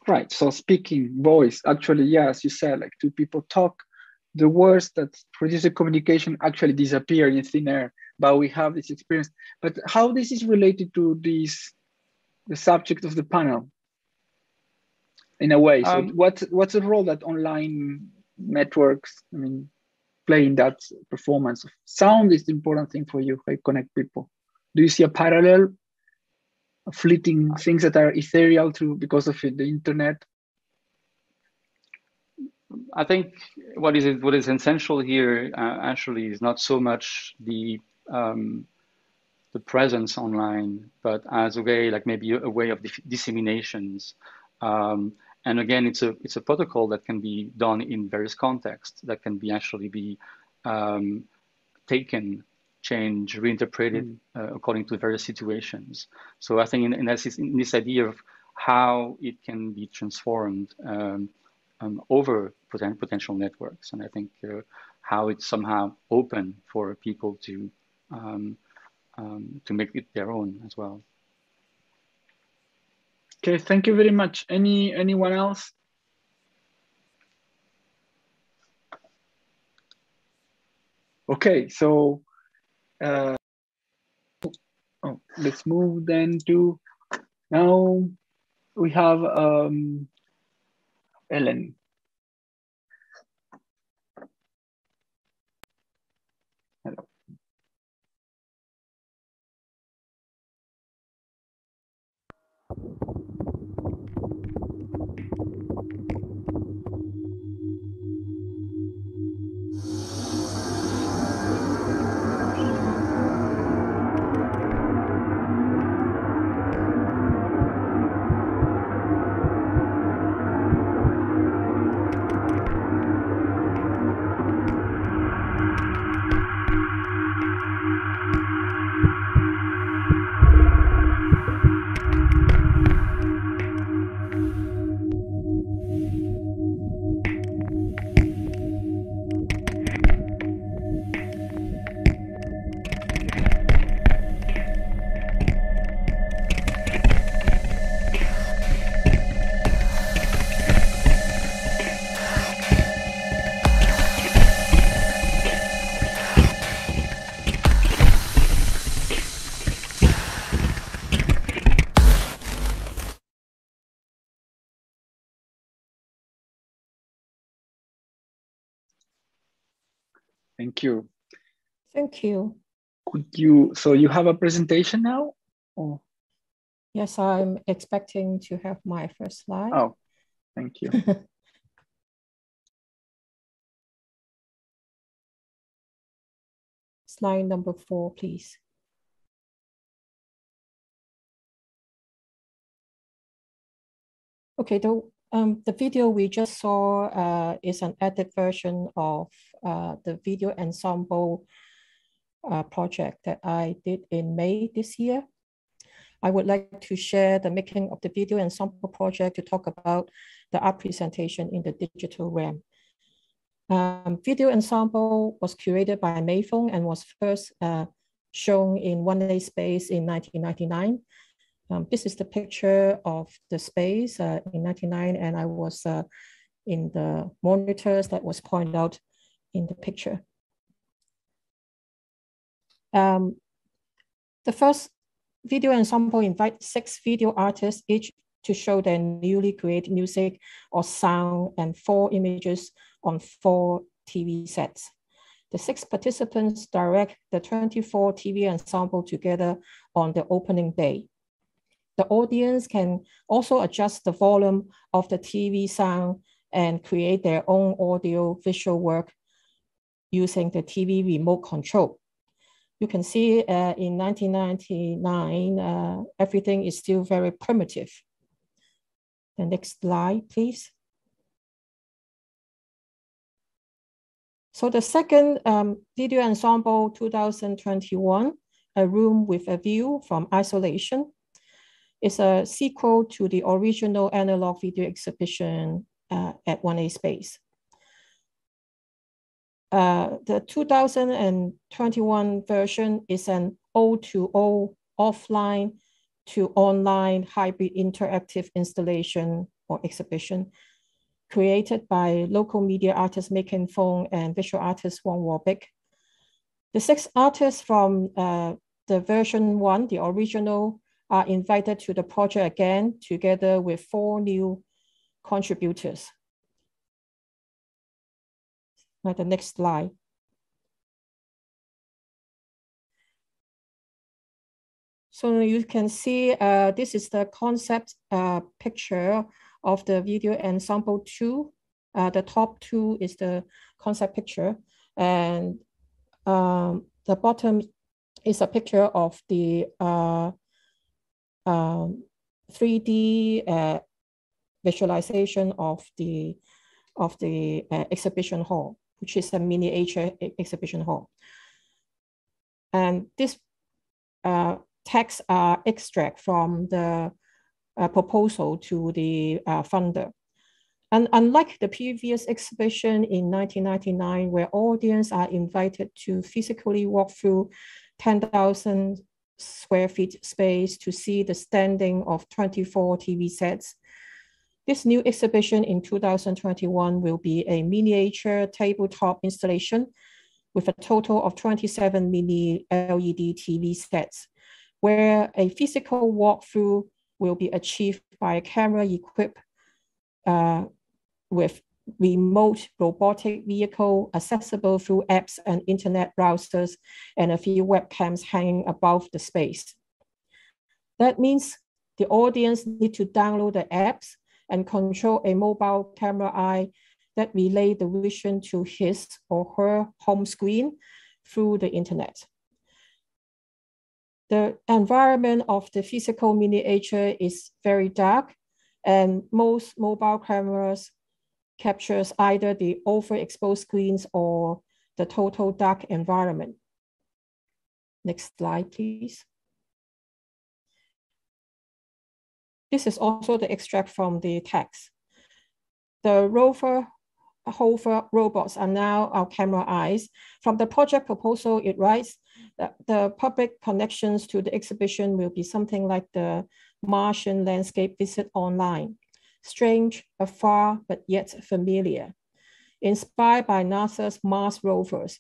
Right. So speaking, voice, actually, yeah, as you said, like two people talk, the words that produce a communication actually disappear in thin air, but we have this experience. But how this is related to this, the subject of the panel, in a way? So what's the role that online networks, I mean, play in that performance? Sound is the important thing for you, like connect people. Do you see a parallel, fleeting things that are ethereal because of the internet? I think what is essential here actually is not so much the presence online, but as a way, like maybe a way of disseminations. And again, it's a protocol that can be done in various contexts, that can be actually be taken, changed, reinterpreted according to various situations. So I think in this idea of how it can be transformed over potential networks, and I think how it's somehow open for people to make it their own as well. Okay, thank you very much. Anyone else? Okay, so let's move then to, now we have Ellen. Hello. Thank you. Thank you. Could you, so you have a presentation now? Or? Yes, I'm expecting to have my first slide. Oh, thank you. Slide number 4, please. Okay, the video we just saw is an edited version of the video ensemble project that I did in May this year. I would like to share the making of the video ensemble project to talk about the art presentation in the digital realm. Video ensemble was curated by Mei Feng and was first shown in One Day Space in 1999. This is the picture of the space in 1999, and I was in the monitors that was pointed out in the picture. The first video ensemble invites 6 video artists, each to show their newly created music or sound and 4 images on 4 TV sets. The 6 participants direct the 24 TV ensemble together on the opening day. The audience can also adjust the volume of the TV sound and create their own audio visual work using the TV remote control. You can see in 1999, everything is still very primitive. The next slide, please. So the second video ensemble 2021, A Room with a View from Isolation, is a sequel to the original analog video exhibition at 1A Space. The 2021 version is an O2O offline to online hybrid interactive installation or exhibition created by local media artist Mei Ken Fong and visual artist Wong Warbick. The 6 artists from the version 1, the original, are invited to the project again, together with 4 new contributors. The next slide. So you can see this is the concept picture of the video ensemble 2. The top 2 is the concept picture, and the bottom is a picture of the 3D visualization of the exhibition hall, which is a miniature exhibition hall. And this texts are extract from the proposal to the funder. And unlike the previous exhibition in 1999, where audience are invited to physically walk through 10,000 square feet space to see the standing of 24 TV sets, this new exhibition in 2021 will be a miniature tabletop installation with a total of 27 mini LED TV sets, where a physical walkthrough will be achieved by a camera equipped with remote robotic vehicle accessible through apps and internet browsers and a few webcams hanging above the space. That means the audience need to download the apps and control a mobile camera eye that relay the vision to his or her home screen through the internet. The environment of the physical miniature is very dark, and most mobile cameras captures either the overexposed screens or the total dark environment. Next slide, please. This is also the extract from the text. The rover hover robots are now our camera eyes. From the project proposal, it writes that the public connections to the exhibition will be something like the Martian landscape visit online. Strange, afar, but yet familiar. Inspired by NASA's Mars rovers,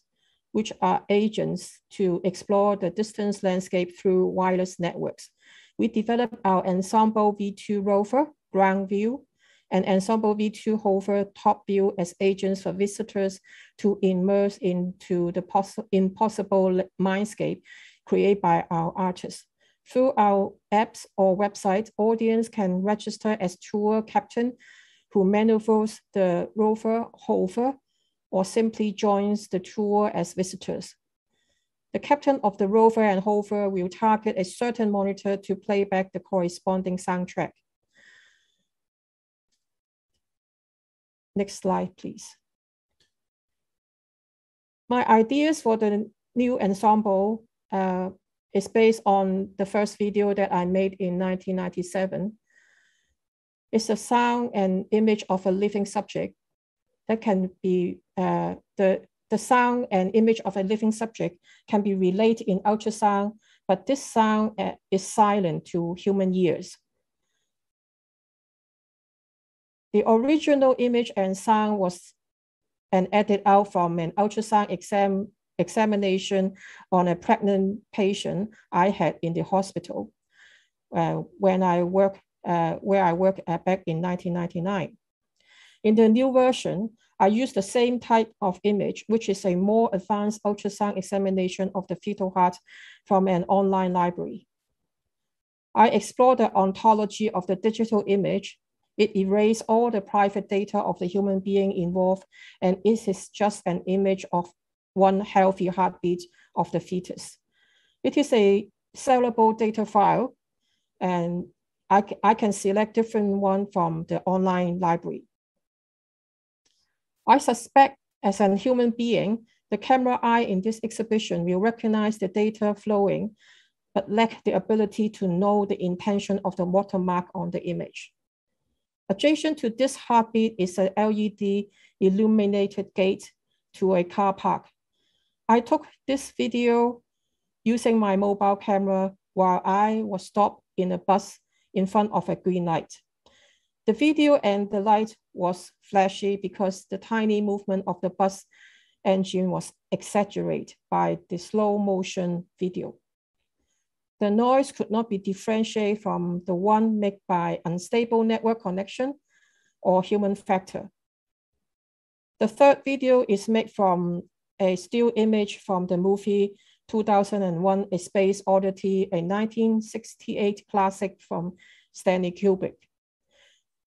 which are agents to explore the distance landscape through wireless networks. We developed our Ensemble V2 rover, ground view, and Ensemble V2 hover, top view as agents for visitors to immerse into the impossible mindscape created by our artists. Through our apps or website, audience can register as tour captain who maneuvers the rover hover or simply joins the tour as visitors. The captain of the rover and hover will target a certain monitor to play back the corresponding soundtrack. Next slide, please. My ideas for the new ensemble is based on the first video that I made in 1997. It's the sound and image of a living subject that can be, the sound and image of a living subject can be relayed in ultrasound, but this sound is silent to human ears. The original image and sound was an edit out from an ultrasound examination on a pregnant patient I had in the hospital where I worked back in 1999. In the new version, I use the same type of image, which is a more advanced ultrasound examination of the fetal heart from an online library. I explore the ontology of the digital image. It erases all the private data of the human being involved, and it is just an image of one healthy heartbeat of the fetus. It is a sellable data file, and I can select different one from the online library. I suspect as a human being, the camera eye in this exhibition will recognize the data flowing, but lack the ability to know the intention of the watermark on the image. Adjacent to this heartbeat is an LED illuminated gate to a car park. I took this video using my mobile camera while I was stopped in a bus in front of a green light. The video and the light was flashy because the tiny movement of the bus engine was exaggerated by the slow motion video. The noise could not be differentiated from the one made by unstable network connection or human factor. The third video is made from a still image from the movie 2001, A Space Oddity, a 1968 classic from Stanley Kubrick.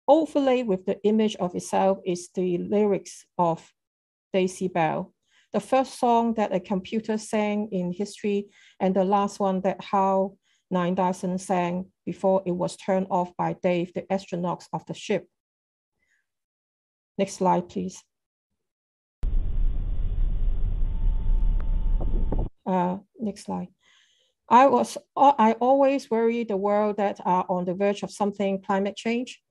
Overlaid with the image of itself is the lyrics of Daisy Bell, the first song that a computer sang in history and the last one that HAL 9000 sang before it was turned off by Dave, the astronauts of the ship. Next slide, please. Next slide. I always worry the world that are on the verge of something climate change,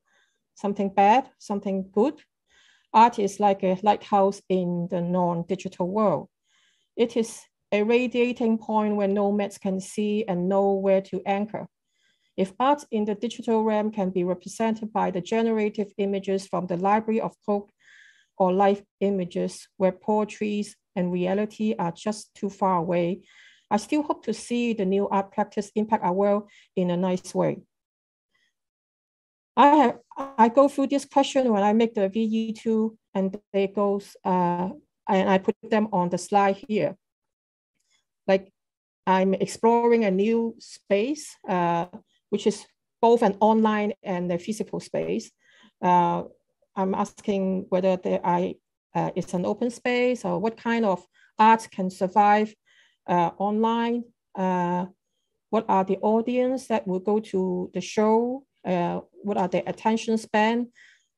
something bad, something good. Art is like a lighthouse in the non-digital world. It is a radiating point where nomads can see and know where to anchor. If art in the digital realm can be represented by the generative images from the library of folk or live images where poetry and reality are just too far away, I still hope to see the new art practice impact our world in a nice way. I go through this question when I make the VE2 and they goes, and I put them on the slide here. Like I'm exploring a new space, which is both an online and a physical space. I'm asking whether it's an open space or what kind of art can survive online. What are the audience that will go to the show? What are their attention span?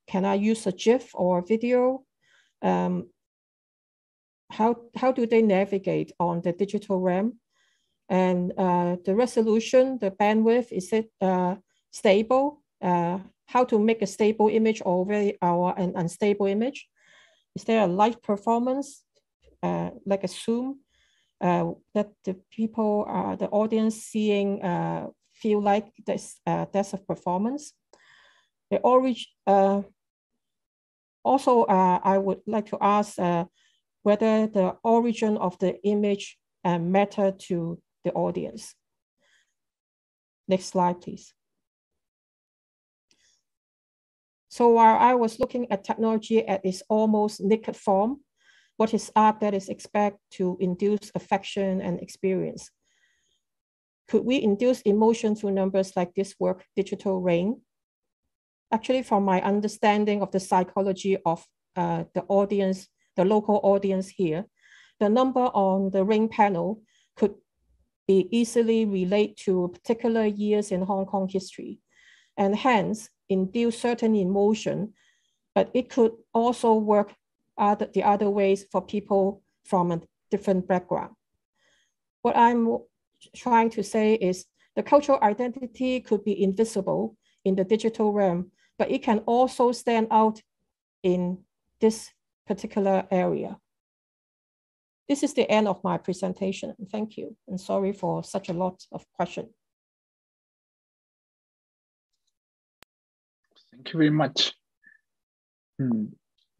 Can I use a GIF or a video? How do they navigate on the digital realm? And the resolution, the bandwidth, is it stable? How to make a stable image or an unstable image? Is there a live performance, like a Zoom, that the people, the audience seeing feel like this depth of performance? Also, I would like to ask whether the origin of the image matter to the audience. Next slide, please. So while I was looking at technology at its almost naked form, what is art that is expected to induce affection and experience? Could we induce emotion through numbers like this work, Digital Rain? Actually, from my understanding of the psychology of the audience, the local audience here, the number on the ring panel could be easily related to particular years in Hong Kong history, and hence induce certain emotion, but it could also work the other ways for people from a different background. What I'm trying to say is the cultural identity could be invisible in the digital realm, but it can also stand out in this particular area. This is the end of my presentation. Thank you, and sorry for such a lot of questions. Thank you very much.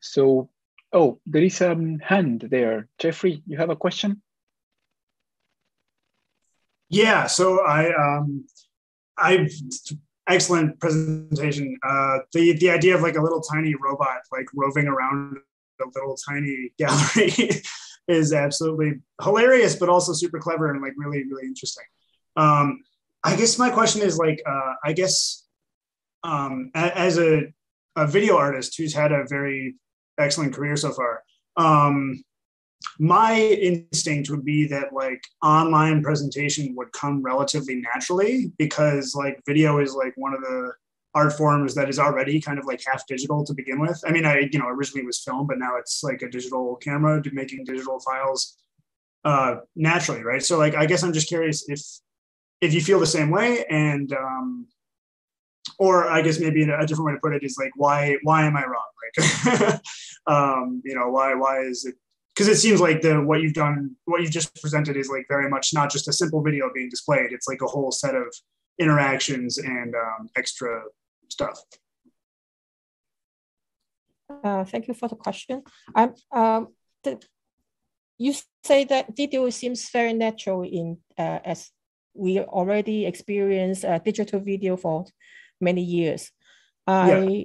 So, oh, there is a hand there. Jeffrey, you have a question? Yeah, so I've excellent presentation. The idea of like a little tiny robot like roving around a little tiny gallery is absolutely hilarious, but also super clever and like really, really interesting. I guess my question is like, as a video artist who's had a very excellent career so far, my instinct would be that like online presentation would come relatively naturally, because like video is like one of the art forms that is already kind of like half digital to begin with. I mean, originally it was film, but now it's like a digital camera making digital files naturally, right? So like, I guess I'm just curious if you feel the same way, and or I guess maybe a different way to put it is like, why am I wrong? Like, why is it? Because it seems like what you've just presented is like very much not just a simple video being displayed. It's like a whole set of interactions and extra stuff. Thank you for the question. You say that video seems very natural as we already experienced digital video for many years. I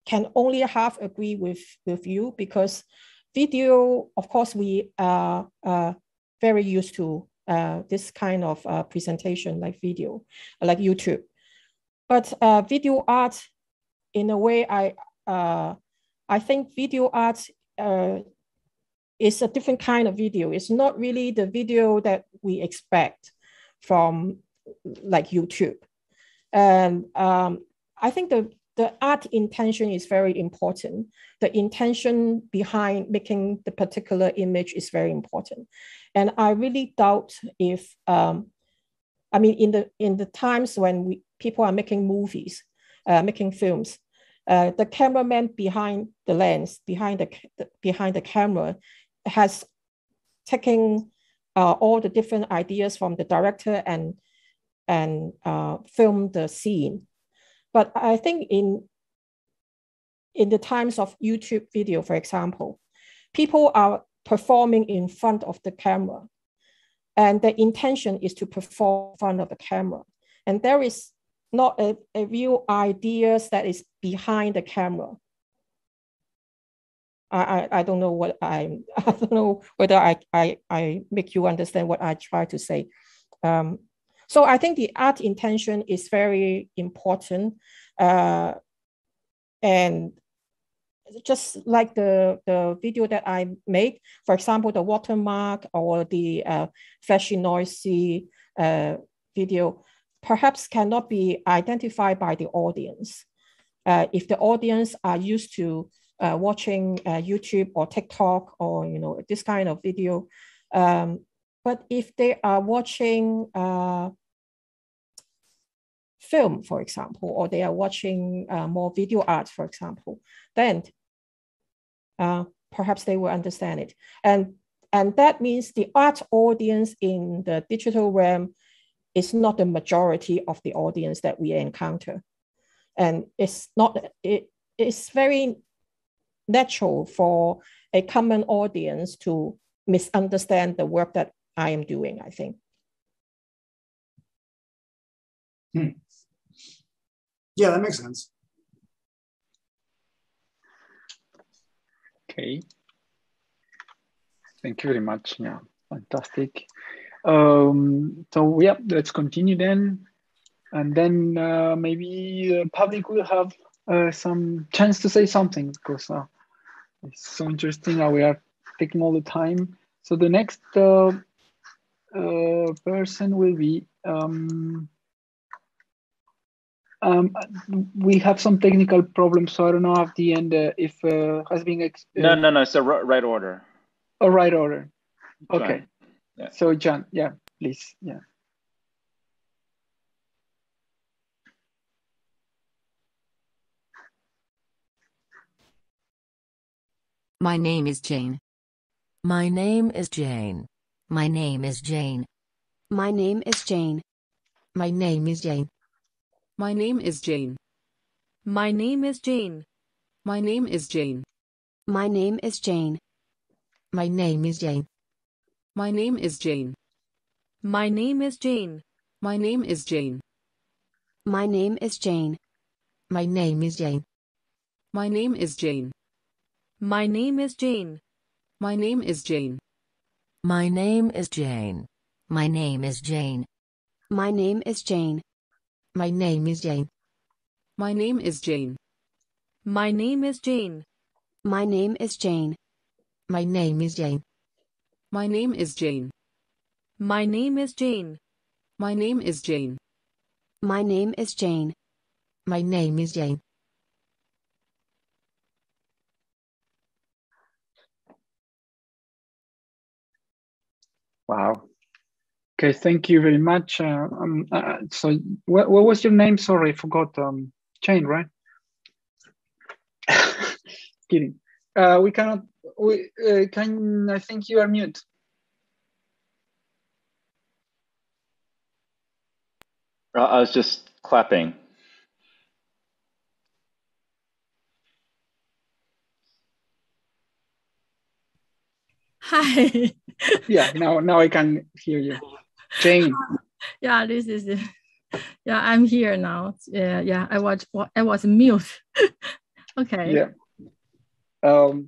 can only half agree with you, because video, of course, we are very used to this kind of presentation like video, like YouTube. But video art, in a way, I think video art is a different kind of video. It's not really the video that we expect from like YouTube. And I think the art intention is very important. The intention behind making the particular image is very important. And I really doubt if, in the times when people are making movies, making films, the cameraman behind the lens, behind the camera, has taken all the different ideas from the director and film the scene. But I think in the times of YouTube video, for example, people are performing in front of the camera, and the intention is to perform in front of the camera. And there is not a real ideas that is behind the camera. I don't know what I don't know whether I make you understand what I try to say. So I think the art intention is very important. And just like the video that I make, for example, the watermark or the flashy, noisy video, perhaps cannot be identified by the audience. If the audience are used to watching YouTube or TikTok or this kind of video, but if they are watching film, for example, or they are watching more video art, for example, then perhaps they will understand it. And that means the art audience in the digital realm is not the majority of the audience that we encounter. And it's very natural for a common audience to misunderstand the work that I am doing, I think. Yeah, that makes sense. Okay. Thank you very much. Yeah, fantastic. So yeah, let's continue then. And then maybe the public will have some chance to say something, because it's so interesting how we are taking all the time. So the next person will be, we have some technical problems, so I don't know at the end if has been... No, it's the right order. Oh, right order. John. Okay. Yeah. So John, yeah, please, yeah. My name is Jane. My name is Jane. My name is Jane. My name is Jane. My name is Jane. My name is Jane. My name is Jane. My name is Jane. My name is Jane. My name is Jane. My name is Jane. My name is Jane. My name is Jane. My name is Jane. My name is Jane. My name is Jane. My name is Jane. My name is Jane. My name is Jane. My name is Jane. My name is Jane. My name is Jane. My name is Jane. My name is Jane. My name is Jane. My name is Jane. My name is Jane. My name is Jane. My name is Jane. My name is Jane. My name is Jane. Wow. Okay, thank you very much. So what was your name? Sorry, I forgot. Jane, right? Kidding. We cannot, I think you are mute. I was just clapping. Hi. Yeah, now I can hear you. Jane. Yeah, this is it. Yeah, I'm here now. Yeah, I was mute. Okay. Yeah.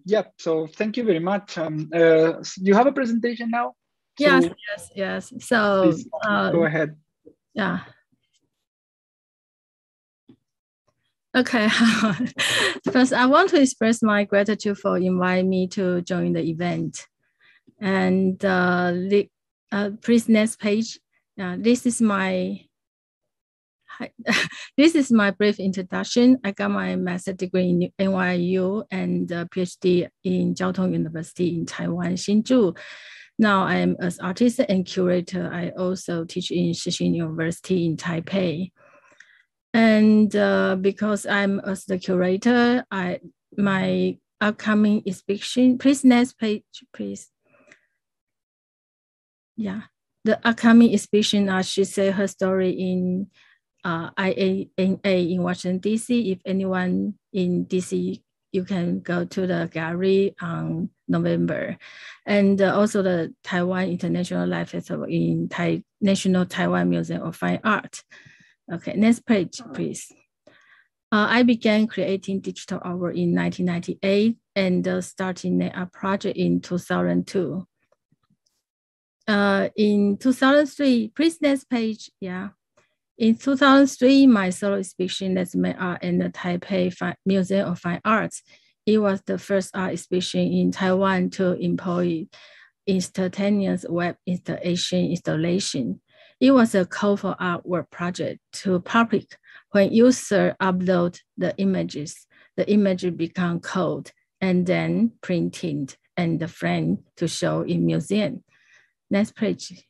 Yeah, so thank you very much. You have a presentation now? Yes, So yes. So please, go ahead. Yeah. Okay. First, I want to express my gratitude for inviting me to join the event. And please next page. This is my brief introduction. I got my master's degree in NYU and PhD in Jiao Tong University in Taiwan, Hsinchu. Now I'm an artist and curator. I also teach in Shixin University in Taipei. And because I'm as the curator, my upcoming exhibition, please next page, please. Yeah, the upcoming exhibition, she said her story in IANA in Washington, D.C. If anyone in D.C., you can go to the gallery on November. And also the Taiwan International Life Festival in National Taiwan Museum of Fine Art. Okay, next page, please. I began creating digital artwork in 1998 and starting a project in 2002. In 2003, please next page, yeah. In 2003, my solo exhibition, Let's Make Art in the Taipei Museum of Fine Arts. It was the first art exhibition in Taiwan to employ instantaneous web installation. It was a call for artwork project to public. When users upload the images, the image become code and then printed and framed to show in museum. Next page.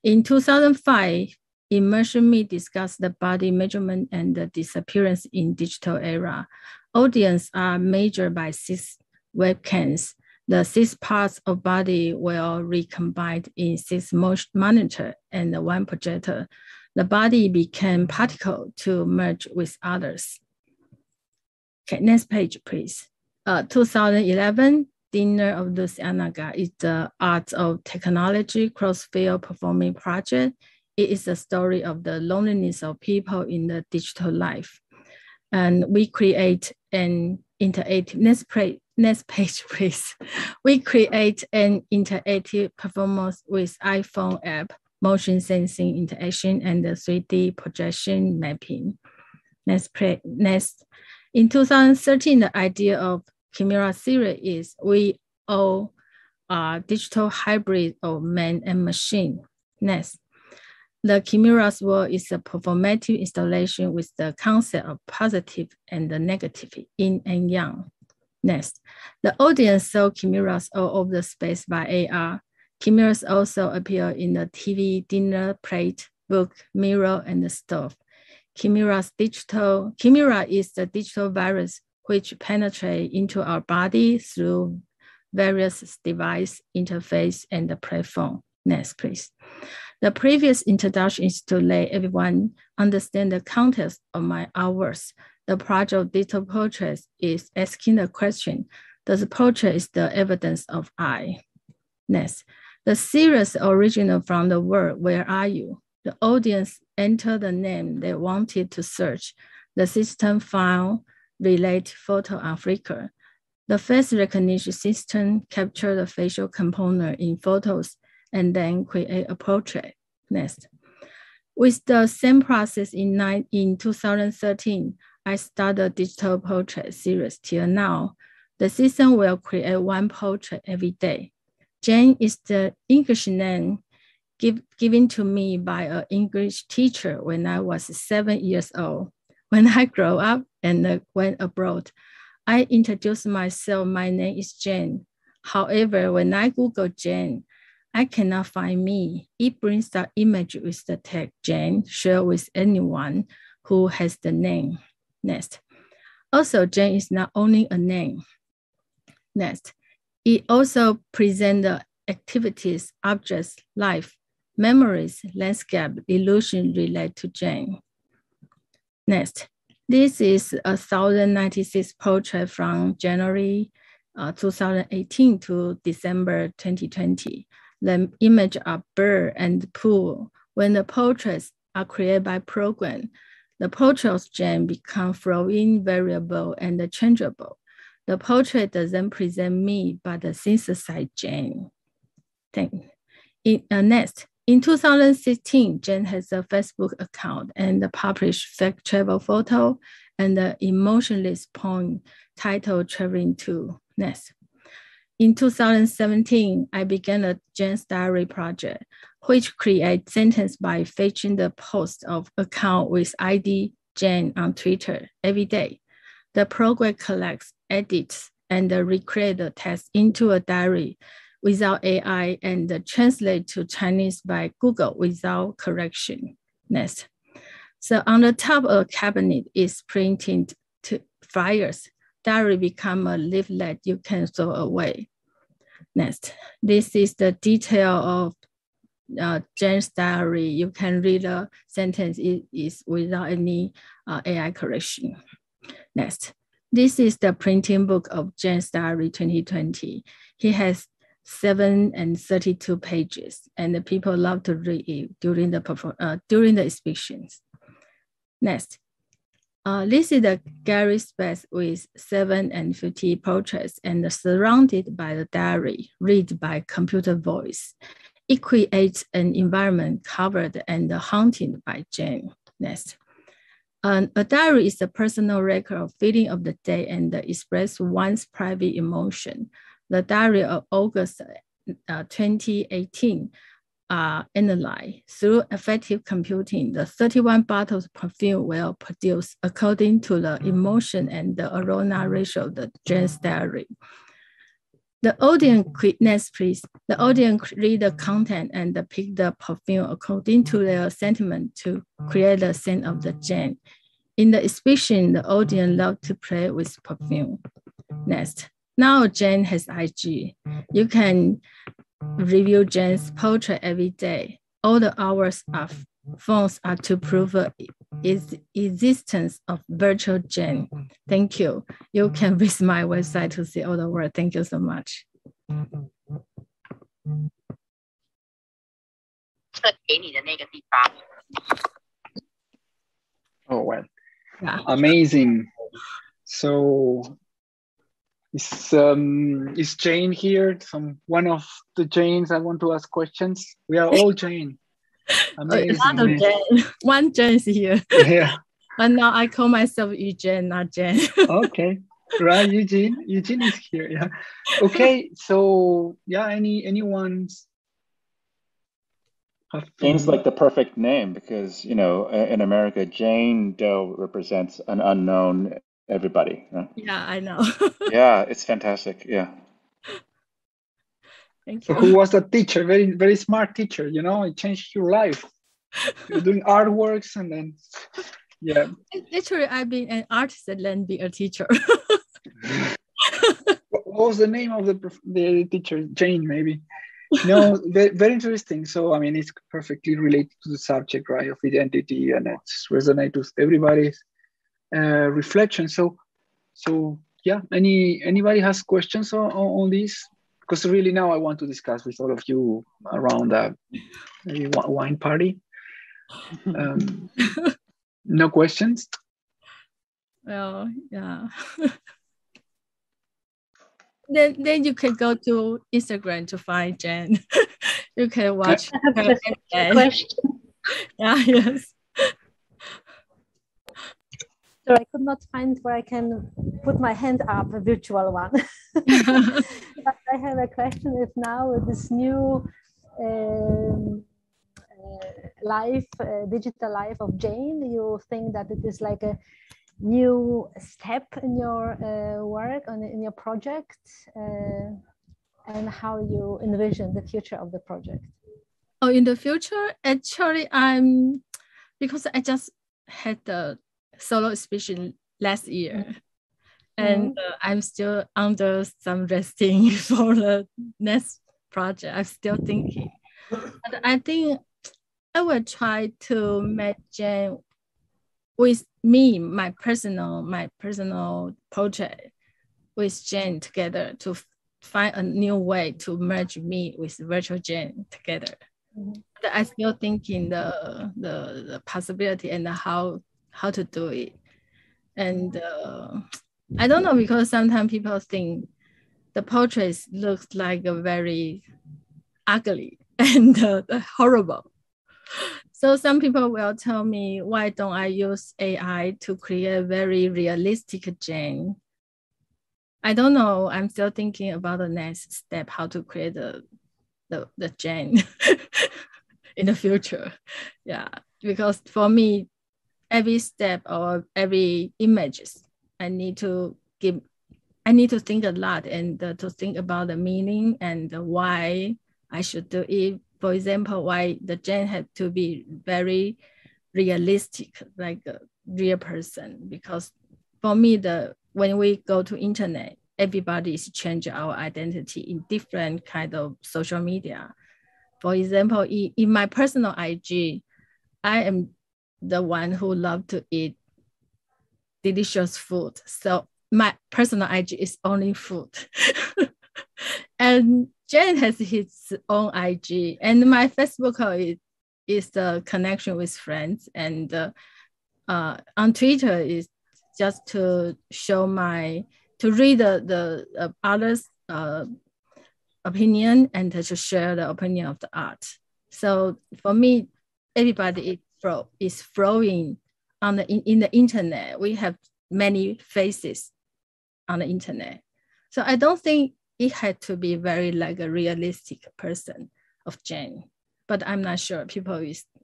In 2005, Immersion Me discussed the body measurement and the disappearance in digital era. Audience are measured by 6 webcams. The 6 parts of body were recombined in 6 monitor and 1 projector. The body became particle to merge with others. Okay, next page, please. 2011, Dinner of Lucianaga is the Art of Technology Crossfield Performing Project. It is a story of the loneliness of people in the digital life. And we create an interactive, next page, please. We create an interactive performance with iPhone app, motion sensing interaction, and the 3D projection mapping. Next. In 2013, the idea of Chimera series is we all are digital hybrid of man and machine. Next. The Chimera's world is a performative installation with the concept of positive and the negative, yin and yang. Next, the audience saw chimeras all over the space by AR. Chimeras also appear in the TV, dinner, plate, book, mirror, and the stove. Chimera is the digital virus which penetrates into our body through various device interface and the platform. Next, please. The previous introduction is to let everyone understand the context of my hours. The project of digital portraits is asking the question, does the portrait is the evidence of I? Next, the series original from the word, where are you? The audience entered the name they wanted to search. The system found relate photo on Flickr. The face recognition system captures the facial component in photos and then create a portrait. Next. With the same process in 2013, I started digital portrait series till now. The system will create one portrait every day. Jane is the English name given to me by an English teacher when I was 7 years old. When I grew up and went abroad, I introduced myself, my name is Jane. However, when I Google Jane, I cannot find me. It brings the image with the tag Jane, share with anyone who has the name. Next. Also, Jane is not only a name. Next. It also presents the activities, objects, life, memories, landscape, illusion related to Jane. Next. This is a 1096 portrait from January 2018 to December 2020. The image are bird and pool. When the portraits are created by program, the portrait of Jane become flowing, variable, and changeable. The portrait doesn't present me, but the synthesized Jane. Next. In 2016, Jane has a Facebook account and published fact travel photo and the emotionless poem titled Traveling to. Next. In 2017, I began a Jane's Diary project, which creates sentence by fetching the post of account with ID Jane on Twitter every day. The program collects, edits, and recreates the text into a diary without AI and translate to Chinese by Google without correction. Next. So on the top of the cabinet is printed to flyers. Diary become a leaflet you can throw away. Next. This is the detail of Jane's diary. You can read a sentence is without any AI correction. Next. This is the printing book of Jane's Diary 2020. He has 732 pages, and the people love to read it during the exhibitions. Next, this is the gallery space with 750 portraits and surrounded by the diary, read by computer voice. It creates an environment covered and haunted by Jane. Next. A diary is a personal record of feeling of the day and express one's private emotion. The diary of August 2018 analyzed. Through effective computing, the 31 bottles of perfume were produced according to the emotion and the aroma ratio of the Jane's diary. The audience, next please. The audience read the content and pick the perfume according to their sentiment to create the scent of the Jane. In the exhibition, the audience loved to play with perfume. Next. Now Jane has IG. You can review Jane's portrait every day. All the hours of phones are to prove the existence of virtual Jane. Thank you. You can visit my website to see all the work. Thank you so much. Oh, well. Yeah. Amazing. So is Jane here? One of the Janes I want to ask questions. We are all Jane. Amazing. Another Jane. One Jane is here. Yeah. But now I call myself Eugene, not Jane. Okay. Right, Eugene. Eugene is here. Yeah. Okay. So yeah, anyone's Jane's like the perfect name because, you know, in America, Jane Doe represents an unknown everybody. Right? Yeah, I know. Yeah, it's fantastic. Yeah. Thank So you. who was that teacher? Very, very smart teacher, you know, it changed your life. You're doing artworks and then, yeah. Literally, I've been an artist and then be a teacher. What was the name of the teacher? Jane, maybe. No, very, very interesting. So, I mean, it's perfectly related to the subject, right, of identity, and it's resonates with everybody's reflection. So yeah, anybody has questions on this? Because really now I want to discuss with all of you around maybe wine party. No questions? Well, yeah. then you can go to Instagram to find Jen. You can watch I have her just every a day. question. Yeah, yes. So I could not find where I can put my hand up, a virtual one. But I have a question. If now with this new digital life of Jane, you think that it is like a new step in your work, in your project, and how you envision the future of the project? Oh, in the future, actually, because I just had the solo exhibition last year, and I'm still under some resting for the next project. I'm still thinking, but I think I will try to make Jane with me, my personal project with Jane together to find a new way to merge me with virtual Jane together. But I still thinking the possibility and how to do it. And I don't know, because sometimes people think the portraits looks like a very ugly and horrible. So some people will tell me, why don't I use AI to create very realistic Jane? I don't know. I'm still thinking about the next step, how to create the Jane in the future. Yeah, because for me, every step or every images, I need to think a lot and to think about the meaning and why I should do it. For example, why the Jane had to be very realistic, like a real person. Because for me, when we go to internet, everybody is changing our identity in different kind of social media. For example, in my personal IG, I am the one who love to eat delicious food. So my personal IG is only food. And Jen has his own IG, and my Facebook is the connection with friends, and on Twitter is just to show to read the others' opinion and to share the opinion of the art. So for me, everybody is flowing in the internet. We have many faces on the internet. So I don't think it had to be very like a realistic person of Jane, but I'm not sure.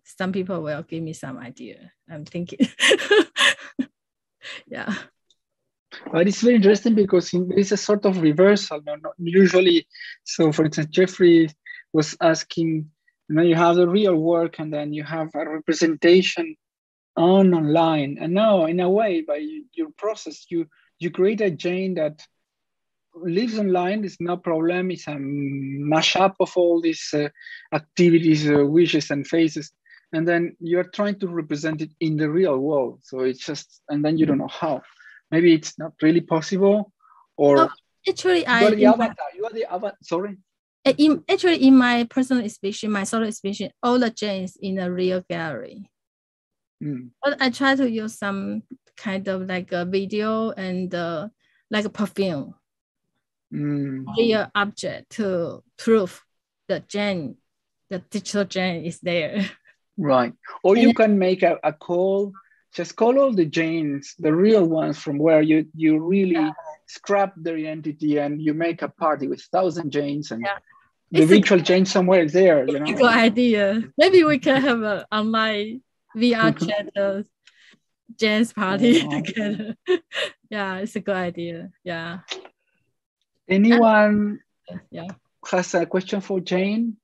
Some people will give me some idea. I'm thinking. Yeah. But it's very interesting because there is a sort of reversal. Not usually, so for instance, Jeffrey was asking, you have the real work and then you have a representation online. And now, in a way, by your process, you create a Jane that lives online. It's no problem. It's a mashup of all these activities, wishes, and faces. And then you're trying to represent it in the real world. So it's just, and then you don't know how. Maybe it's not really possible, or actually, you are the avatar. Sorry. Actually, in my personal exhibition, my solo exhibition, all the Janes in a real gallery. But I try to use some kind of like a video and like a perfume, real object to prove the Jane, the digital Jane is there. Right. Or you can make a call. Just call all the Janes, the real ones, from where you really scrap their identity and you make a party with 1,000 Janes and the virtual Jane somewhere is there. It's a good idea. Maybe we can have an online VR chat Jane's party together. Yeah, it's a good idea. Yeah. Anyone has a question for Jane?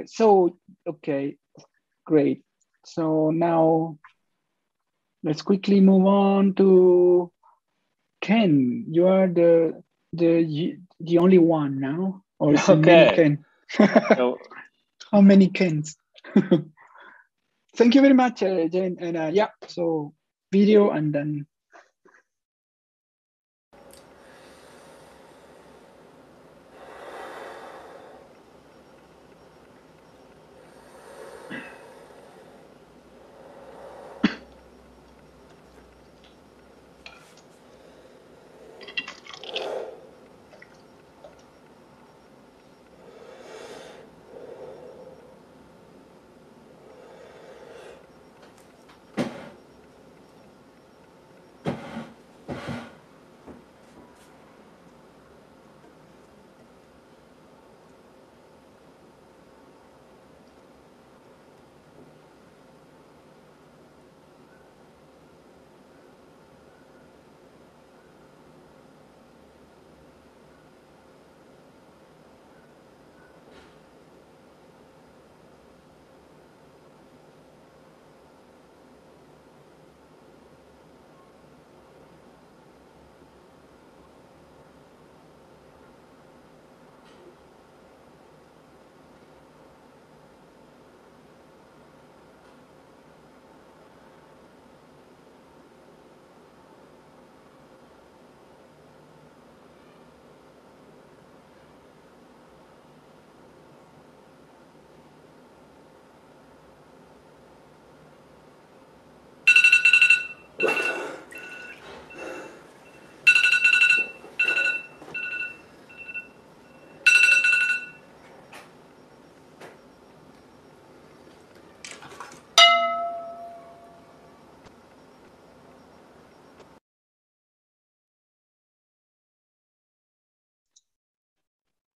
So, okay, great. So now let's quickly move on to Ken. You are the only one now, or is it many Ken? So, how many Kens? Thank you very much, Jane. And yeah, so video and then.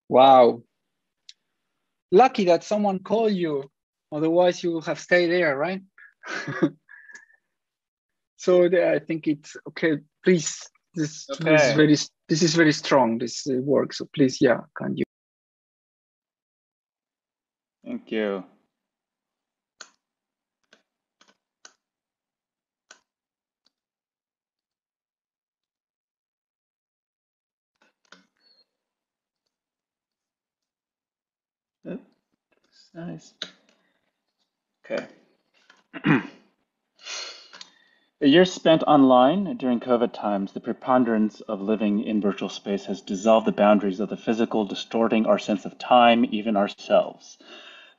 Wow. Lucky that someone called you. Otherwise, you would have stayed there, right? So I think it's okay. Please, this is very strong. This work. So please, yeah, can you? Thank you. Nice. Okay. A year spent online during COVID times, the preponderance of living in virtual space has dissolved the boundaries of the physical, distorting our sense of time, even ourselves.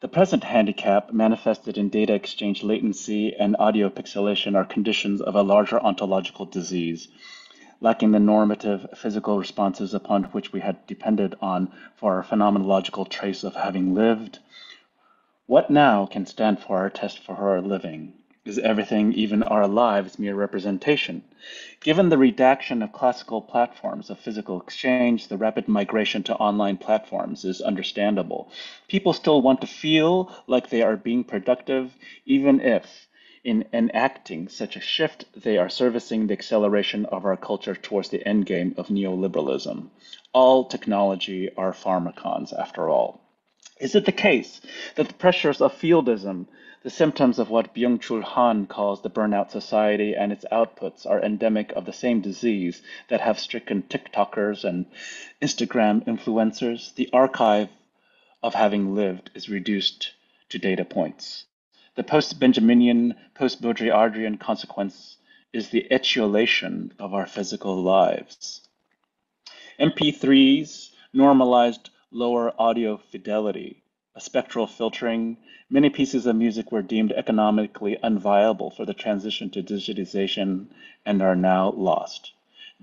The present handicap, manifested in data exchange latency and audio pixelation, are conditions of a larger ontological disease, lacking the normative physical responses upon which we had depended on for our phenomenological trace of having lived. What now can stand for our test for our living? Is everything, even our lives, mere representation? Given the redaction of classical platforms of physical exchange, the rapid migration to online platforms is understandable. People still want to feel like they are being productive, even if, in enacting such a shift, they are servicing the acceleration of our culture towards the endgame of neoliberalism. All technology are pharmacons, after all. Is it the case that the pressures of fieldism, the symptoms of what Byung-Chul Han calls the burnout society, and its outputs are endemic of the same disease that have stricken TikTokers and Instagram influencers? The archive of having lived is reduced to data points. The post-Benjaminian, post-Baudrillardian consequence is the etiolation of our physical lives. MP3s normalized lower audio fidelity, a spectral filtering. Many pieces of music were deemed economically unviable for the transition to digitization and are now lost.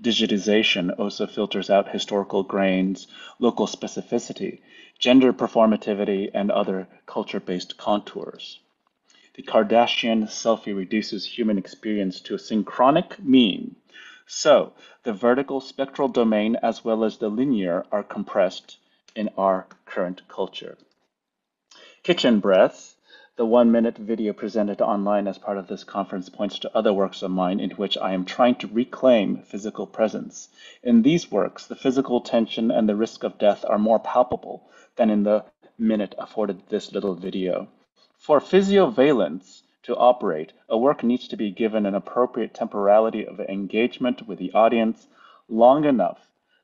Digitization also filters out historical grains, local specificity, gender performativity, and other culture-based contours. The Kardashian selfie reduces human experience to a synchronic meme. So, the vertical spectral domain as well as the linear are compressed in our current culture. Kitchen Breath, the 1-minute video presented online as part of this conference, points to other works of mine in which I am trying to reclaim physical presence. In these works, the physical tension and the risk of death are more palpable than in the minute afforded this little video. For physiovalence to operate, a work needs to be given an appropriate temporality of engagement with the audience long enough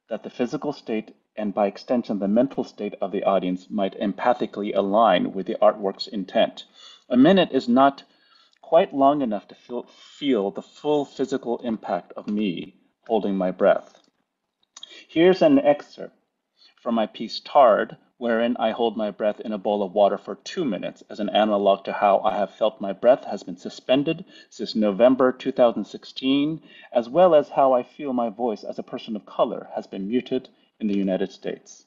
that the physical state and by extension the mental state of the audience might empathically align with the artwork's intent. A minute is not quite long enough to feel the full physical impact of me holding my breath. Here's an excerpt from my piece Tarred, wherein I hold my breath in a bowl of water for 2 minutes as an analog to how I have felt my breath has been suspended since November 2016, as well as how I feel my voice as a person of color has been muted in the United States.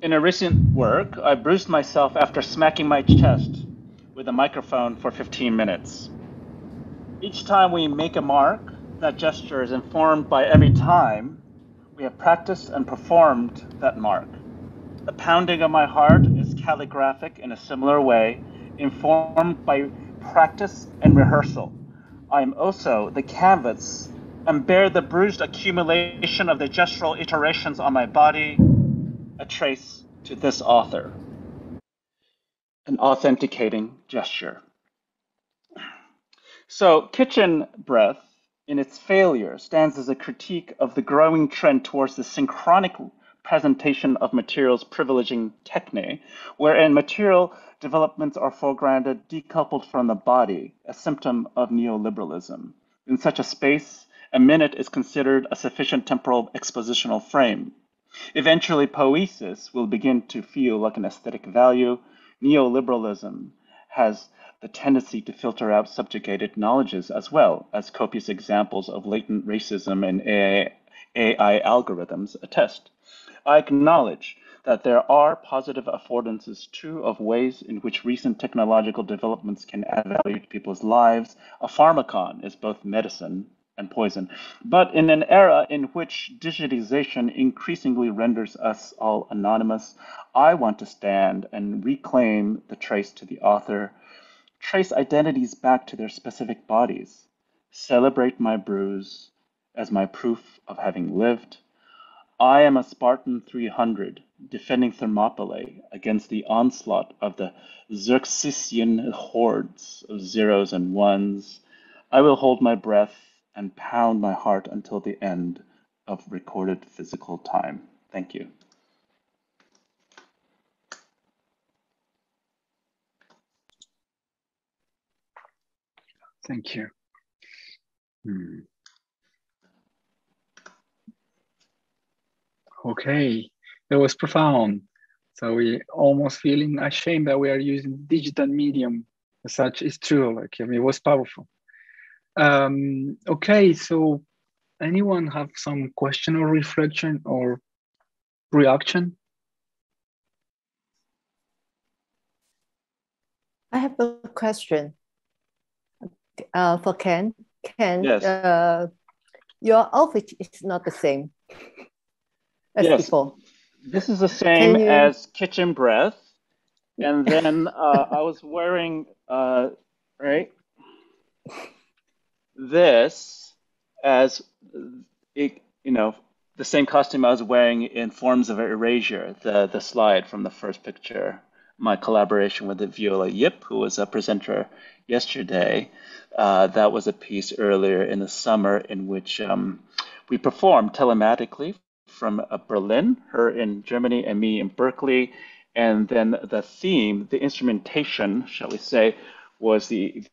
In a recent work, I bruised myself after smacking my chest with a microphone for 15 minutes. Each time we make a mark, that gesture is informed by every time we have practiced and performed that mark. The pounding of my heart is calligraphic in a similar way, informed by practice and rehearsal. I am also the canvas and bear the bruised accumulation of the gestural iterations on my body, a trace to this author. An authenticating gesture. So, kitchen breath, in its failure, stands as a critique of the growing trend towards the synchronic presentation of materials privileging techne, wherein material developments are foregrounded, decoupled from the body, a symptom of neoliberalism. In such a space, a minute is considered a sufficient temporal expositional frame. Eventually, poesis will begin to feel like an aesthetic value. Neoliberalism has the tendency to filter out subjugated knowledges as well, as copious examples of latent racism in AI algorithms attest. I acknowledge that there are positive affordances too of ways in which recent technological developments can add value to people's lives. A pharmacon is both medicine and poison. But in an era in which digitization increasingly renders us all anonymous, I want to stand and reclaim the trace to the author, trace identities back to their specific bodies, celebrate my bruise as my proof of having lived. I am a Spartan 300, defending Thermopylae against the onslaught of the Xerxesian hordes of zeros and ones. I will hold my breath and pound my heart until the end of recorded physical time. Thank you. Thank you. Okay, that was profound. So we almost feeling ashamed that we are using digital medium. As such, it's true. Like, I mean, it was powerful. Okay, so anyone have some question or reflection or reaction? I have a question for Ken. Ken, yes. Your outfit is not the same as before. This is the same as kitchen breath. And then I was wearing, right, this as, it, you know, the same costume I was wearing in Forms of Erasure, the slide from the first picture, my collaboration with Viola Yip, who was a presenter yesterday. That was a piece earlier in the summer in which we performed telematically from Berlin, her in Germany and me in Berkeley. And then the theme, the instrumentation, shall we say, was the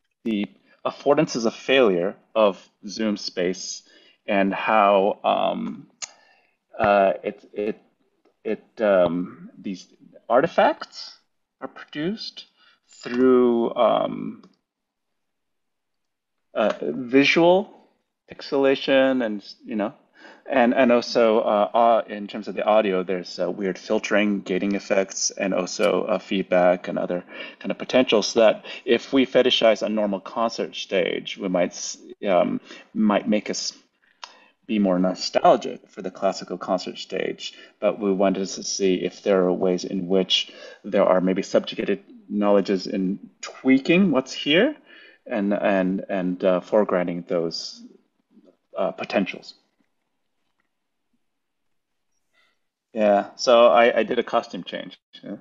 affordances of failure of Zoom space and how these artifacts are produced through visual pixelation and, you know, and also in terms of the audio, there's weird filtering, gating effects, and also feedback and other kind of potentials that if we fetishize a normal concert stage, we might make us be more nostalgic for the classical concert stage. But we wanted to see if there are ways in which there are maybe subjugated knowledges in tweaking what's here and foregrounding those potentials. Yeah, so I did a costume change. Yeah.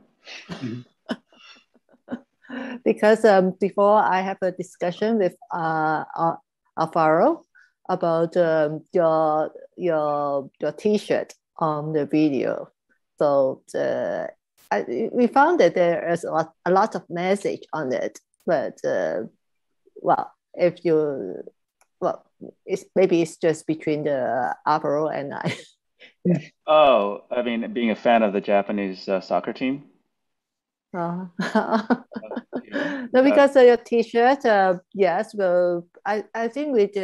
Because before I have a discussion with Alvaro about your T-shirt on the video. So we found that there is a lot of message on it, but well, maybe it's just between the Alvaro and I. Yeah. Oh, I mean, being a fan of the Japanese soccer team. No, because your T-shirt, yes, well, I think with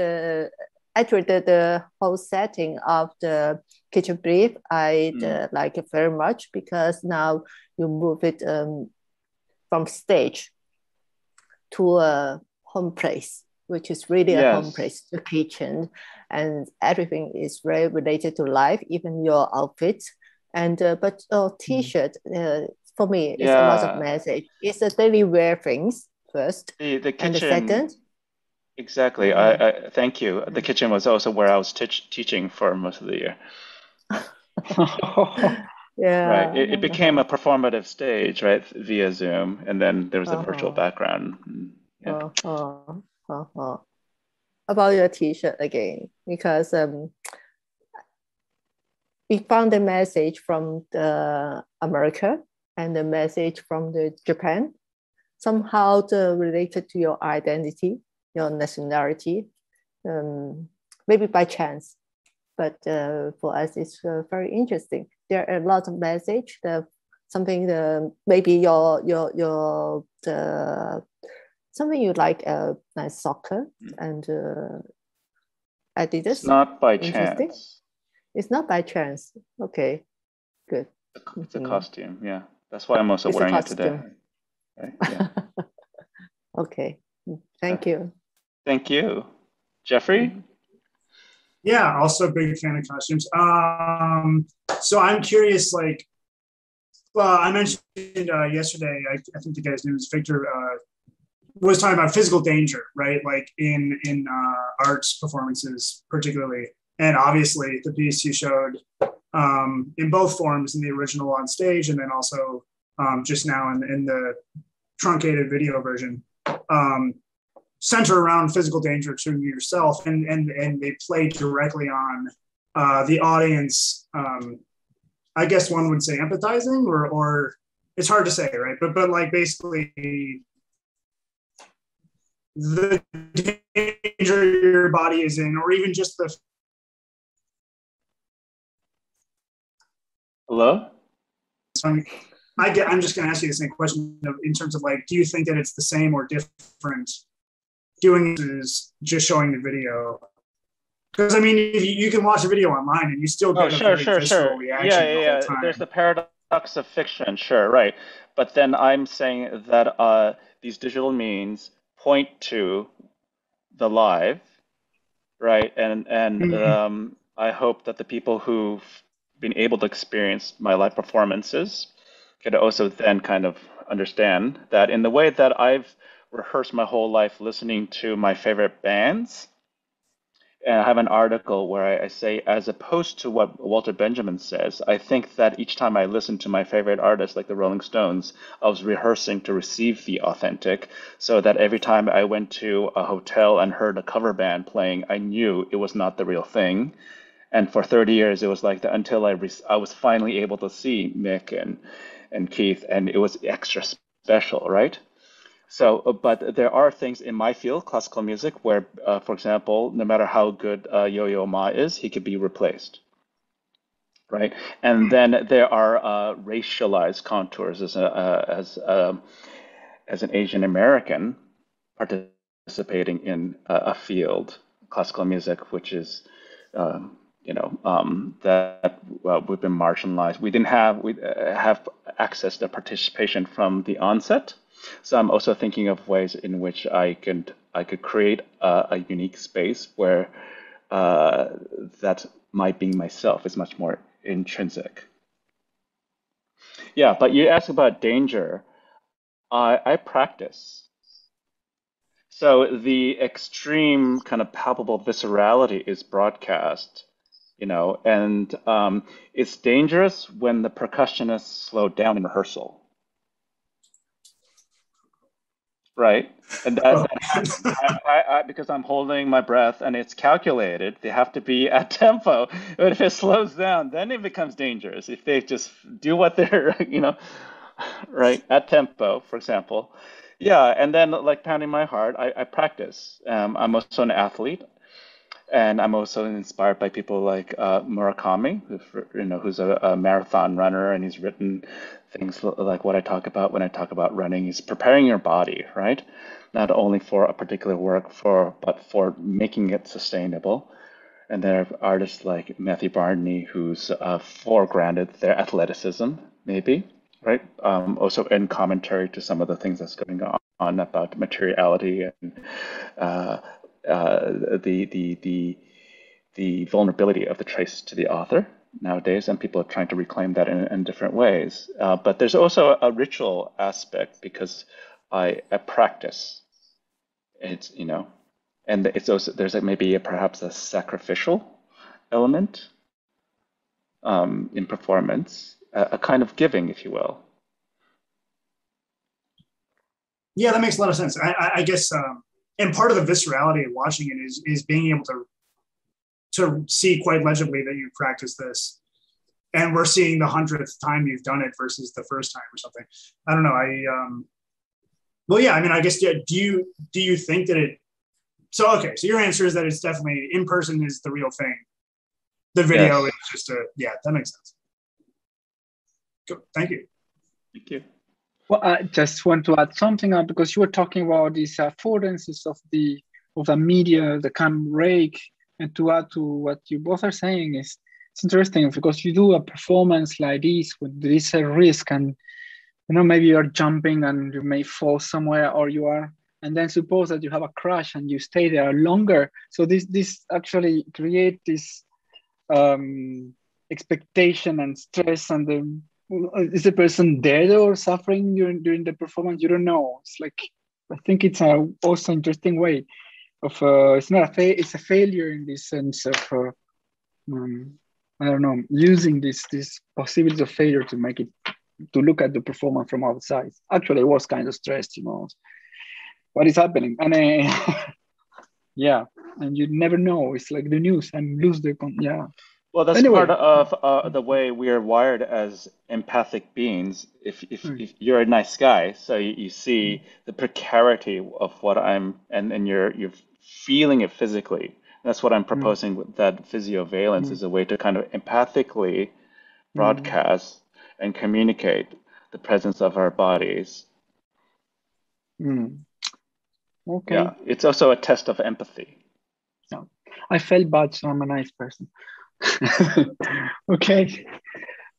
actually the whole setting of the kitchen brief, I like it very much, because now you move it from stage to a home place, which is really a home place, the kitchen, and everything is very related to life, even your outfit. And but t-shirt for me is a lot of message. It's a daily wear things first, the kitchen, and the second. Exactly. I thank you. The kitchen was also where I was teaching for most of the year. Right. It became a performative stage, right, via Zoom, and then there was a virtual background. Yeah. About your t-shirt again, because we found the message from the America and the message from the Japan, somehow related to your identity, your nationality, maybe by chance, but for us it's very interesting. There are a lot of message, something maybe your something you like, nice soccer and Adidas. It's not by chance. It's not by chance. Okay, good. It's a costume. Yeah, that's why I'm also wearing it today. Right? Yeah. Okay, thank you. Thank you, Jeffrey. Yeah, also a big fan of costumes. So I'm curious, like, well, I mentioned yesterday, I think the guy's name is Victor, was talking about physical danger, right? Like in arts performances particularly. And obviously the piece you showed in both forms, in the original on stage and then also just now in the truncated video version, center around physical danger to yourself, and they play directly on the audience. I guess one would say empathizing, or it's hard to say, right? But like basically the danger your body is in, or even just the. Hello? So I'm just going to ask you the same question in terms of like, do you think that it's the same or different doing is just showing the video? Because I mean, if you can watch a video online and you still get a very visceral reaction the whole time. There's the paradox of fiction, sure, right. But then I'm saying that these digital means point to the live, right? And I hope that the people who've been able to experience my live performances could also then kind of understand that in the way that I've rehearsed my whole life listening to my favorite bands. And I have an article where I say, as opposed to what Walter Benjamin says, I think that each time I listened to my favorite artists, like the Rolling Stones, I was rehearsing to receive the authentic, so that every time I went to a hotel and heard a cover band playing, I knew it was not the real thing. And for 30 years, it was like that until I was finally able to see Mick and Keith, and it was extra special, right? So, but there are things in my field, classical music, where, for example, no matter how good Yo-Yo Ma is, he could be replaced, right? And then there are racialized contours as an Asian American participating in a field, classical music, which is, that we've been marginalized. We didn't have access to participation from the onset. So I'm also thinking of ways in which I could create a unique space where that my being myself is much more intrinsic. Yeah, but you asked about danger. I practice. So the extreme kind of palpable viscerality is broadcast, and it's dangerous when the percussionists slow down in rehearsal. Right, and that because I'm holding my breath and it's calculated, they have to be at tempo. But if it slows down, then it becomes dangerous. If they just do what they're, right, at tempo, for example. Yeah, and then like pounding my heart, I practice. I'm also an athlete, and I'm also inspired by people like Murakami, who's a marathon runner, and he's written things like what I talk about when I talk about running is preparing your body, right? Not only for a particular work, but for making it sustainable, And there are artists like Matthew Barney, who's foregrounded their athleticism, maybe, right? Also in commentary to some of the things that's going on about materiality and the vulnerability of the trace to the author nowadays, and people are trying to reclaim that in different ways. But there's also a ritual aspect because I practice. It's, you know, and it's also, there's maybe perhaps a sacrificial element in performance, a kind of giving, if you will. Yeah, that makes a lot of sense. I guess, and part of the viscerality of watching it is being able to see quite legibly that you practice this, and we're seeing the 100th time you've done it versus the first time or something. I don't know. Well, yeah. I mean, I guess, do you think that it? So okay, so your answer is that it's definitely in person is the real thing. The video is just yeah, that makes sense. Good. Thank you. Thank you. Well, I just want to add something up because you were talking about these affordances of the media, the cam rake, and to add to what you both are saying is it's interesting because you do a performance like this when there is a risk, and you know maybe you're jumping and you may fall somewhere, or you are, and then suppose that you have a crash and you stay there longer. So this actually create this expectation and stress, and is the person dead or suffering during the performance? You don't know. It's like, I think it's also interesting way of it's not it's a failure in this sense of I don't know, using this possibility of failure to make it, to look at the performance from outside. Actually, I was kind of stressed, you know, what is happening, and yeah, and you never know. It's like the news and lose the yeah. Well, that's anyway. Part of the way we are wired as empathic beings. If you're a nice guy, so you see the precarity of what I'm, and you're feeling it physically. That's what I'm proposing with that physiovalence is a way to kind of empathically broadcast and communicate the presence of our bodies. Okay. Yeah, it's also a test of empathy. Yeah. I felt bad, so I'm a nice person. Okay,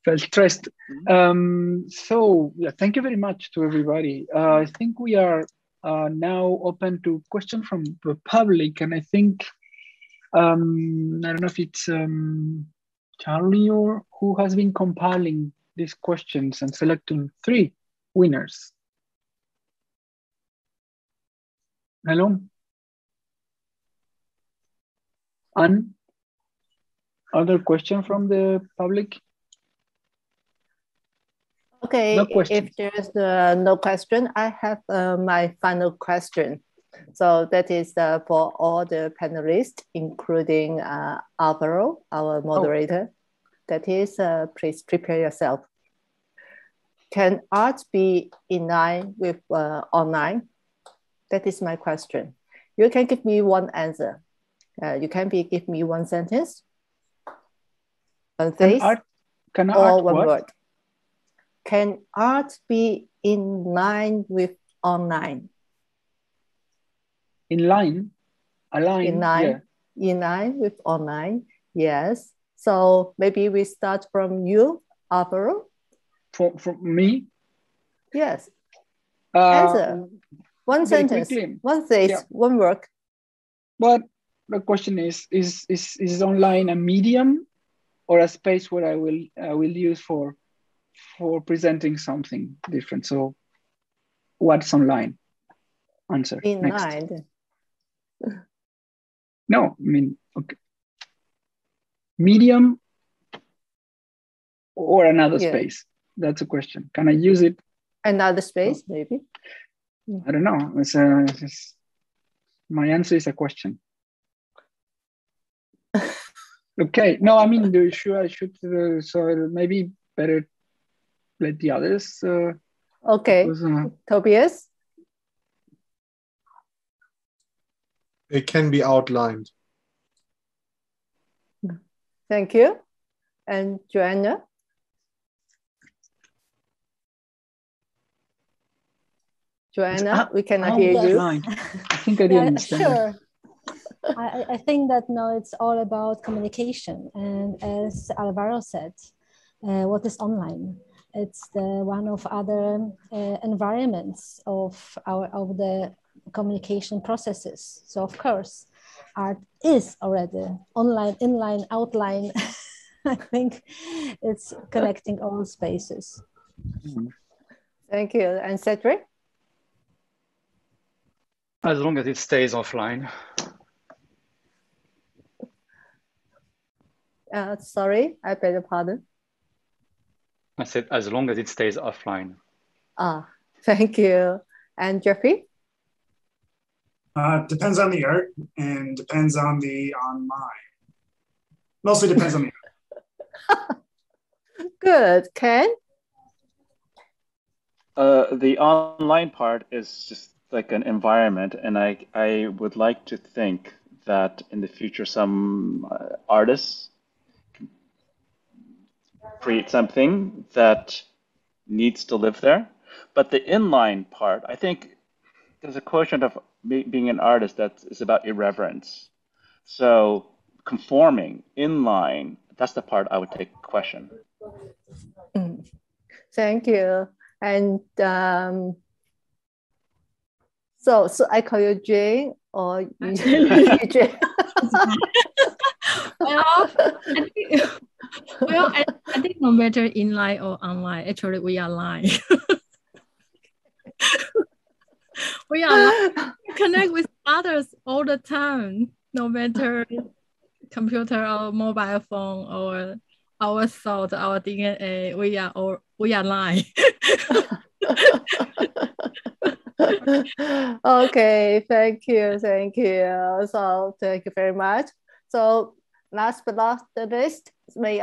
felt stressed. So yeah, thank you very much to everybody. I think we are now open to questions from the public, and I think I don't know if it's Charlie or who has been compiling these questions and selecting 3 winners. Hello, Anne? Other question from the public? Okay, no question. If there's no question, I have my final question. So that is for all the panelists, including Alvaro, our moderator. That is, please prepare yourself. Can art be in line with online? That is my question. You can give me one answer. You can give me one sentence. One phrase, can or art one what? word. Can art be in line with online? In line? Align? In line, yeah. In line with online, yes. So maybe we start from you, Alvaro. From me? Yes. Answer. One sentence, quickly. One phrase, one word. But the question is online a medium or a space where I will use for presenting something different? So what's online? Answer. In next. line. No, I mean, okay. Medium or another space? That's a question. Can I use it? Another space, maybe. I don't know. My answer is a question. Okay. No, I mean, I should. So maybe better let the others. Okay. Because, Tobias. It can be outlined. Thank you. And Joanna? Joanna, we cannot hear you. I think I didn't understand. Sure. I think that now it's all about communication. And as Alvaro said, what is online? It's the one of other environments of the communication processes. So of course, art is already online, inline, outline. I think it's connecting all spaces. Thank you. And Cédric? As long as it stays offline. Sorry, I beg your pardon. I said, as long as it stays offline. Thank you. And Jeffrey? Depends on the art and depends on the online. Mostly depends on the art. Good. Ken? The online part is just like an environment, and I would like to think that in the future some artists can create something that needs to live there. But the inline part, I think there's a quotient of being an artist that is about irreverence. So conforming, inline, that's the part I would take question. Thank you. And so I call you Jane or you Jane? I think no matter inline or online, actually we are lying. We are lying. We connect with others all the time, no matter computer or mobile phone or our thought, our DNA. We are lying. Okay, thank you. So thank you very much. So last but not the least, may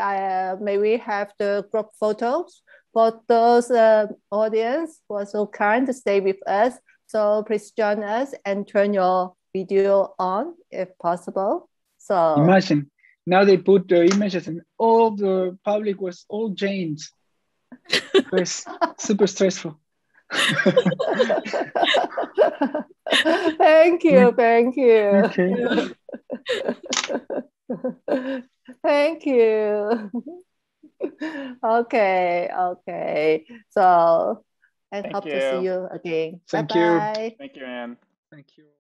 we have the group photos for those audience who are so kind to stay with us. So please join us and turn your video on if possible. So imagine now they put the images and all the public was all Janes. It was super stressful. Thank you. Okay. Thank you. Okay. So, and hope to see you again. Thank Bye-bye. you. Thank you, Anne. Thank you.